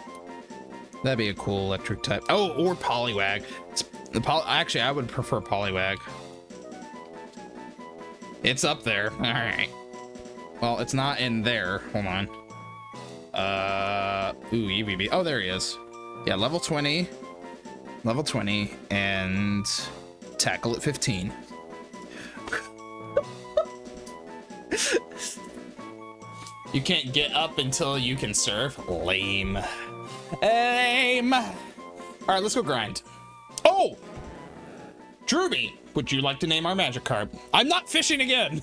That'd be a cool electric type. Oh, or Poliwag. Actually, I would prefer Poliwag. It's up there. All right. Well, it's not in there. Hold on. Ooh, EVB. Oh, there he is. Yeah, level 20. Level 20 and tackle at 15. You can't get up until you can surf. Lame. Lame. All right, let's go grind. Oh! Drewby, would you like to name our Magikarp? I'm not fishing again.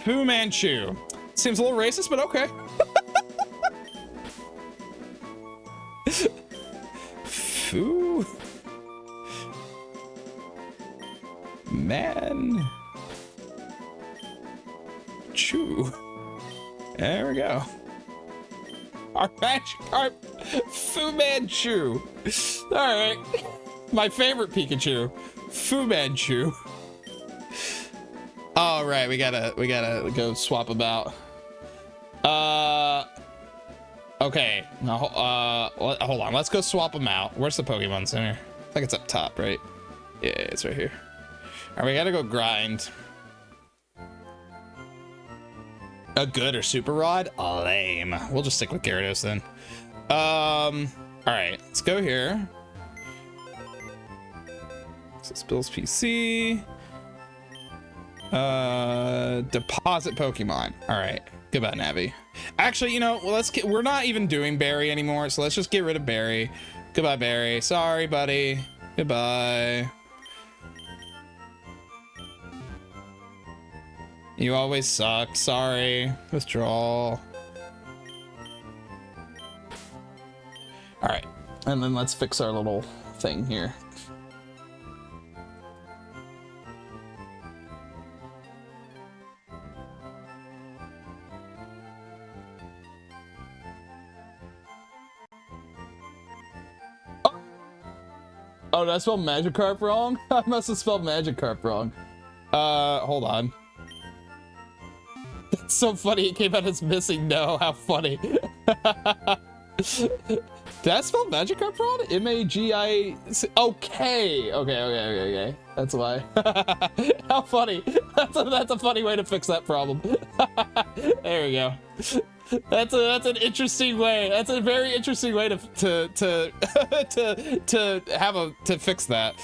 Fu Manchu. Seems a little racist, but okay. Fu Manchu. There we go. Our Magikarp, Fu Manchu. All right. My favorite Pikachu, Fu Manchu. All right, we gotta go swap about. Okay. Now, hold on. Let's go swap them out. Where's the Pokemon Center? I think it's up top, right? Yeah, it's right here. All right, we gotta go grind. A good or super rod? Lame. We'll just stick with Gyarados then. All right, let's go here. So Spills PC. Deposit Pokemon. All right, goodbye Navi. Actually, you know, we're not even doing Barry anymore, so let's just get rid of Barry. Goodbye Barry. Sorry buddy, goodbye. You always suck. Sorry. Withdrawal. All right, and then let's fix our little thing here. Oh, did I spell Magikarp wrong? I must have spelled Magikarp wrong. Hold on. That's so funny. It came out as missing. No, how funny. Did I spell Magikarp wrong? M-A-G-I-C. Okay. That's why. How funny. That's a funny way to fix that problem. There we go. That's an interesting way. That's a very interesting way to fix that.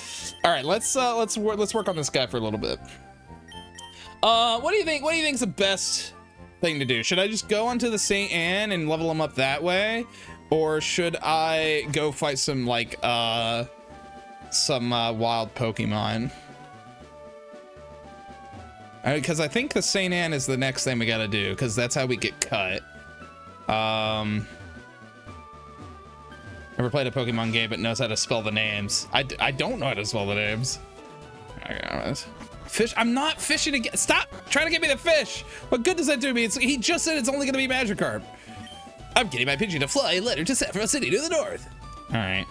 All right, let's work on this guy for a little bit. What do you think? What do you think's the best thing to do? Should I just go onto the St. Anne and level him up that way, or should I go fight some like some wild Pokemon. Because I think the St. Anne is the next thing we gotta do, because that's how we get cut. Never played a Pokemon game, but knows how to spell the names. I don't know how to spell the names. Fish. I'm not fishing again. Stop trying to get me the fish. What good does that do me? He just said it's only gonna be Magikarp. I'm getting my Pidgey to fly a letter to Saffron City to the north. All right.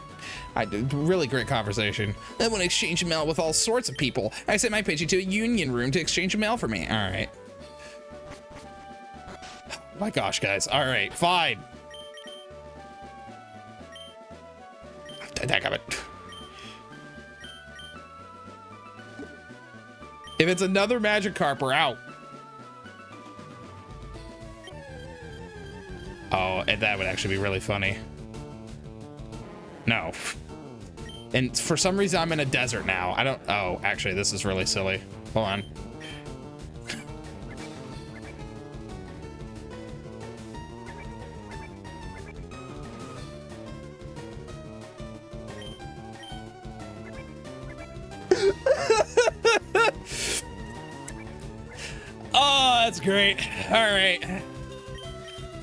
Really great conversation. I want to exchange mail with all sorts of people. I sent my Pidgey to a union room to exchange mail for me. All right. My gosh, guys. All right, fine. If it's another Magikarp, we're out. Oh, and that would actually be really funny. No. And for some reason, I'm in a desert now. I don't... Oh, actually, this is really silly. Hold on. Oh, that's great. All right.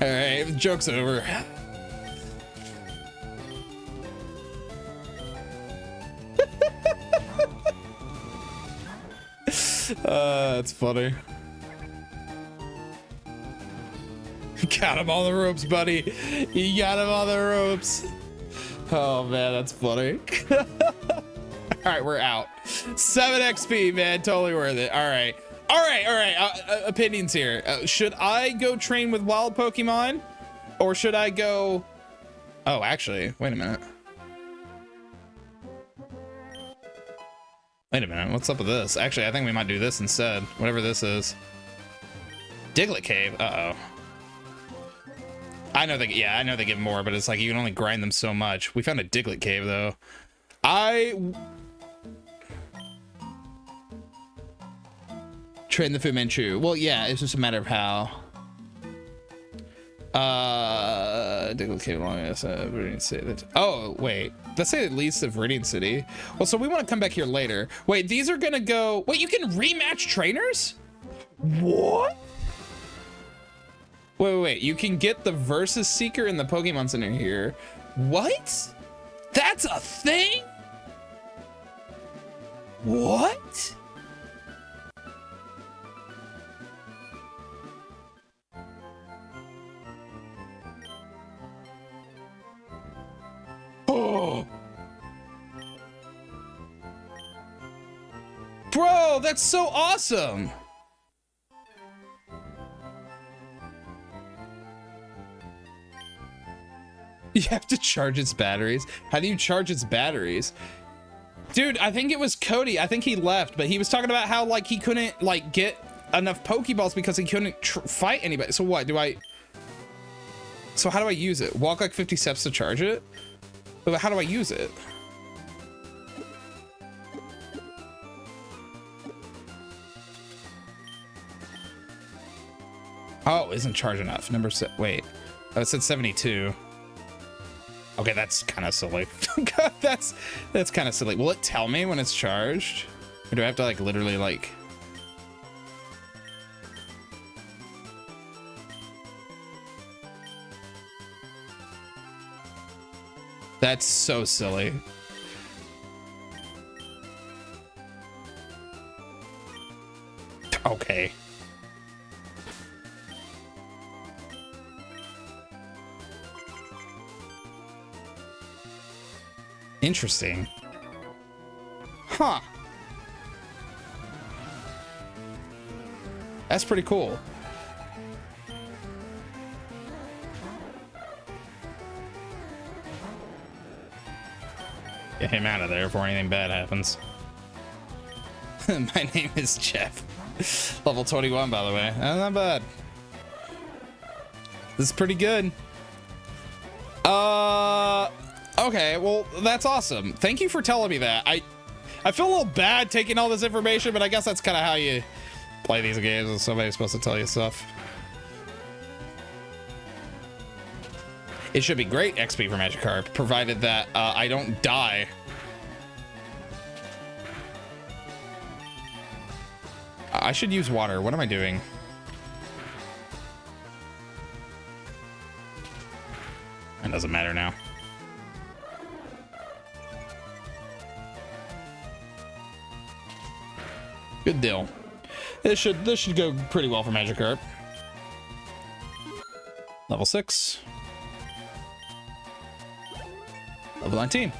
All right, the joke's over. That's funny. Got him on the ropes, buddy. You got him on the ropes. Oh man, that's funny. All right, we're out. 7 XP, man, totally worth it. All right. Opinions here. Should I go train with wild Pokemon, or should I go? Oh, actually, wait a minute. Wait a minute. What's up with this? Actually, I think we might do this instead. Whatever this is. Diglett Cave. Uh-oh. I know they give more, but it's like you can only grind them so much. We found a Diglett Cave though. Train the Fu Manchu. Well, yeah, it's just a matter of how. Diglett Cave long as Viridian City. Oh, wait. Let's say it leads to Viridian City. Well, so we want to come back here later. Wait, these are gonna go. Wait, you can rematch trainers? What? Wait. You can get the Versus Seeker in the Pokemon Center here. What? That's a thing? What? Oh. Bro, that's so awesome. You have to charge its batteries. How do you charge its batteries? Dude, I think it was Cody. I think he left, but he was talking about how like he couldn't like get enough Pokeballs because he couldn't fight anybody. So what do I? So how do I use it? Walk like 50 steps to charge it? But how do I use it? Oh, isn't charge enough? Wait. Oh, it said 72. Okay, that's kind of silly. that's kind of silly. Will it tell me when it's charged? Or do I have to like literally like... That's so silly. Okay. Interesting. Huh. That's pretty cool. Get him out of there before anything bad happens. My name is Jeff. Level 21, by the way. Not bad. This is pretty good. Okay, well, that's awesome. Thank you for telling me that. I feel a little bad taking all this information, but I guess that's kind of how you play these games, and somebody's supposed to tell you stuff. It should be great XP for Magikarp, provided that I don't die. I should use water. What am I doing? It doesn't matter now. Good deal. This should go pretty well for Magikarp. Level 6. Level 19.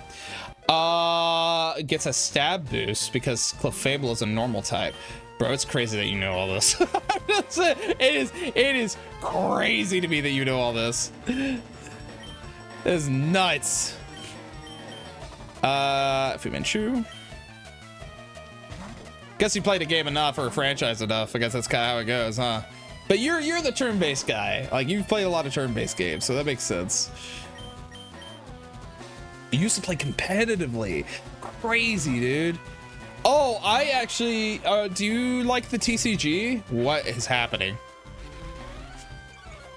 Gets a stab boost because Clefable is a normal type. Bro, it's crazy that you know all this. It is crazy to me that you know all this. It is nuts. Fu Manchu. Guess you played a game enough or a franchise enough. I guess that's kind of how it goes, huh? But you're the turn-based guy. Like, you've played a lot of turn-based games, so that makes sense. You used to play competitively. Crazy, dude. Oh, I actually, do you like the TCG? What is happening?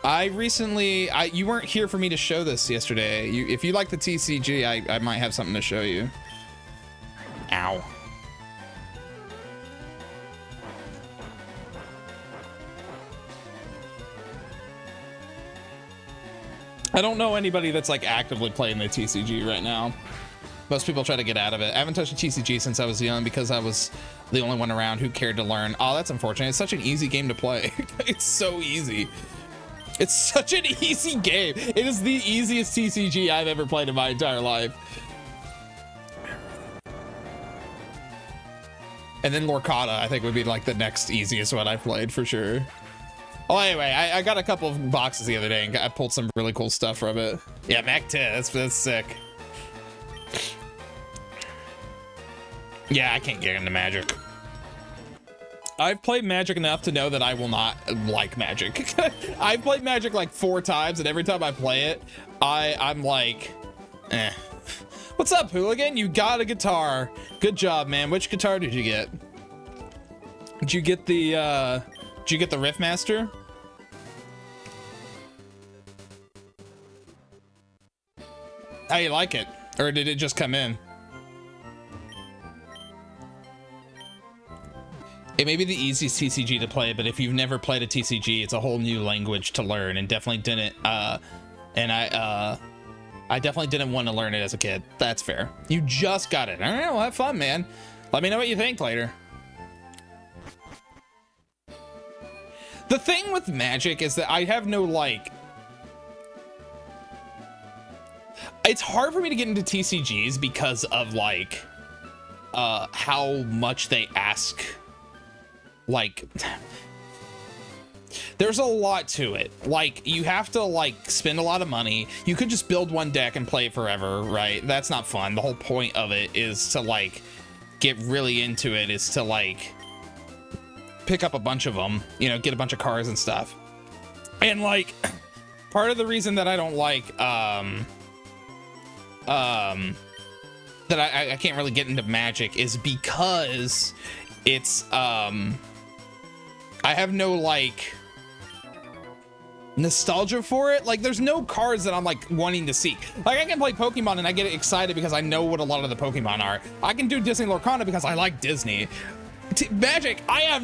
I recently, you weren't here for me to show this yesterday. If you like the TCG, I might have something to show you. Ow. I don't know anybody that's like actively playing the TCG right now. Most people try to get out of it. I haven't touched a TCG since I was young because I was the only one around who cared to learn. Oh, that's unfortunate. It's such an easy game to play. It's so easy. It's such an easy game. It is the easiest TCG I've ever played in my entire life. And then Lorcana, I think, would be like the next easiest one I've played for sure. Oh, anyway, I got a couple of boxes the other day and I pulled some really cool stuff from it. Yeah, Mac 10, that's sick. Yeah, I can't get into Magic. I've played Magic enough to know that I will not like Magic. I've played Magic like 4 times and every time I play it, I'm like, eh. What's up, Hooligan? You got a guitar. Good job, man. Which guitar did you get? Did you get the Riffmaster? How you like it? Or did it just come in? It may be the easiest TCG to play, but if you've never played a TCG, it's a whole new language to learn, and definitely didn't, I definitely didn't want to learn it as a kid. That's fair. You just got it. All right, well, have fun, man. Let me know what you think later. The thing with Magic is that I have no, like... It's hard for me to get into TCGs because of, like, how much they ask. Like, there's a lot to it. Like, you have to, like, spend a lot of money. You could just build one deck and play it forever, right? That's not fun. The whole point of it is to, like, get really into it, is to, like... pick up a bunch of them, you know, get a bunch of cards and stuff. And like, part of the reason that I don't like, that I can't really get into Magic is because it's, I have no like nostalgia for it. Like, there's no cards that I'm like wanting to see. Like, I can play Pokemon and I get excited because I know what a lot of the Pokemon are. I can do Disney Lorcana because I like Disney. Magic, I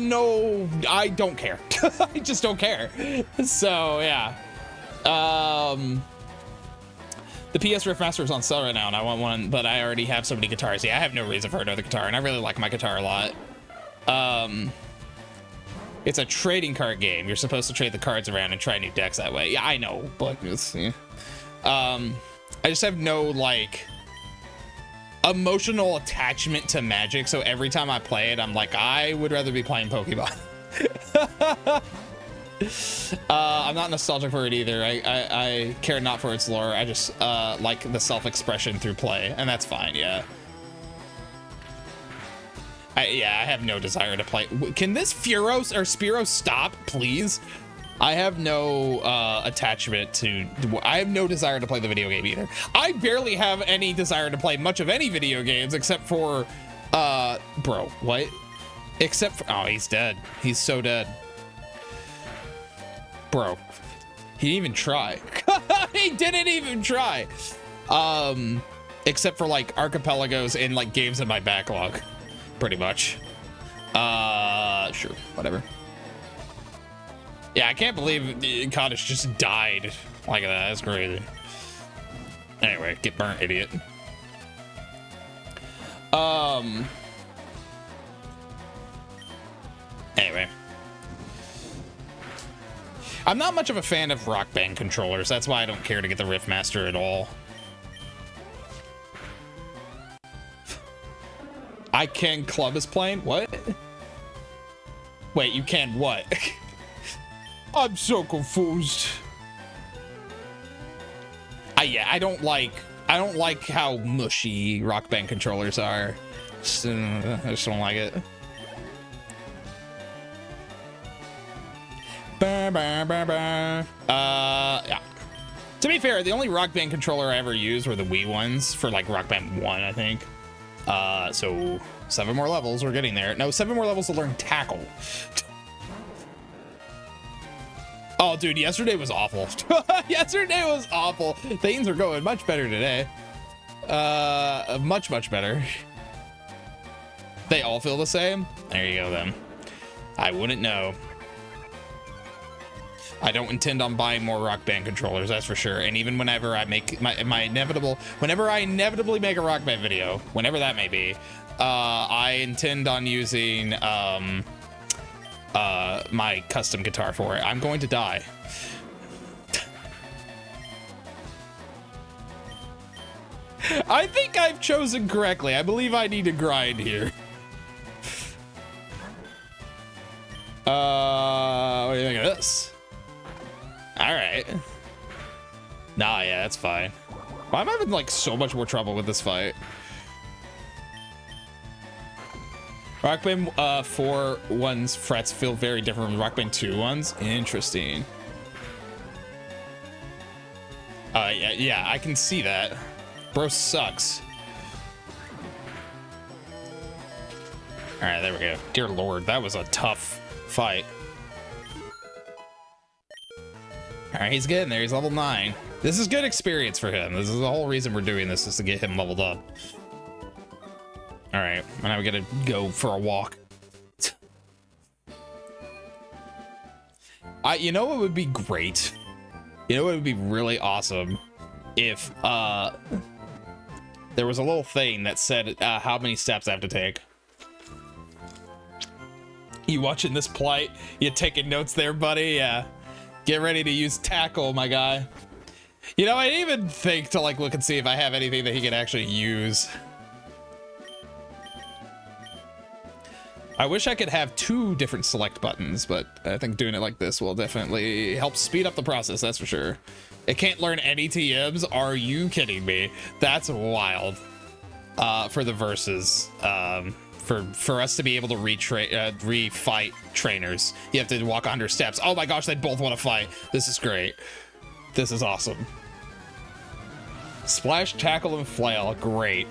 don't care. I just don't care. So yeah, the PS Riffmaster is on sale right now and I want one, but I already have so many guitars. Yeah, I have no reason for another guitar and I really like my guitar a lot. It's a trading card game. You're supposed to trade the cards around and try new decks that way. Yeah, I know, but it's, yeah. I just have no like emotional attachment to Magic, so every time I play it I'm like, I would rather be playing Pokemon. I'm not nostalgic for it either. I care not for its lore. I just like the self-expression through play, and that's fine. Yeah, I have no desire to play. Can this Furos or Spearow stop, please? I have no attachment to, I have no desire to play the video game either. I barely have any desire to play much of any video games except for, bro, what? Except for, oh, he's dead. He's so dead. Bro, he didn't even try. He didn't even try. Except for like archipelagos and like games in my backlog, pretty much. Sure, whatever. Yeah, I can't believe Cottage just died like that. That's crazy. Anyway, get burnt, idiot. Anyway. I'm not much of a fan of Rock Band controllers. That's why I don't care to get the Riftmaster at all. I can Klubb is playing? What? Wait, you can what? I'm so confused. Yeah, I don't like how mushy Rock Band controllers are. I just don't like it. Yeah. To be fair, the only Rock Band controller I ever used were the Wii ones for like Rock Band 1, I think. So 7 more levels, we're getting there. No, 7 more levels to learn Tackle. Oh, dude, yesterday was awful. Yesterday was awful. Things are going much better today. Much better. They all feel the same? There you go, then. I wouldn't know. I don't intend on buying more Rock Band controllers, that's for sure. And even whenever I make whenever I inevitably make a Rock Band video, whenever that may be, I intend on using my custom guitar for it. I'm going to die. I think I've chosen correctly. I believe I need to grind here. What do you think of this? All right. Nah, yeah, that's fine. Why am I having like so much more trouble with this fight? Rock Band 4 one's frets feel very different from Rock Band 2 ones. Interesting. Yeah, I can see that. Bro sucks. All right, there we go. Dear Lord, that was a tough fight. All right, he's getting there. He's level 9. This is good experience for him. This is the whole reason we're doing this, is to get him leveled up. All right, now we gotta go for a walk. You know what would be great? You know what would be really awesome? If there was a little thing that said how many steps I have to take. You watching this plight? You taking notes there, buddy? Yeah. Get ready to use Tackle, my guy. You know, I didn't even think to like look and see if I have anything that he can actually use. I wish I could have 2 different select buttons, but I think doing it like this will definitely help speed up the process, that's for sure. It can't learn any TMs? Are you kidding me? That's wild. For the verses, for us to be able to refight trainers, you have to walk 100 steps. Oh my gosh, they both want to fight. This is great. This is awesome. Splash, Tackle, and Flail. Great.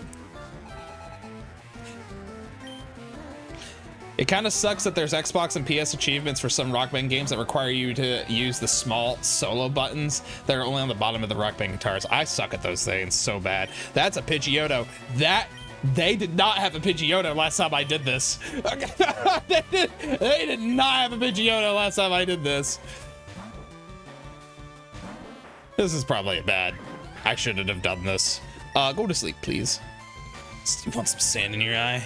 It kind of sucks that there's Xbox and PS achievements for some Rock Band games that require you to use the small solo buttons that are only on the bottom of the Rock Band guitars. I suck at those things so bad. That's a Pidgeotto. They did not have a Pidgeotto last time I did this. They did not have a Pidgeotto last time I did this. This is probably bad. I shouldn't have done this. Go to sleep, please. You want some sand in your eye?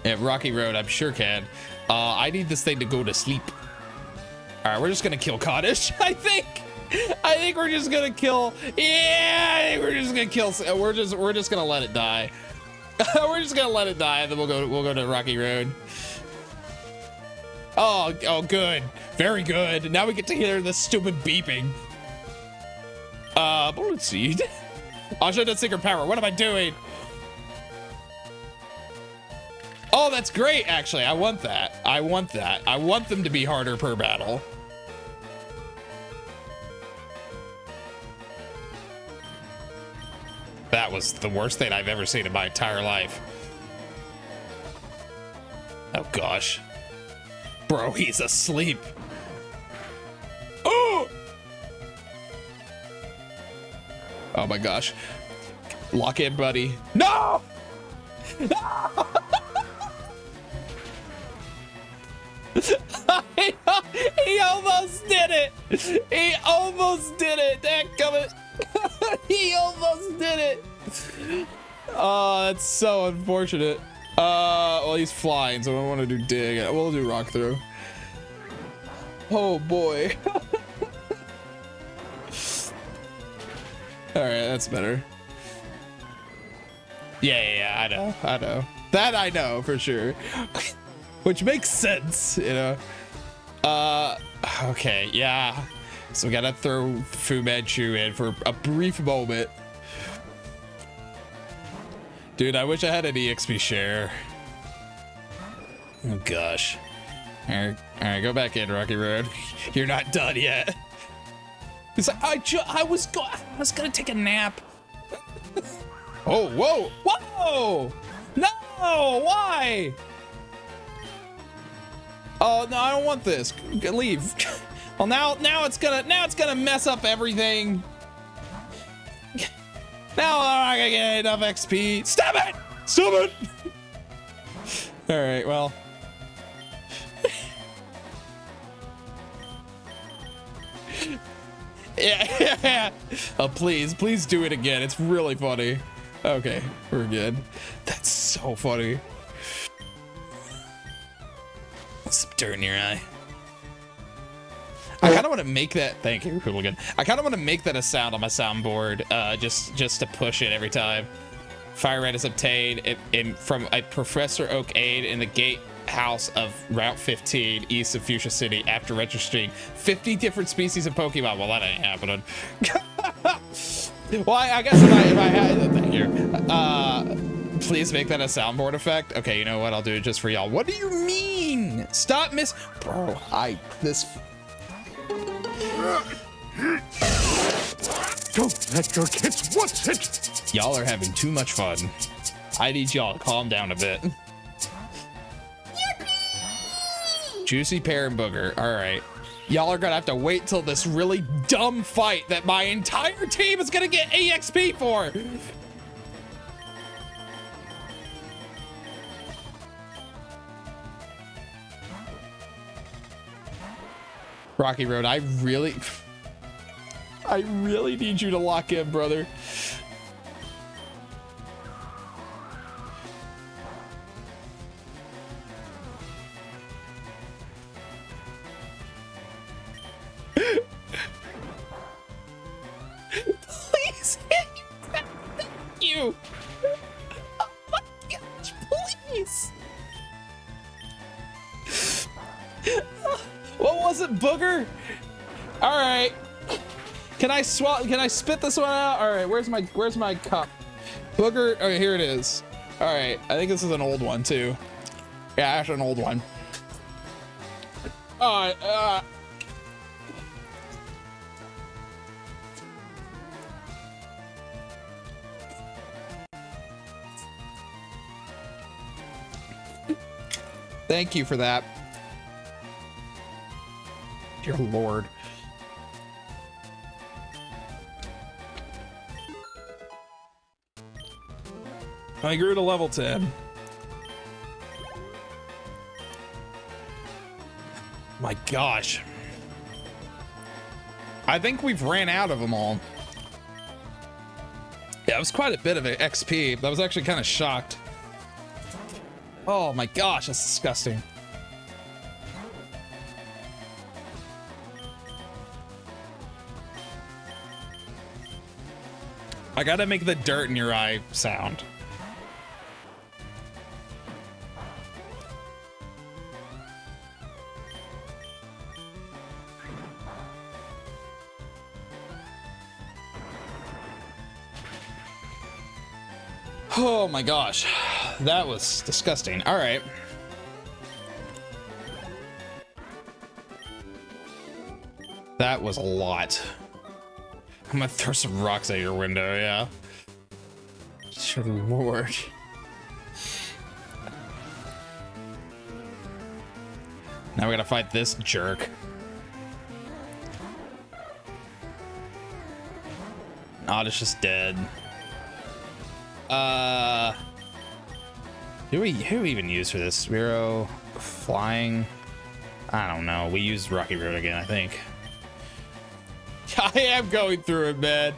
Yeah, Rocky Road, I'm sure can. I need this thing to go to sleep. All right, we're just gonna kill Cottage. I think we're just gonna kill. Yeah, I think we're just gonna kill. We're just gonna let it die. We're just gonna let it die, and then we'll go to Rocky Road. Oh, good, very good. Now we get to hear the stupid beeping. Bullet seed. I'll show that secret power. What am I doing? Oh, that's great, actually. I want that. I want that. I want them to be harder per battle. That was the worst thing I've ever seen in my entire life. Oh, gosh. Bro, he's asleep. Oh! Oh, my gosh. Lock in, buddy. No! No! He almost did it. He almost did it. Dadgummit. He almost did it. Oh, that's so unfortunate. Well, he's flying, so I don't want to do dig. We'll do rock through. Oh boy. All right, that's better. Yeah, I know. That I know for sure. Which makes sense, you know. Okay, yeah. So we gotta throw Fu Manchu in for a brief moment. Dude, I wish I had an EXP share. Oh gosh. All right, go back in, Rocky Road. You're not done yet. It's like I was gonna take a nap. Oh, whoa, whoa! No, why? Oh no, I don't want this. Leave. Well, now it's gonna mess up everything. Now I'm not gonna get enough XP. Stop it! Stop it! All right, well. Yeah. Oh, please do it again. It's really funny. Okay, we're good. That's so funny. Some dirt in your eye. I kind of want to make that. Thank you, Hooligan. I kind of want to make that a sound on my soundboard, just to push it every time. FireRed is obtained from a Professor Oak aide in the gatehouse of Route 15 east of Fuchsia City after registering 50 different species of Pokemon. Well, that ain't happening. Well, I guess if I had, thank you. Please make that a soundboard effect. Okay, you know what? I'll do it just for y'all. What do you mean? Stop bro. Don't let your kids watch it. Y'all are having too much fun. I need y'all to calm down a bit. Yippee! Juicy pear and booger. All right. Y'all are gonna have to wait till this really dumb fight that my entire team is gonna get EXP for. Rocky Road, I really need you to lock in, brother. Please hit you. Thank you. Oh my gosh, please. What was it, booger? All right. Can I spit this one out? All right, where's my cup? Booger, okay, here it is. All right, I think this is an old one too. Yeah, that's an old one. All right, thank you for that. Dear Lord. I grew to level 10. My gosh. I think we've ran out of them all. Yeah, it was quite a bit of XP. I was actually kind of shocked. Oh my gosh, that's disgusting. I gotta make the dirt in your eye sound. Oh my gosh, that was disgusting. All right. That was a lot. I'm gonna throw some rocks at your window, yeah. Good Lord. Now we gotta fight this jerk. Oddish is dead. Who we even use for this? Spiro, flying. I don't know. We used Rocky Road again, I think. I am going through it, man.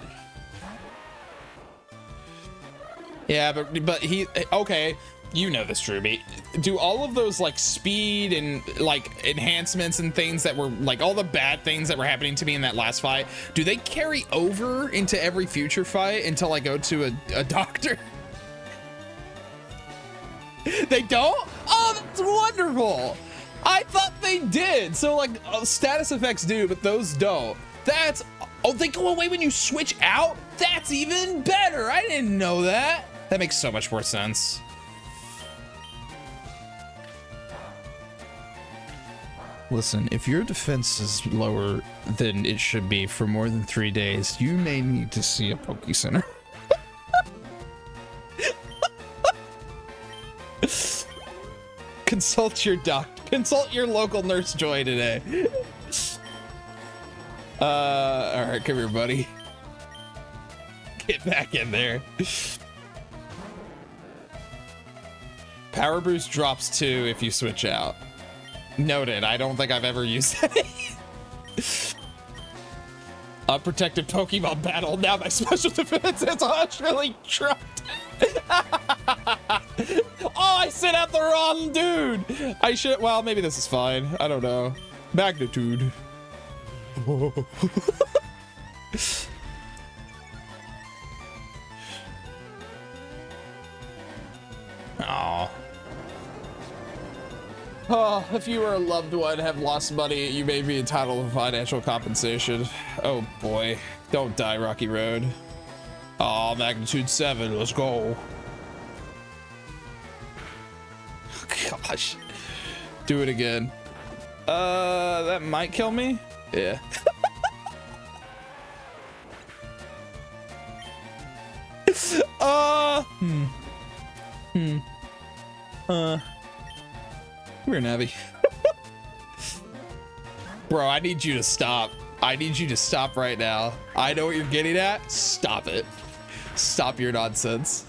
Yeah, but he, okay, you know this, Ruby. Do all of those like speed and like enhancements and things that were like all the bad things that were happening to me in that last fight, do they carry over into every future fight until I go to a doctor? They don't? Oh, that's wonderful. I thought they did. So like status effects do, but those don't. That's, oh, they go away when you switch out? That's even better. I didn't know that. That makes so much more sense. Listen, if your defense is lower than it should be for more than 3 days, you may need to see a Poke Center. Consult your consult your local Nurse Joy today. All right, come here, buddy. Get back in there. Power Boost drops 2 if you switch out. Noted. I don't think I've ever used that. Unprotected Pokemon battle. Now my special defense is actually dropped. Oh, I sent out the wrong dude. I should. Well, maybe this is fine. I don't know. Magnitude. Oh. Oh, if you or a loved one have lost money, you may be entitled to financial compensation. Oh boy. Don't die, Rocky Road. Oh, magnitude 7. Let's go. Gosh. Do it again. That might kill me. Yeah. We're Navi. Bro, I need you to stop. I need you to stop right now. I know what you're getting at. Stop it. Stop your nonsense.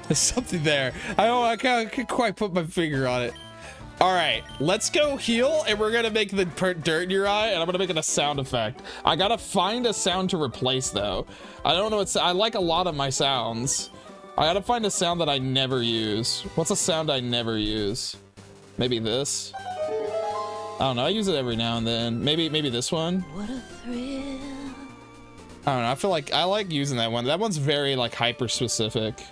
There's something there. I can't quite put my finger on it. All right, let's go heal, and we're gonna make the dirt in your eye, and I'm gonna make it a sound effect. I gotta find a sound to replace though. I don't know what's. I like a lot of my sounds. I gotta find a sound that I never use. What's a sound I never use? Maybe this. I don't know. I use it every now and then. Maybe this one. What a thrill. I don't know. I feel like I like using that one. That one's very like hyper specific.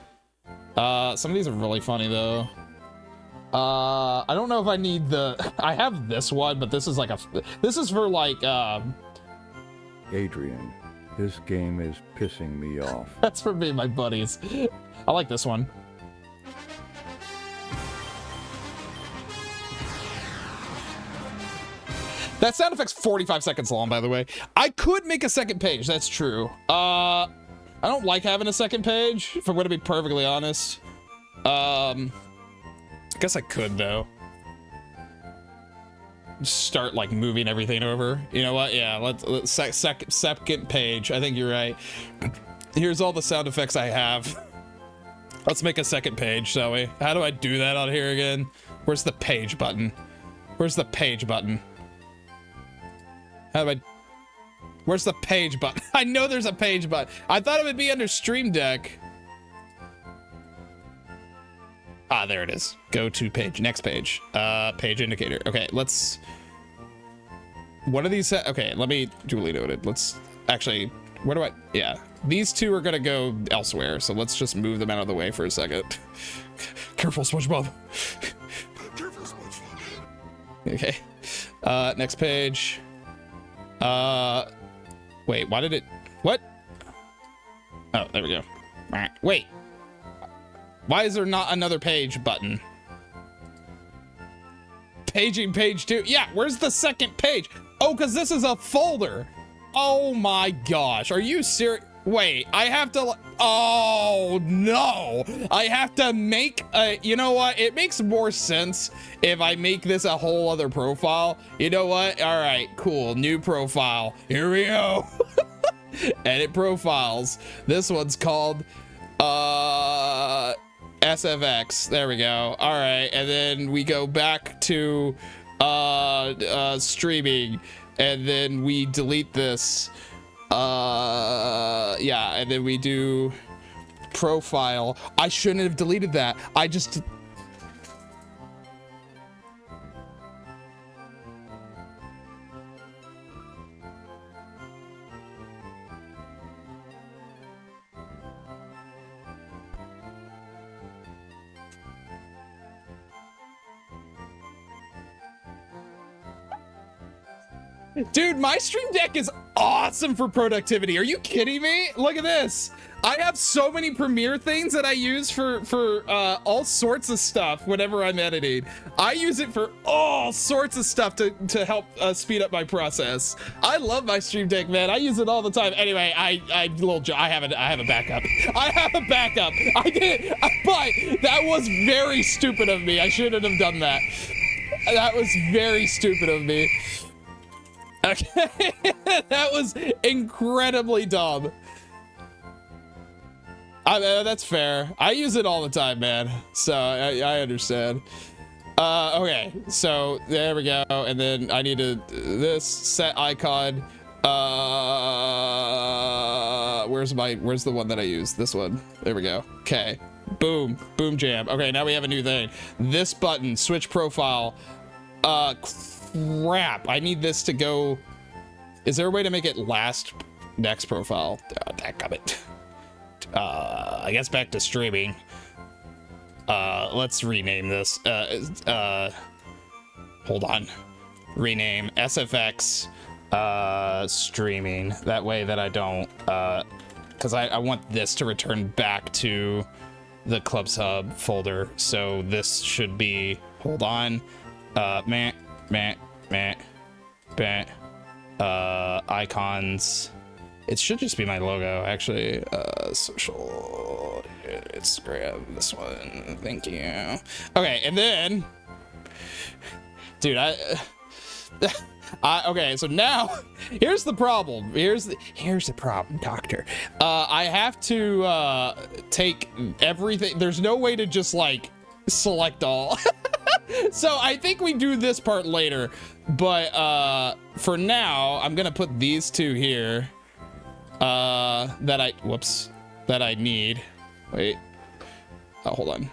Some of these are really funny though. I don't know if I need the. I have this one, but this is like a. This is for like. Adrian, this game is pissing me off. That's for me and my buddies. I like this one. That sound effect's 45 seconds long, by the way. I could make a second page. That's true. I don't like having a second page, if I'm going to be perfectly honest. I guess I could though. Just start like moving everything over. You know what? Yeah, let's second page. I think you're right. Here's all the sound effects I have. Let's make a second page, shall we? How do I do that on here again? Where's the page button? Where's the page button? How do I? Where's the page button? I know there's a page button. I thought it would be under Stream Deck. Ah, there it is. Go to page. Next page. Page indicator. Okay, let's. One of these. Okay, let me duly noted. Let's actually. Where do I? Yeah, these two are gonna go elsewhere. So let's just move them out of the way for a second. Careful, SpongeBob. Careful, SpongeBob. Okay. Next page. Wait. Why did it? What? Oh, there we go. Wait. Why is there not another page button? Paging page 2. Yeah, where's the second page? Oh, because this is a folder. Oh my gosh. Are you serious? Wait, I have to. Oh no. I have to make a. You know what? It makes more sense if I make this a whole other profile. You know what? All right, cool. New profile. Here we go. Edit profiles. This one's called. SFX. There we go. All right, and then we go back to streaming, and then we delete this. Yeah, and then we do profile. I shouldn't have deleted that. I just... Dude, my Stream Deck is awesome for productivity. Are you kidding me? Look at this. I have so many Premiere things that I use for all sorts of stuff whenever I'm editing. I use it for all sorts of stuff to help speed up my process. I love my Stream Deck, man. I use it all the time. Anyway, I have a backup. I have a backup. I did, but that was very stupid of me. I shouldn't have done that. That was very stupid of me. Okay, that was incredibly dumb. That's fair. I use it all the time, man. So I understand. Okay, so there we go. And then I need to this set icon. Where's the one that I use? This one. There we go. Okay. Boom. Boom jam. Okay, now we have a new thing. This button, switch profile. Crap. I need this to go. Is there a way to make it next profile? Dadgummit. I guess back to streaming. Let's rename this. Hold on. Rename SFX streaming. That way that I don't, because I want this to return back to the Klubb Hub folder. So this should be, hold on. Icons. It should just be my logo, actually. Social Instagram, this one. Thank you. Okay, and then, dude, okay, so now here's the problem. Here's the problem, doctor. I have to take everything. There's no way to just like select all. So I think we do this part later, but for now I'm gonna put these two here that I need. Wait, hold on.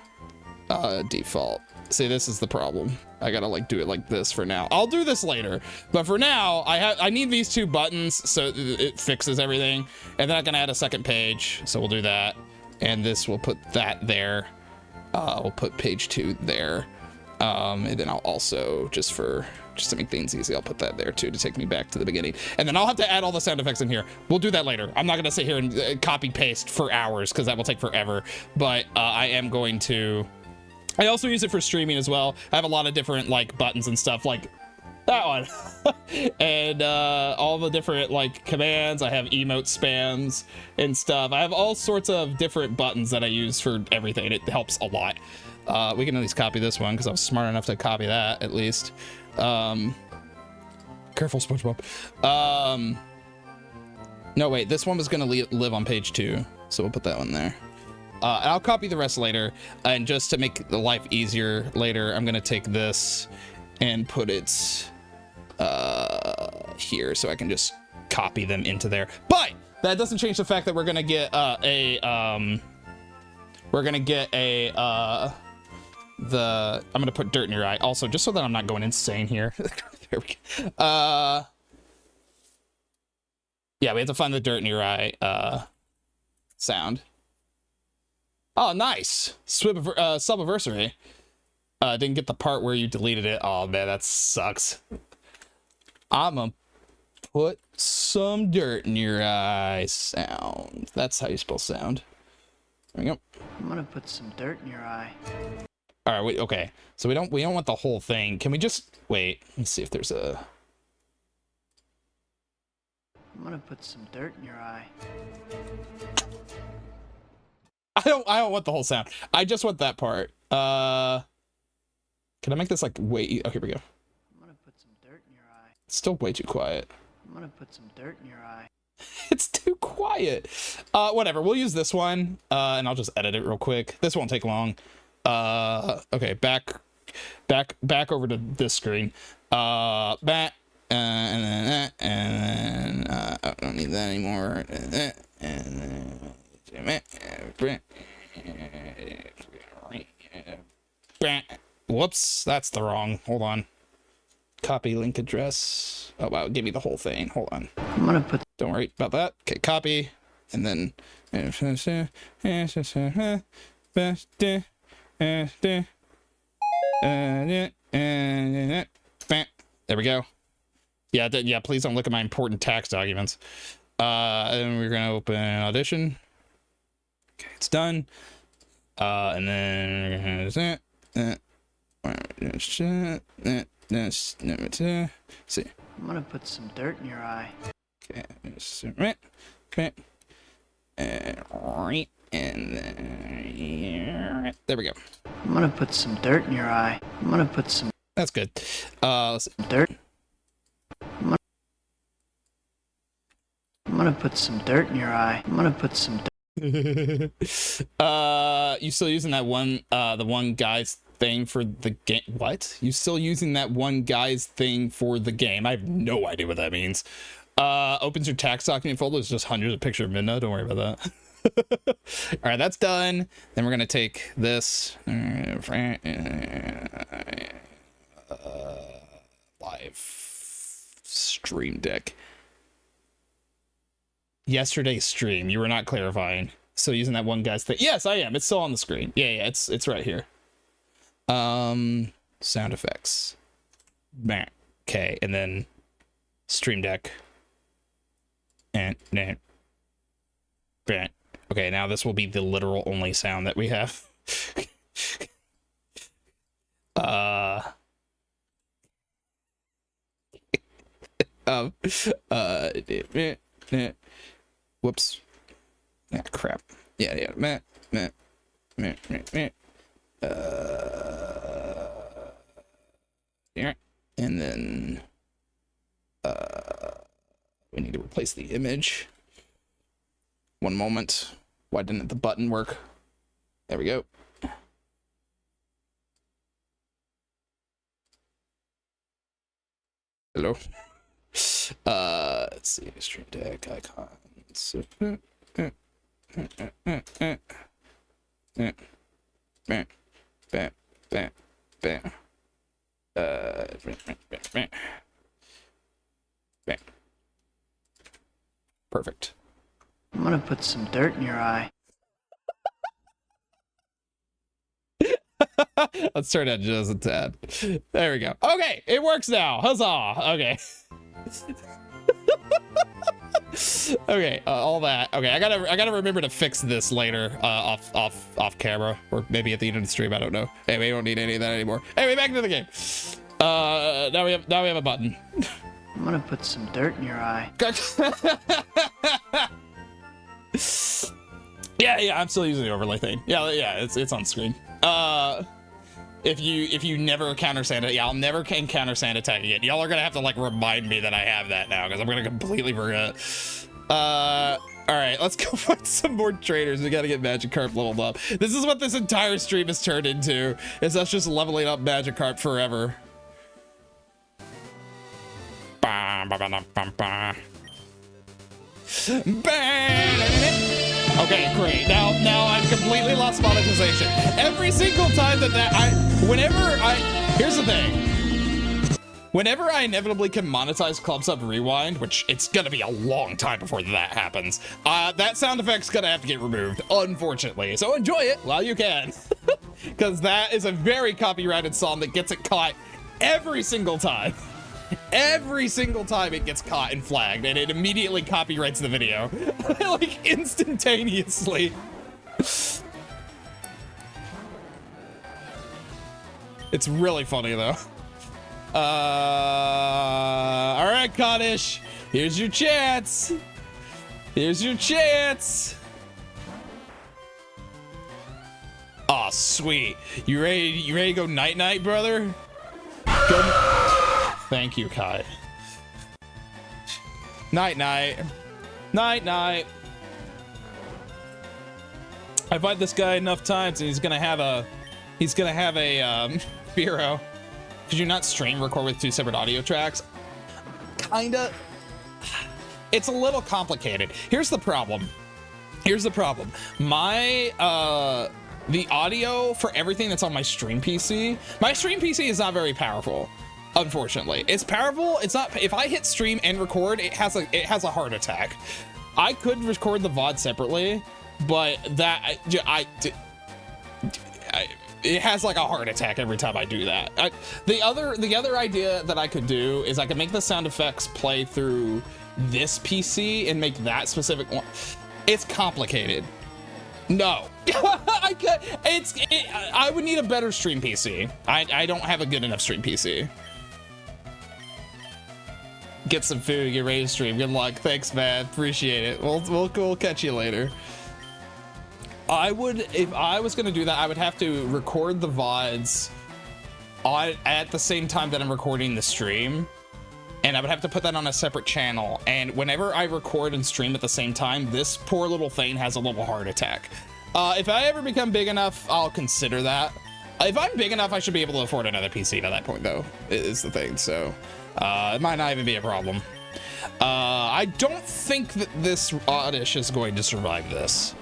Default. See, this is the problem. I gotta like do it like this for now. I'll do this later, but for now I need these two buttons so it fixes everything, and then I'm gonna add a second page, so we'll do that, and this will put that there. We'll put page 2 there, and then I'll also just to make things easy, I'll put that there too to take me back to the beginning, and then I'll have to add all the sound effects in here. We'll do that later. I'm not gonna sit here and copy paste for hours because that will take forever, but I am going to. I also use it for streaming as well. I have a lot of different like buttons and stuff, like that one, and all the different like commands. I have emote spams and stuff. I have all sorts of different buttons that I use for everything. It helps a lot. We can at least copy this one because I was smart enough to copy that at least. Careful, SpongeBob. No, wait, this one was gonna live on page 2, so we'll put that one there. I'll copy the rest later, and just to make the life easier later, I'm gonna take this and put it here, so I can just copy them into there. But that doesn't change the fact that we're gonna get I'm gonna put dirt in your eye also, just so that I'm not going insane here. There we go. Yeah, we have to find the dirt in your eye sound. Oh, nice. Subiversary. Didn't get the part where you deleted it. Oh man, that sucks. I'm gonna put some dirt in your eye sound. That's how you spell sound. There we go. I'm gonna put some dirt in your eye. All right, wait, okay. So we don't want the whole thing. Can we just wait? Let's see if there's a. I'm gonna put some dirt in your eye. I don't want the whole sound. I just want that part. Can I make this like way? Oh, here we go. I'm gonna put some dirt in your eye. It's still way too quiet. I'm gonna put some dirt in your eye. It's too quiet. Whatever. We'll use this one, and I'll just edit it real quick. This won't take long. Okay, back over to this screen. Bat, and then that, and then I don't need that anymore. And then whoops, that's the wrong. Hold on. Copy link address. Oh wow, give me the whole thing. Hold on. I'm gonna put. Don't worry about that. Okay, copy, and then. There we go. Yeah, yeah. Please don't look at my important tax documents. And we're gonna open Audition. Okay, it's done. And then see. I'm gonna put some dirt in your eye. Okay. And then there we go. I'm gonna put some dirt in your eye. I'm gonna put some. That's good. Let's see. Dirt. I'm gonna put some dirt in your eye. I'm gonna put some. You still using that one? The one guy's thing for the game? What? You still using that one guy's thing for the game? I have no idea what that means. Opens your tax document folder. There's just hundreds of pictures of Midna. Don't worry about that. All right, that's done. Then we're gonna take this live stream deck. Yesterday's stream. You were not clarifying. So using that one guy's thing. Yes, I am. It's still on the screen. Yeah, it's right here. Sound effects. Bam. Okay, and then stream deck. And then. Bam. Okay, now this will be the literal only sound that we have. Whoops. Ah, crap. Yeah. Yeah. And then we need to replace the image. One moment. Why didn't the button work? There we go. Hello. Let's see. Stream deck icons. Perfect. I'm gonna put some dirt in your eye. Let's turn that just a tad. There we go. Okay, it works now. Huzzah. Okay. Okay, all that. Okay, I gotta remember to fix this later, off camera, or maybe at the end of the stream. I don't know. Anyway, we don't need any of that anymore. Anyway, back to the game. Now we have a button. I'm gonna put some dirt in your eye. Yeah, I'm still using the overlay thing. Yeah, it's on screen. If you never counter Santa, yeah, I'll never encounter Santa tag again. Y'all are gonna have to like remind me that I have that now, because I'm gonna completely forget. All right, let's go find some more traders. We gotta get Magikarp leveled up. This is what this entire stream has turned into, is us just leveling up Magikarp forever. Okay, great. Now I've completely lost monetization. Every single time here's the thing. Whenever I inevitably can monetize Club Sub Rewind, which it's gonna be a long time before that happens, that sound effect's gonna have to get removed, unfortunately. So enjoy it while you can. Because that is a very copyrighted song that gets it caught every single time. Every single time it gets caught and flagged, and it immediately copyrights the video. Like, instantaneously. It's really funny, though. Alright, Kaddish. Here's your chance. Here's your chance. Aw, sweet. You ready to go night-night, brother? Go. Thank you, Kai. Night-night. Night-night. I fight this guy enough times and he's gonna have a Firo. Could you not stream record with 2 separate audio tracks? Kinda. It's a little complicated. Here's the problem. My the audio for everything that's on my stream PC is not very powerful, unfortunately. It's powerful, it's not. If I hit stream and record, it has a heart attack. I could record the VOD separately, but that it has like a heart attack every time I do that. The other idea that I could do is I could make the sound effects play through this PC and make that specific one. It's complicated. No, I could. I would need a better stream PC. I don't have a good enough stream PC. Get some food, get ready to stream. Good luck. Thanks, man. Appreciate it. We'll catch you later. If I was gonna do that, I would have to record the VODs at the same time that I'm recording the stream, and I would have to put that on a separate channel. And whenever I record and stream at the same time, this poor little thing has a little heart attack. If I ever become big enough, I'll consider that. If I'm big enough, I should be able to afford another PC at that point, though, is the thing. So it might not even be a problem. I don't think that this Oddish is going to survive this.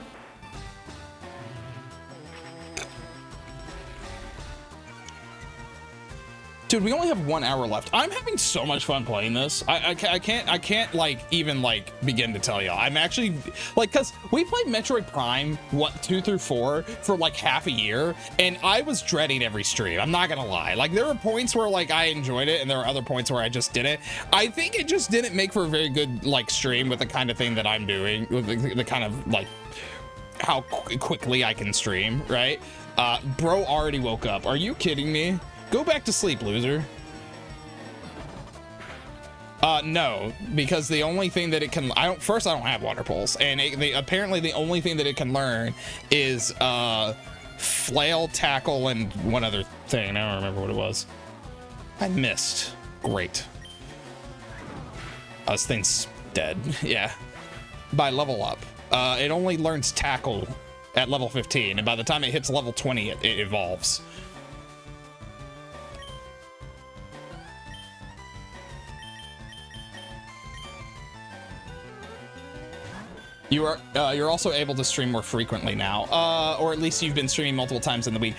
Dude, we only have 1 hour left. I'm having so much fun playing this. I can't like even like begin to tell y'all. I'm actually like, cause we played Metroid Prime 2 through 4 for like half a year, and I was dreading every stream. I'm not gonna lie. Like there were points where like I enjoyed it, and there were other points where I just didn't. I think it just didn't make for a very good like stream with the kind of thing that I'm doing, with the kind of like how quickly I can stream, right? Bro already woke up. Are you kidding me? Go back to sleep, loser. No, because the only thing that it can, I don't have water pulse, and apparently the only thing that it can learn is flail, tackle, and one other thing. I don't remember what it was. I missed. Great. This thing's dead. Yeah. By level up. It only learns tackle at level 15, and by the time it hits level 20, it evolves. You're also able to stream more frequently now, or at least you've been streaming multiple times in the week.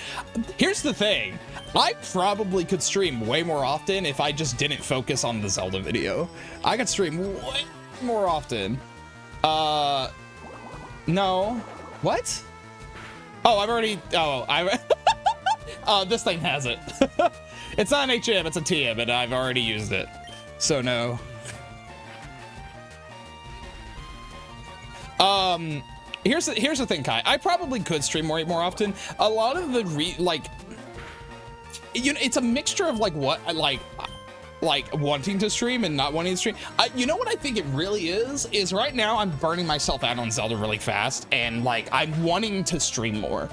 Here's the thing, I probably could stream way more often if I just didn't focus on the Zelda video. I could stream way more often. No. What? Oh, I've already, this thing has it. It's not an HM, it's a TM, and I've already used it. So no. Here's the thing, Kai. I probably could stream more often. A lot of the you know, it's a mixture of like what I like wanting to stream and not wanting to stream. You know what I think it really is right now I'm burning myself out on Zelda really fast, and like I'm wanting to stream more.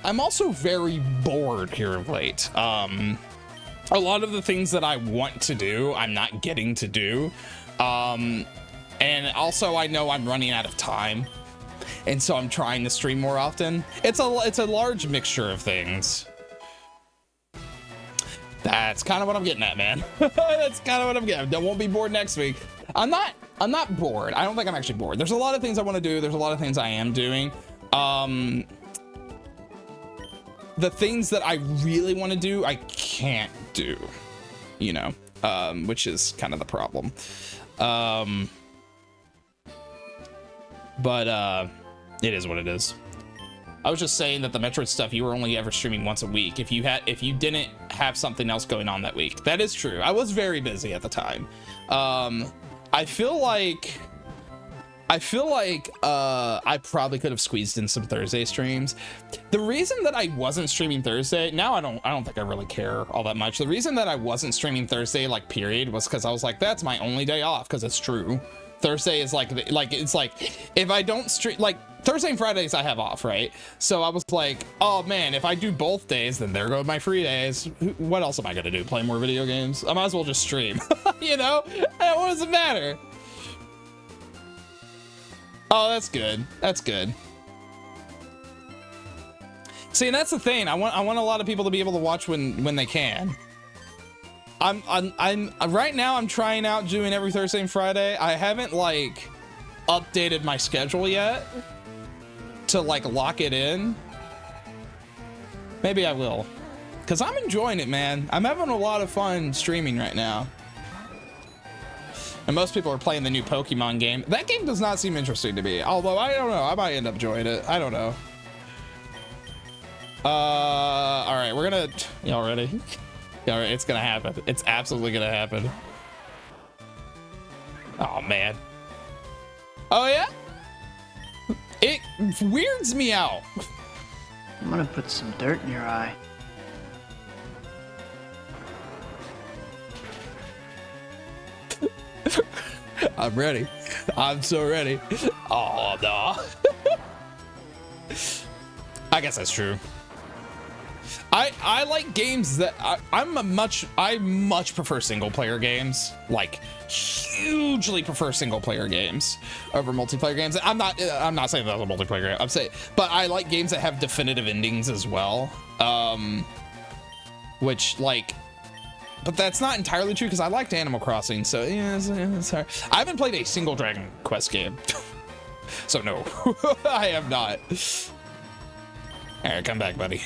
I'm also very bored here of late. A lot of the things that I want to do, I'm not getting to do. And also I know I'm running out of time, and so I'm trying to stream more often. It's a large mixture of things. That's kind of what I'm getting at, man. That's kind of what I'm getting. I won't be bored next week. I'm not bored. I don't think I'm actually bored. There's a lot of things I want to do. There's a lot of things I am doing. The things that I really want to do, I can't do, you know, which is kind of the problem. But it is what it is. I was just saying that the Metroid stuff, you were only ever streaming once a week if you didn't have something else going on that week. That is true. I was very busy at the time. I feel like I probably could have squeezed in some Thursday streams. The reason that I wasn't streaming Thursday, now I don't think I really care all that much. The reason that I wasn't streaming Thursday, like period, was because I was like, that's my only day off, because it's true. Thursday is like it's like if I don't stream, like Thursday and Fridays I have off, right? So I was like, oh man, if I do both days, then there go my free days. What else am I gonna do? Play more video games? I might as well just stream. You know, what does it matter? Oh, that's good. That's good. See, and that's the thing. I want a lot of people to be able to watch when they can. I'm right now I'm trying out doing every Thursday and Friday. I haven't like updated my schedule yet to like lock it in. Maybe I will, because I'm enjoying it, man. I'm having a lot of fun streaming right now. And most people are playing the new Pokemon game. That game does not seem interesting to me, although I don't know, I might end up enjoying it. I don't know. All right, we're gonna, y'all ready? All right, it's gonna happen. It's absolutely gonna happen. Oh man. Oh yeah? It weirds me out. I'm gonna put some dirt in your eye. I'm ready. I'm so ready. Oh no. I guess that's true. I like games that I much prefer single player games. Like hugely prefer single player games over multiplayer games. I'm not saying that's a multiplayer game. I'm saying, but I like games that have definitive endings as well. Which like, but that's not entirely true because I liked Animal Crossing. So yeah, it's hard. I haven't played a single Dragon Quest game. So no, I have not. All right, come back, buddy.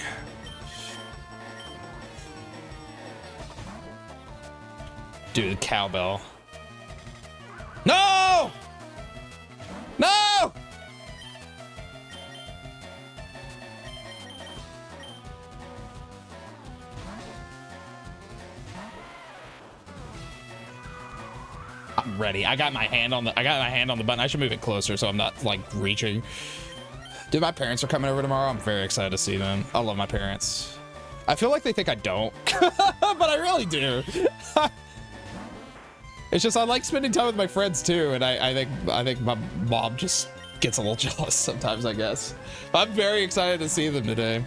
Dude, cowbell. No! No! I'm ready. I got my hand on the button. I should move it closer so I'm not like reaching. Dude, my parents are coming over tomorrow. I'm very excited to see them. I love my parents. I feel like they think I don't, but I really do. It's just I like spending time with my friends too, and I think my mom just gets a little jealous sometimes, I guess. I'm very excited to see them today.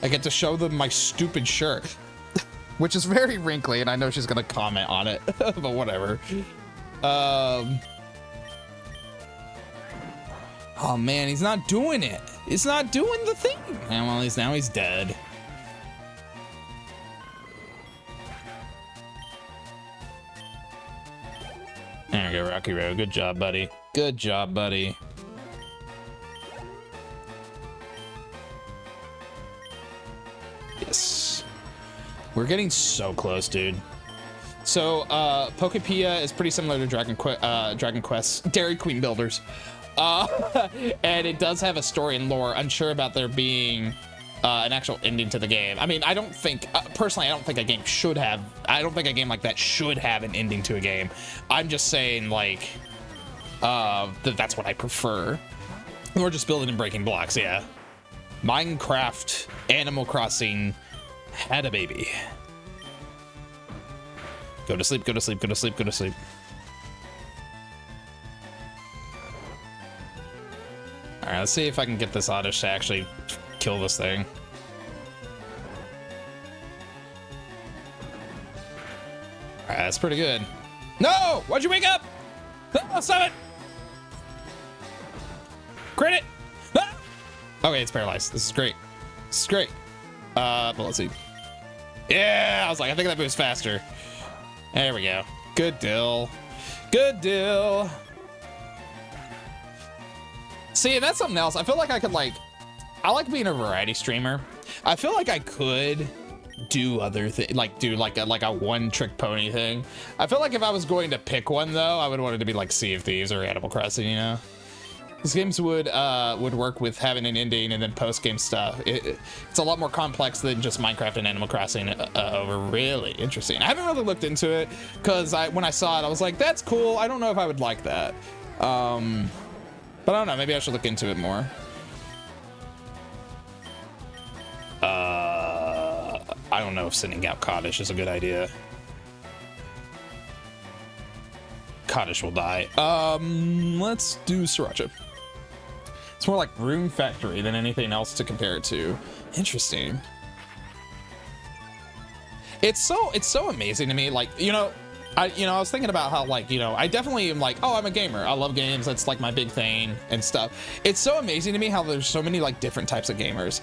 I get to show them my stupid shirt, which is very wrinkly, and I know she's gonna comment on it, but whatever. Oh man, he's not doing it. He's not doing the thing. And well, now he's dead. There you go, Rocky Road. Good job, buddy. Good job, buddy. Yes. We're getting so close, dude. So, Pokepia is pretty similar to Dragon Quest Dairy Queen Builders. And it does have a story and lore. Unsure about there being an actual ending to the game. I mean, I don't think, personally, I don't think a game should have, I don't think a game like that should have an ending to a game. I'm just saying, like, that's what I prefer. We're just building and breaking blocks, yeah. Minecraft Animal Crossing had a baby. Go to sleep, go to sleep, go to sleep, go to sleep. All right, let's see if I can get this Oddish to actually kill this thing. All right, that's pretty good. No! Why'd you wake up? No, stop it! Crit it! No! Okay, it's paralyzed. This is great. This is great. But let's see. Yeah, I was like, I think that moves faster. There we go. Good deal. Good deal. See, and that's something else. I feel like I could like, I like being a variety streamer. I feel like I could do other things, like do like a one-trick pony thing. I feel like if I was going to pick one though, I would want it to be like Sea of Thieves or Animal Crossing, you know? These games would work with having an ending and then post-game stuff. It's a lot more complex than just Minecraft and Animal Crossing over. Really interesting. I haven't really looked into it because when I saw it, I was like, that's cool. I don't know if I would like that. But I don't know, maybe I should look into it more. I don't know if sending out Kaddish is a good idea. Kaddish will die. Let's do Sriracha. It's more like Room Factory than anything else to compare it to. Interesting. It's so amazing to me. Like, you know, I was thinking about how, like, I definitely am like, oh, I'm a gamer. I love games. That's like my big thing and stuff. It's so amazing to me how there's so many like different types of gamers.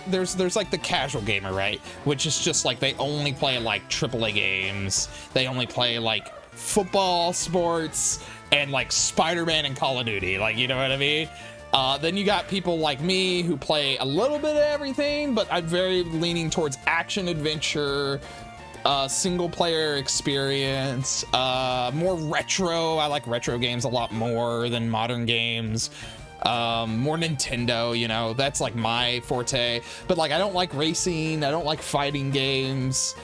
There's like the casual gamer, right? Which is just like they only play like AAA games. They only play like football, sports, and like Spider-Man and Call of Duty. Like, you know what I mean? Then you got people like me who play a little bit of everything, but I'm very leaning towards action adventure, single player experience, more retro. I like retro games a lot more than modern games. More Nintendo, that's like my forte. But like, I don't like racing. I don't like fighting games.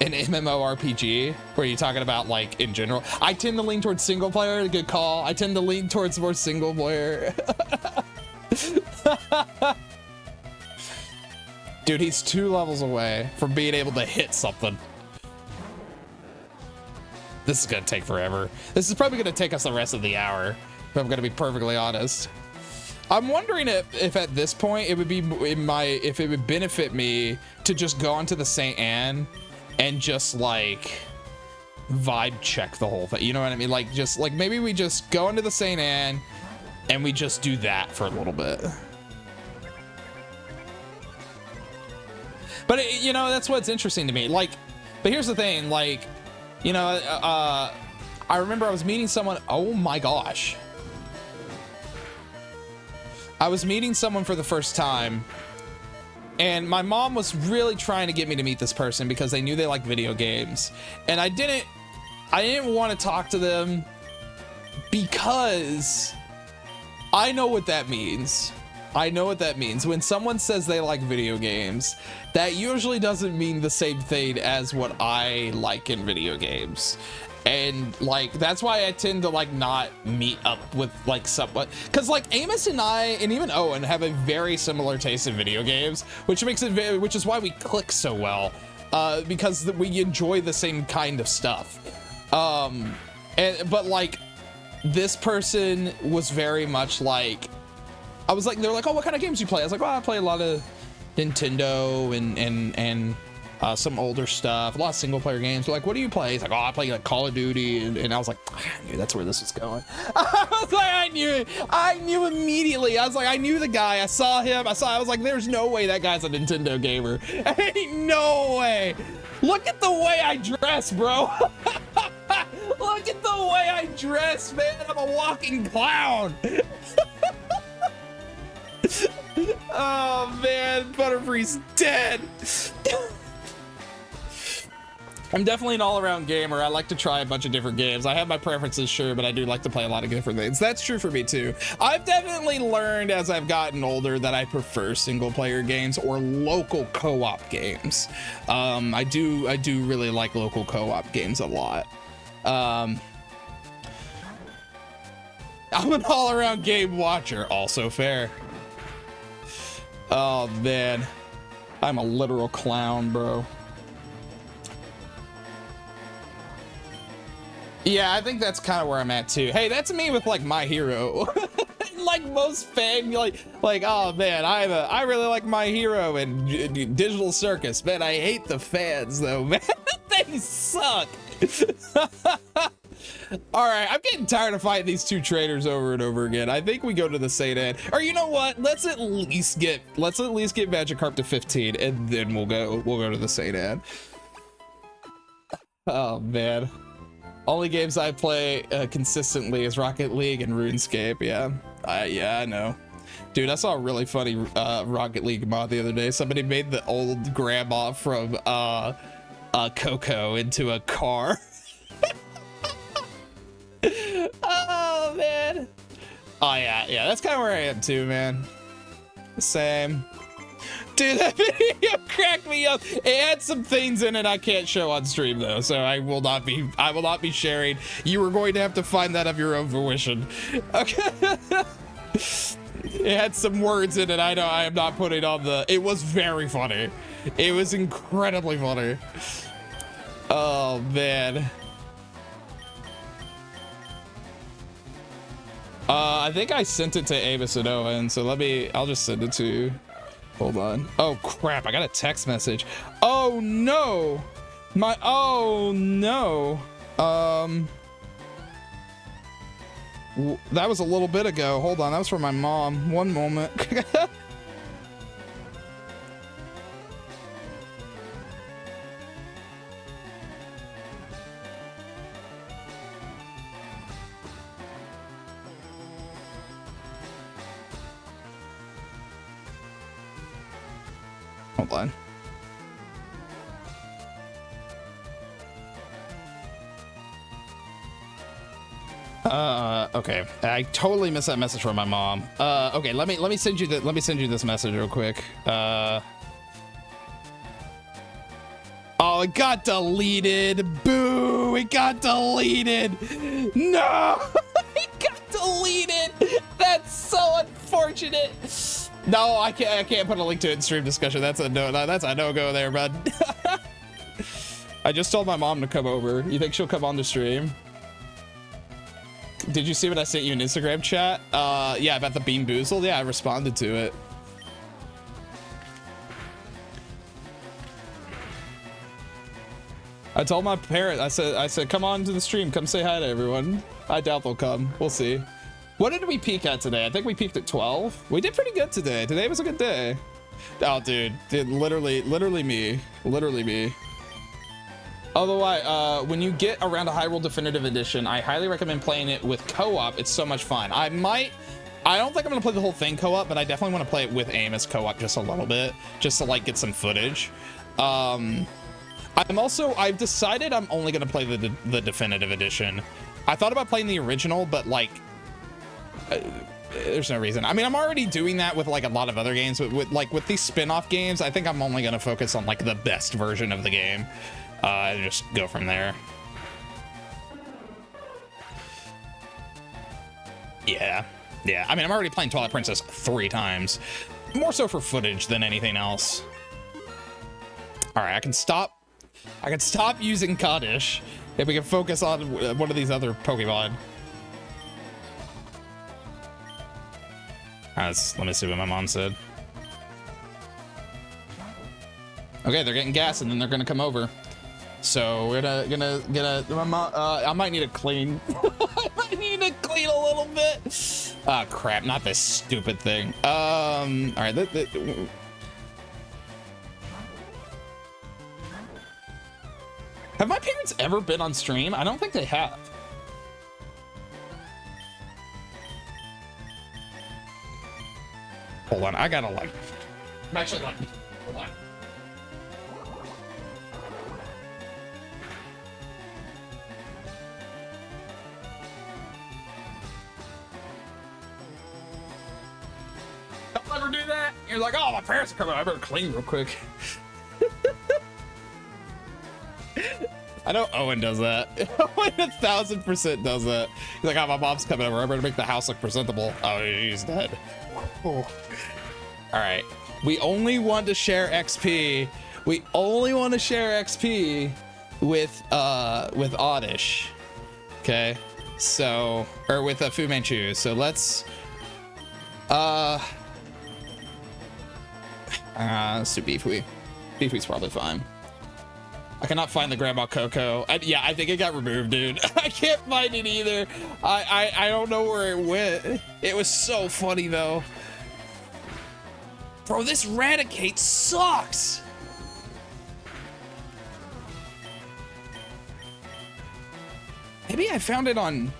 An MMORPG, where you're talking about like in general. I tend to lean towards single player. Good call. I tend to lean towards more single player. Dude, he's 2 levels away from being able to hit something. This is gonna take forever. This is probably gonna take us the rest of the hour, if I'm gonna be perfectly honest. I'm wondering if at this point it would be if it would benefit me to just go onto the St. Anne and just like vibe check the whole thing. You know what I mean? Like, just like maybe we just go into the St. Anne and we just do that for a little bit. But that's what's interesting to me. Like, but here's the thing, like, I remember I was meeting someone. Oh my gosh. I was meeting someone for the first time, and my mom was really trying to get me to meet this person because they knew they liked video games. And I didn't want to talk to them because I know what that means. I know what that means. When someone says they like video games, that usually doesn't mean the same thing as what I like in video games. And like, that's why I tend to like not meet up with like someone, because like Amos and I, and even Owen, have a very similar taste in video games, which is why we click so well, because we enjoy the same kind of stuff. But like, this person was very much like, I was like, they're like, oh, what kind of games do you play? I was like, well, I play a lot of Nintendo and some older stuff, a lot of single player games. They're like, what do you play? He's like, oh, I play like Call of Duty. And I was like, I knew that's where this was going. I was like, I knew it. I knew immediately. I was like, I knew the guy. I saw him. I was like, there's no way that guy's a Nintendo gamer. Ain't no way. Look at the way I dress, bro. Look at the way I dress, man. I'm a walking clown. Oh man, Butterfree's dead. I'm definitely an all-around gamer. I like to try a bunch of different games. I have my preferences, sure, but I do like to play a lot of different things. That's true for me too. I've definitely learned as I've gotten older that I prefer single-player games or local co-op games. I do really like local co-op games a lot. I'm an all-around game watcher. Also fair. Oh man, I'm a literal clown, bro. Yeah, I think that's kind of where I'm at too. Hey, that's me with like My Hero. Like most fan, like, oh man, I really like My Hero and Digital Circus. Man, I hate the fans though, man. They suck. All right, I'm getting tired of fighting these two traitors over and over again. I think we go to the St. Anne. Or you know what? Let's at least get Magikarp to 15, and then we'll go to the St. Anne. Oh man. Only games I play consistently is Rocket League and RuneScape. Yeah, I know. Dude, I saw a really funny Rocket League mod the other day. Somebody made the old grandma from Coco into a car. Oh man. Oh yeah, that's kind of where I am too, man. Same. Dude, that video cracked me up. It had some things in it I can't show on stream though, so I will not be sharing. You were going to have to find that of your own fruition. Okay. It had some words in it. I know I am not putting on the. It was very funny. It was incredibly funny. Oh man. I think I sent it to Avis and Owen, so I'll just send it to you. Hold on. Oh crap, I got a text message. Oh no. Oh no. That was a little bit ago. Hold on, that was from my mom. One moment. Hold on. Okay. I totally missed that message from my mom. Okay, let me send you this message real quick. Oh, it got deleted. Boo! It got deleted. No! It got deleted. That's so unfortunate. No, I can't put a link to it in stream discussion. That's a no. That's a no-go there, bud. I just told my mom to come over. You think she'll come on the stream? Did you see what I sent you in Instagram chat? Yeah, about the Bean Boozled. Yeah, I responded to it. I told my parents, I said, come on to the stream, come say hi to everyone. I doubt they'll come. We'll see. What did we peak at today? I think we peaked at 12. We did pretty good today. Today was a good day. Oh, dude, literally me. Although when you get around a Hyrule Definitive Edition, I highly recommend playing it with co-op. It's so much fun. I don't think I'm gonna play the whole thing co-op, but I definitely want to play it with aim as co-op just a little bit, just to like get some footage. I've decided I'm only gonna play the Definitive Edition. I thought about playing the original, but like, there's no reason. I mean, I'm already doing that with like a lot of other games, but with these spin-off games, I think I'm only gonna focus on like the best version of the game. Just go from there. Yeah. I mean, I'm already playing Twilight Princess 3 times, more so for footage than anything else. All right, I can stop using Kaddish if we can focus on one of these other Pokemon. Let me see what my mom said. Okay, they're getting gas and then they're gonna come over. So we're gonna I might need to clean. I might need to clean a little bit. Ah, crap, not this stupid thing. All right, have my parents ever been on stream? I don't think they have. Hold on, I gotta like. I'm actually like. Hold on. Don't ever do that. You're like, oh, my parents are coming. I better clean real quick. I know Owen does that. Owen 1000% does that. He's like, oh, my mom's coming over. I better make the house look presentable. Oh, he's dead. Oh. All right. We only want to share XP. We only want to share XP with Oddish. Okay. So, or with Fu Manchu. So let's do Beefwee. Beefwee's probably fine. I cannot find the Grandma Coco. Yeah, I think it got removed, dude. I can't find it either. I don't know where it went. It was so funny though. Bro, this Raticate sucks. Maybe I found it on.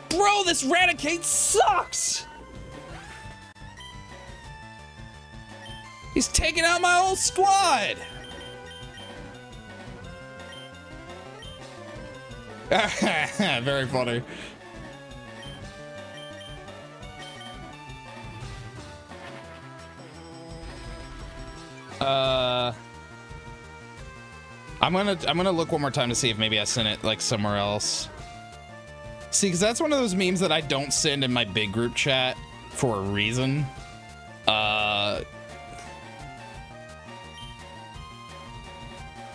Bro, this Raticate sucks. He's taking out my whole squad. Very funny. I'm gonna look one more time to see if maybe I sent it like somewhere else. See, because that's one of those memes that I don't send in my big group chat for a reason. Let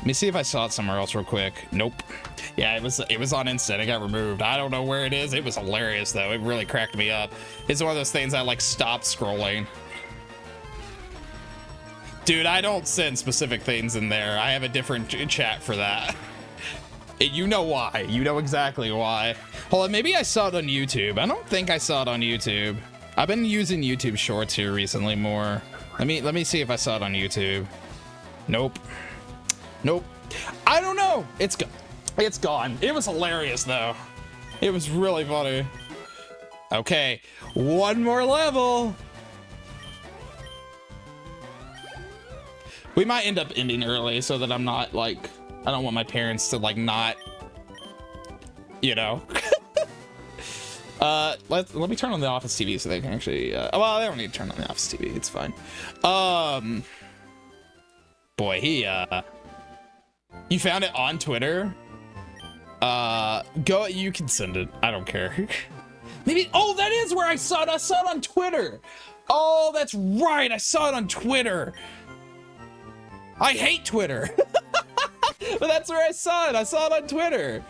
me see if I saw it somewhere else real quick. Nope. Yeah, it was on Instant. It got removed. I don't know where it is. It was hilarious though. It really cracked me up. It's one of those things I like stopped scrolling. Dude, I don't send specific things in there. I have a different chat for that. You know why. You know exactly why. Hold on, maybe I saw it on YouTube. I don't think I saw it on YouTube. I've been using YouTube Shorts here recently more. Let me see if I saw it on YouTube. Nope. Nope. I don't know. It's gone. It was hilarious though. It was really funny. Okay, one more level. We might end up ending early so that I'm not like, I don't want my parents to like not, you know. Let me turn on the office TV so they can actually, well, they don't need to turn on the office TV. It's fine. Boy, you found it on Twitter? You can send it. I don't care. Maybe, oh, that is where I saw it. I saw it on Twitter. Oh, that's right. I saw it on Twitter. I hate Twitter. But that's where I saw it. I saw it on Twitter.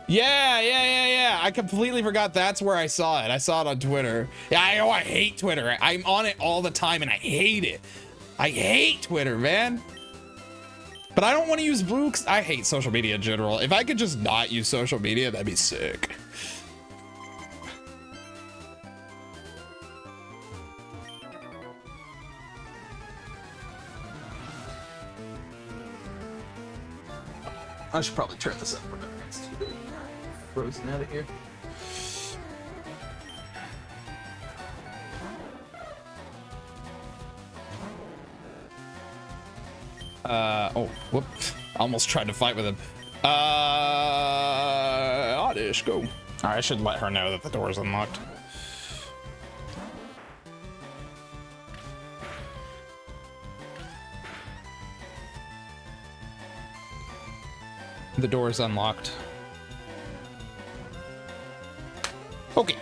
Yeah. I completely forgot that's where I saw it. I saw it on Twitter. Yeah, I hate Twitter. I'm on it all the time and I hate it. I hate Twitter, man. But I don't want to use Blue because I hate social media in general. If I could just not use social media, that'd be sick. I should probably turn this up a bit. It's too frozen out of here. Oh, whoop. I almost tried to fight with him. Oddish, go. All right, I should let her know that the door is unlocked. The door is unlocked. Okay.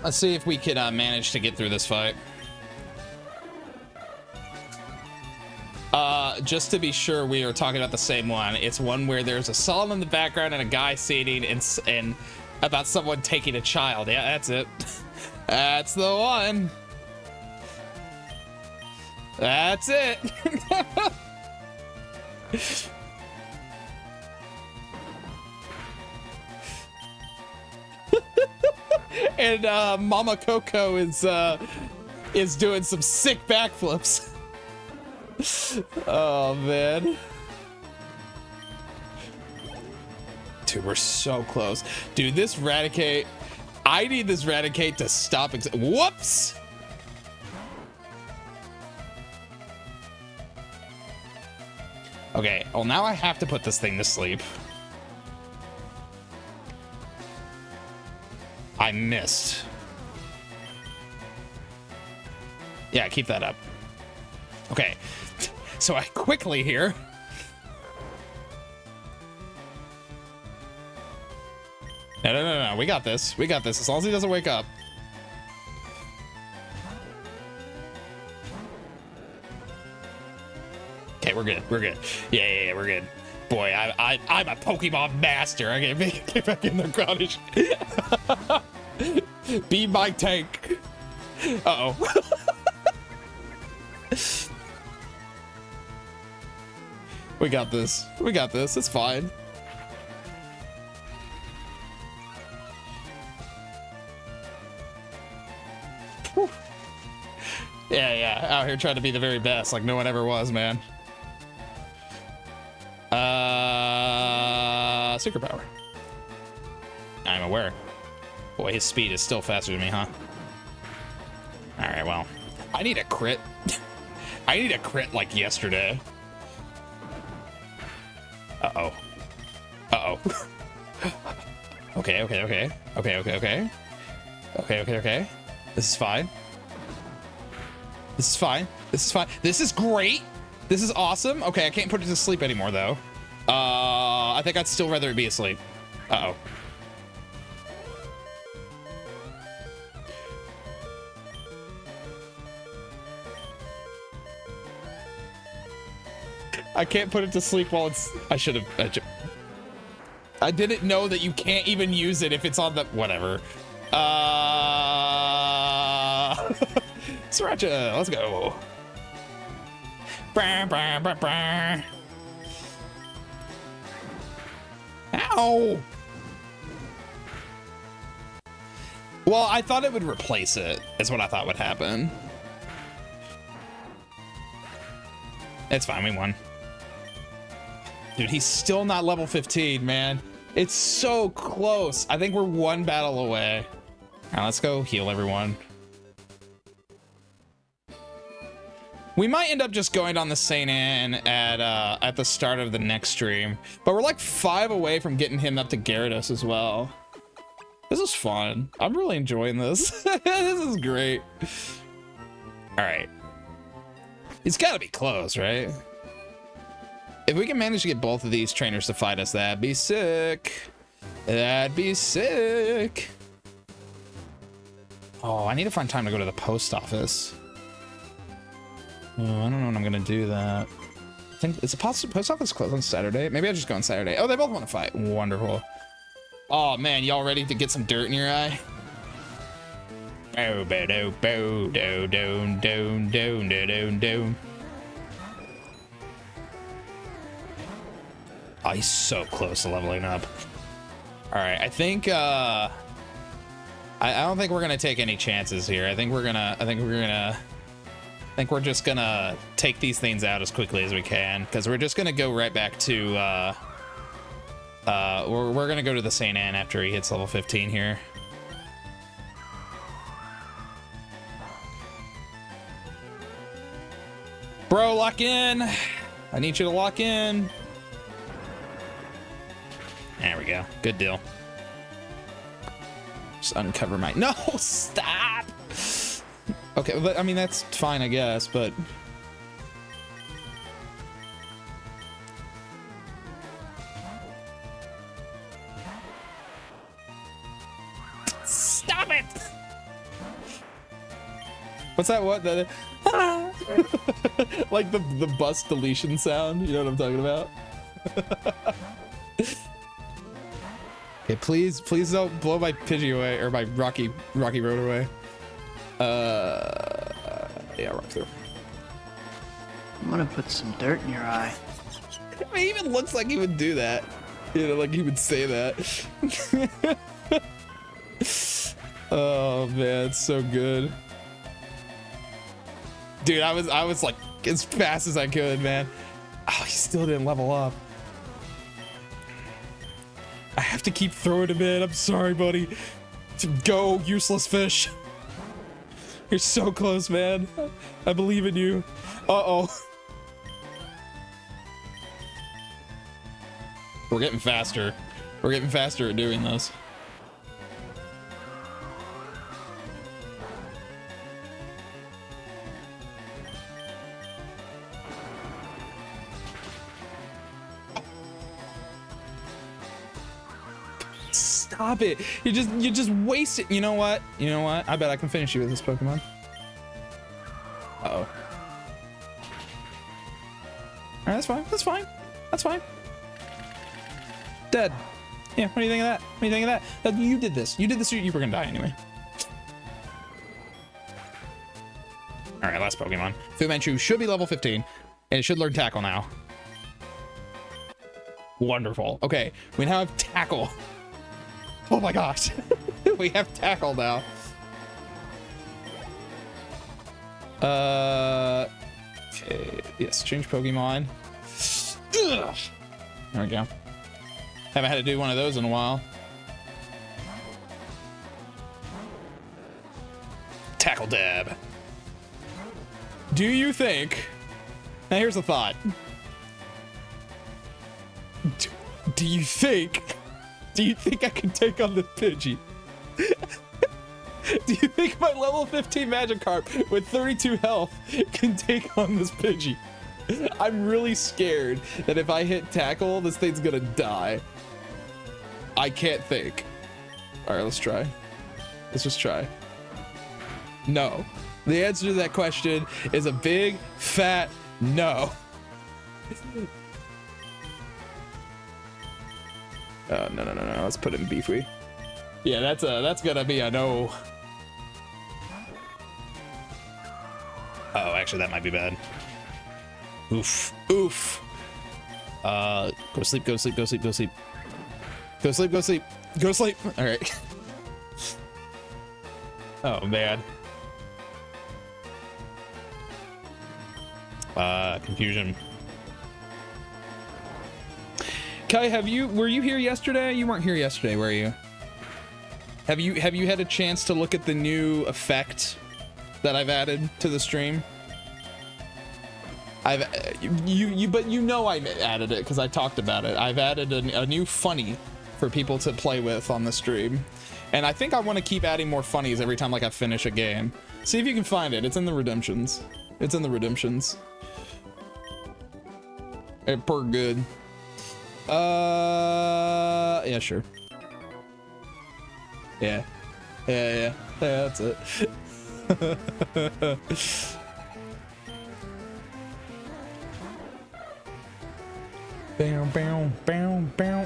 Let's see if we can manage to get through this fight. Just to be sure we are talking about the same one. It's one where there's a song in the background and a guy singing and about someone taking a child. Yeah, that's it. That's the one. That's it. And Mama Coco is doing some sick backflips. Oh man, dude, we're so close, dude. This Raticate, I need this Raticate to stop. Whoops. Okay, well now I have to put this thing to sleep. I missed. Yeah, keep that up. Okay, so I quickly here. No. We got this. We got this. As long as he doesn't wake up. Okay, we're good. We're good. Yeah, we're good. Boy, I'm a Pokemon master. I can't get back in there, Grottish. Be my tank. Uh-oh. We got this. We got this. It's fine. Whew. Yeah. Out here trying to be the very best, like no one ever was, man. Superpower. I'm aware. Boy, his speed is still faster than me, huh? All right, well, I need a crit. I need a crit like yesterday. Uh-oh. Okay. This is fine. This is great. This is awesome. Okay, I can't put it to sleep anymore, though. I think I'd still rather it be asleep. Uh-oh. I can't put it to sleep while it's... I I didn't know that you can't even use it if it's on the whatever. Sriracha, let's go. Brr, brr, brr, brr. Ow. Well, I thought it would replace it, is what I thought would happen. It's fine, we won. Dude, he's still not level 15, man. It's so close. I think we're one battle away. All right, let's go heal everyone. We might end up just going on the St. Anne at the start of the next stream, but we're like 5 away from getting him up to Gyarados as well. This is fun. I'm really enjoying this. This is great. All right. He's got to be close, right? If we can manage to get both of these trainers to fight us, that'd be sick. That'd be sick. Oh, I need to find time to go to the post office. Oh, I don't know when I'm gonna do that. I think it's a post office closed on Saturday. Maybe I'll just go on Saturday. Oh, they both want to fight. Wonderful. Oh man, y'all ready to get some dirt in your eye? Oh, bo do bo do do do do do do. Oh, he's so close to leveling up. All right, I think I don't think we're gonna take any chances here. I think we're just gonna take these things out as quickly as we can, because we're just gonna go right back to we're gonna go to the St. Anne after he hits level 15 here. Bro, lock in. I need you to lock in. There we go. Good deal. Just uncover my... No, stop! Okay, but I mean, that's fine, I guess, but... Stop it! What's that? What? The... like the bus deletion sound? You know what I'm talking about? Okay, please don't blow my Pidgey away, or my Rocky Road away. Yeah, rock through. I'm gonna put some dirt in your eye. I mean, he even looks like he would do that. You know, like he would say that. Oh man, it's so good. Dude, I was like as fast as I could, man. Oh, he still didn't level up. I have to keep throwing him in. I'm sorry, buddy. Go, useless fish. You're so close, man. I believe in you. Uh-oh. We're getting faster. We're getting faster at doing this. Stop it. You just waste it. You know what? I bet I can finish you with this Pokemon. Uh-oh. All right, that's fine. That's fine. That's fine. Dead. Yeah, what do you think of that? What do you think of that? You did this. You did this. You were gonna die anyway. All right, last Pokemon. Fu Manchu should be level 15, and it should learn Tackle now. Wonderful. Okay, we now have Tackle. Oh my gosh. We have Tackle now. Okay, yes, change Pokemon. Ugh. There we go. Haven't had to do one of those in a while. Tackle Dab. Do you think... Now here's a thought. Do you think I can take on this Pidgey? Do you think my level 15 Magikarp with 32 health can take on this Pidgey? I'm really scared that if I hit Tackle, this thing's gonna die. I can't think. All right, let's try. Let's just try. No. The answer to that question is a big, fat no. No. Let's put in Beefy. Yeah, that's gonna be a no. Oh, actually, that might be bad. Oof. Go sleep. Go sleep. All right. Oh man. Confusion. Kai, were you here yesterday? You weren't here yesterday, were you? Have you had a chance to look at the new effect that I've added to the stream? But you know I added it because I talked about it. I've added a new funny for people to play with on the stream, and I think I want to keep adding more funnies every time like I finish a game. See if you can find it. It's in the redemptions. Per good. Yeah, sure. Yeah, that's it.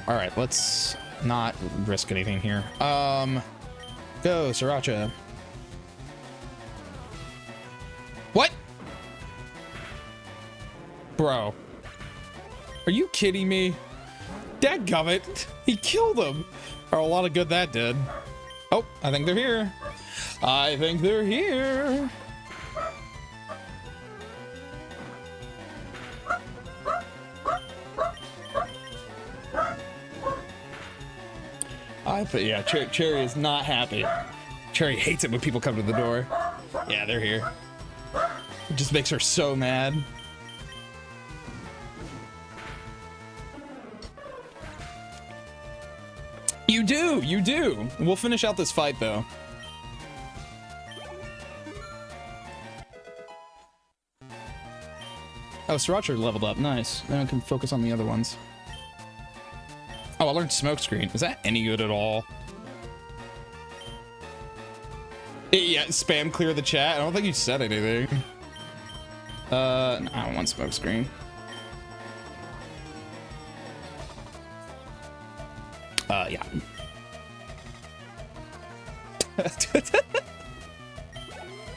All right, let's not risk anything here. Go Sriracha. What? Bro, are you kidding me? Dadgummit, he killed him. Oh, a lot of good that did. Oh, I think they're here. Yeah, Cherry is not happy. Cherry hates it when people come to the door. Yeah, they're here. It just makes her so mad. You do. We'll finish out this fight though. Oh, Sriracha leveled up. Nice. Then I can focus on the other ones. Oh, I learned Smokescreen. Is that any good at all? Yeah, spam clear the chat. I don't think you said anything. No, I don't want Smokescreen. Yeah.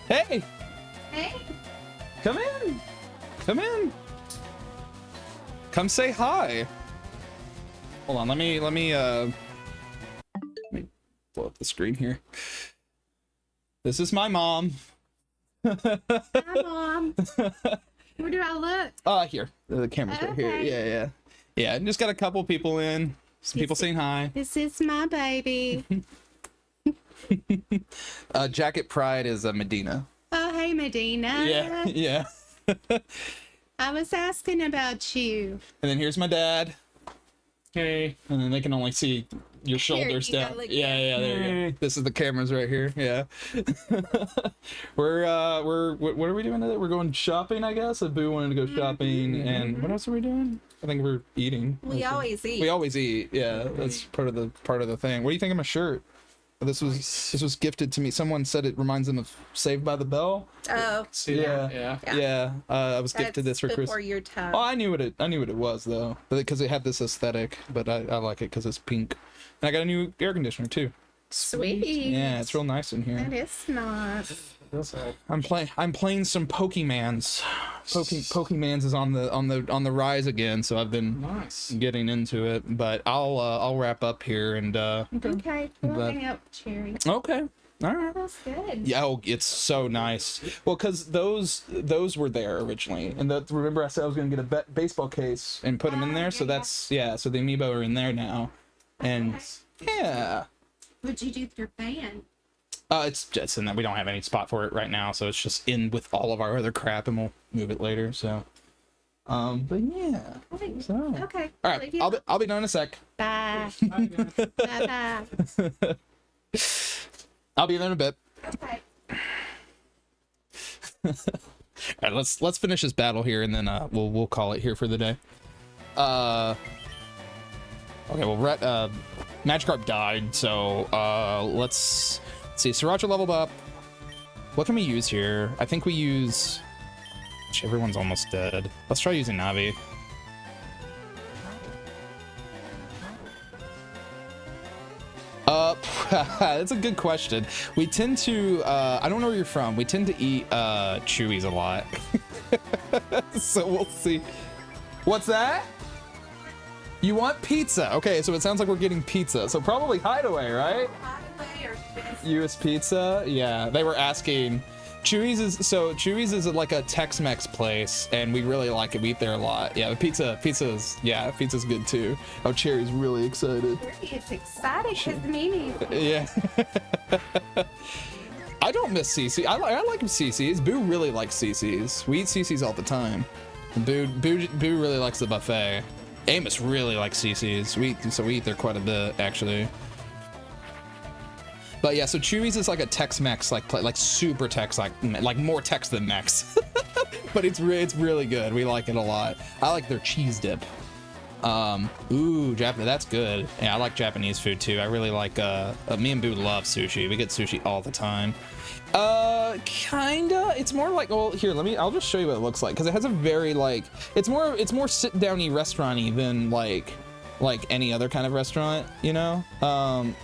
Hey! Hey. Come in. Come say hi. Hold on, let me blow up the screen here. This is my mom. Hi, Mom. Where do I look? Here. The camera's right here. Okay. Yeah, and just got a couple people in. Some people saying hi. This is my baby. Jacket Pride is Medina. Oh, hey, Medina. Yeah. I was asking about you. And then here's my dad. Hey. And then they can only see your shoulders you down. gotta look Yeah, there you go. This is the cameras right here. Yeah. What are we doing today? We're going shopping, I guess. If Boo wanted to go shopping, and what else are we doing? I think we're eating. We always eat. We always eat. Yeah, that's part of the thing. What do you think of my shirt? This was gifted to me. Someone said it reminds them of Saved by the Bell. Oh. Yeah. I was gifted this for Christmas. Before your time. Oh, I knew what it was though, because it had this aesthetic. But I like it because it's pink, and I got a new air conditioner too. Sweet. Yeah, it's real nice in here. That is nice. I'm playing some Pokemans. Pokemans is on the rise again, so I've been getting into it. But I'll wrap up here and Okay. We'll hang out with Cherry. Okay. All right. That's good. Yeah, it's so nice. Well, because those were there originally, and remember I said I was gonna get a baseball case and put them in there. So that's so the amiibo are in there now, and yeah. What'd you do with your fan? It's just in that we don't have any spot for it right now, so it's just in with all of our other crap, and we'll move it later. So, but yeah. So. Okay. All right. I'll be done in a sec. Bye. Bye. I'll be there in a bit. Okay. All right. Let's finish this battle here, and then we'll call it here for the day. Okay. Well, Magikarp died, so let's see. Sriracha leveled up. What can we use here? I think we use. Everyone's almost dead. Let's try using Navi. That's a good question. We tend to, I don't know where you're from. We tend to eat Chewies a lot. So we'll see. What's that? You want pizza? Okay, so it sounds like we're getting pizza. So probably Hideaway, right? Hideaway or US Pizza? Yeah, they were asking. Chewies is like a Tex-Mex place, and we really like it. We eat there a lot. Yeah, the pizza's good too. Oh, Cherry's really excited. It's exciting because Mimi. Yeah. I don't miss CC. I like CC's. Boo really likes CC's. We eat CC's all the time. Boo really likes the buffet. Amos really likes CC's. We eat there quite a bit actually. But yeah, so Chewy's is like a Tex-Mex like super Tex like more Tex than Mex. But it's really good. We like it a lot. I like their cheese dip. Ooh, Japanese, that's good. Yeah, I like Japanese food too. I really like me and Boo love sushi. We get sushi all the time. Kinda. It's more like, well, here, I'll just show you what it looks like, because it has a very like it's more sit-down-y restaurant-y than like any other kind of restaurant, you know.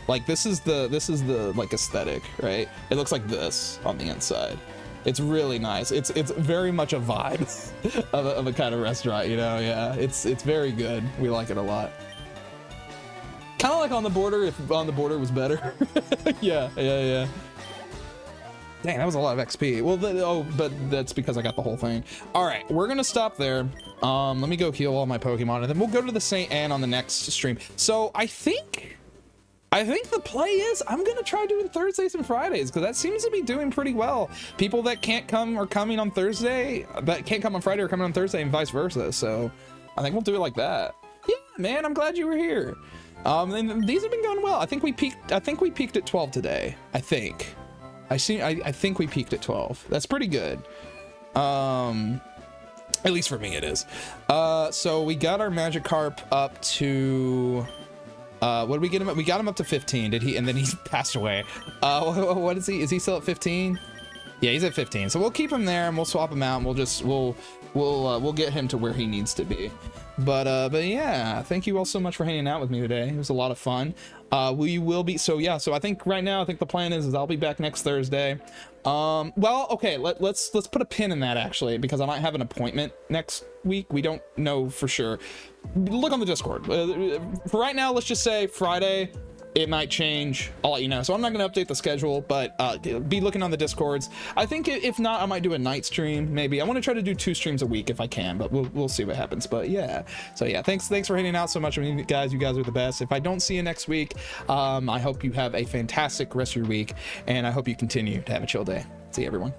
Like this is the like aesthetic, right? It looks like this on the inside. It's really nice. It's very much a vibe of a kind of restaurant, you know. Yeah, it's very good. We like it a lot. Kind of like On the Border, if On the Border was better. Yeah. Dang, that was a lot of XP. Well, but that's because I got the whole thing. All right, we're gonna stop there. Let me go heal all my Pokemon, and then we'll go to the St. Anne on the next stream. So I think the play is I'm gonna try doing Thursdays and Fridays, because that seems to be doing pretty well. People that can't come are coming on Thursday, that can't come on Friday are coming on Thursday, and vice versa. So I think we'll do it like that. Yeah, man, I'm glad you were here. And these have been going well. I think we peaked at 12 today. I think we peaked at 12. That's pretty good. At least for me it is. So we got our Magikarp up to what did we get him at? We got him up to 15. And then he passed away. What is he? Is he still at 15? Yeah, he's at 15. So we'll keep him there and we'll swap him out, and we'll get him to where he needs to be. But yeah, thank you all so much for hanging out with me today. It was a lot of fun. We will be, so I think right now, the plan is I'll be back next Thursday. Well, okay, let's put a pin in that actually, because I might have an appointment next week. We don't know for sure. Look on the Discord. For right now, let's just say Friday. It might change. I'll let you know. So I'm not going to update the schedule, but be looking on the Discords. I think if not, I might do a night stream. Maybe I want to try to do 2 streams a week if I can, but we'll see what happens. But yeah, so yeah, thanks for hanging out so much. I mean, guys, you guys are the best. If I don't see you next week, I hope you have a fantastic rest of your week, and I hope you continue to have a chill day. See you, everyone.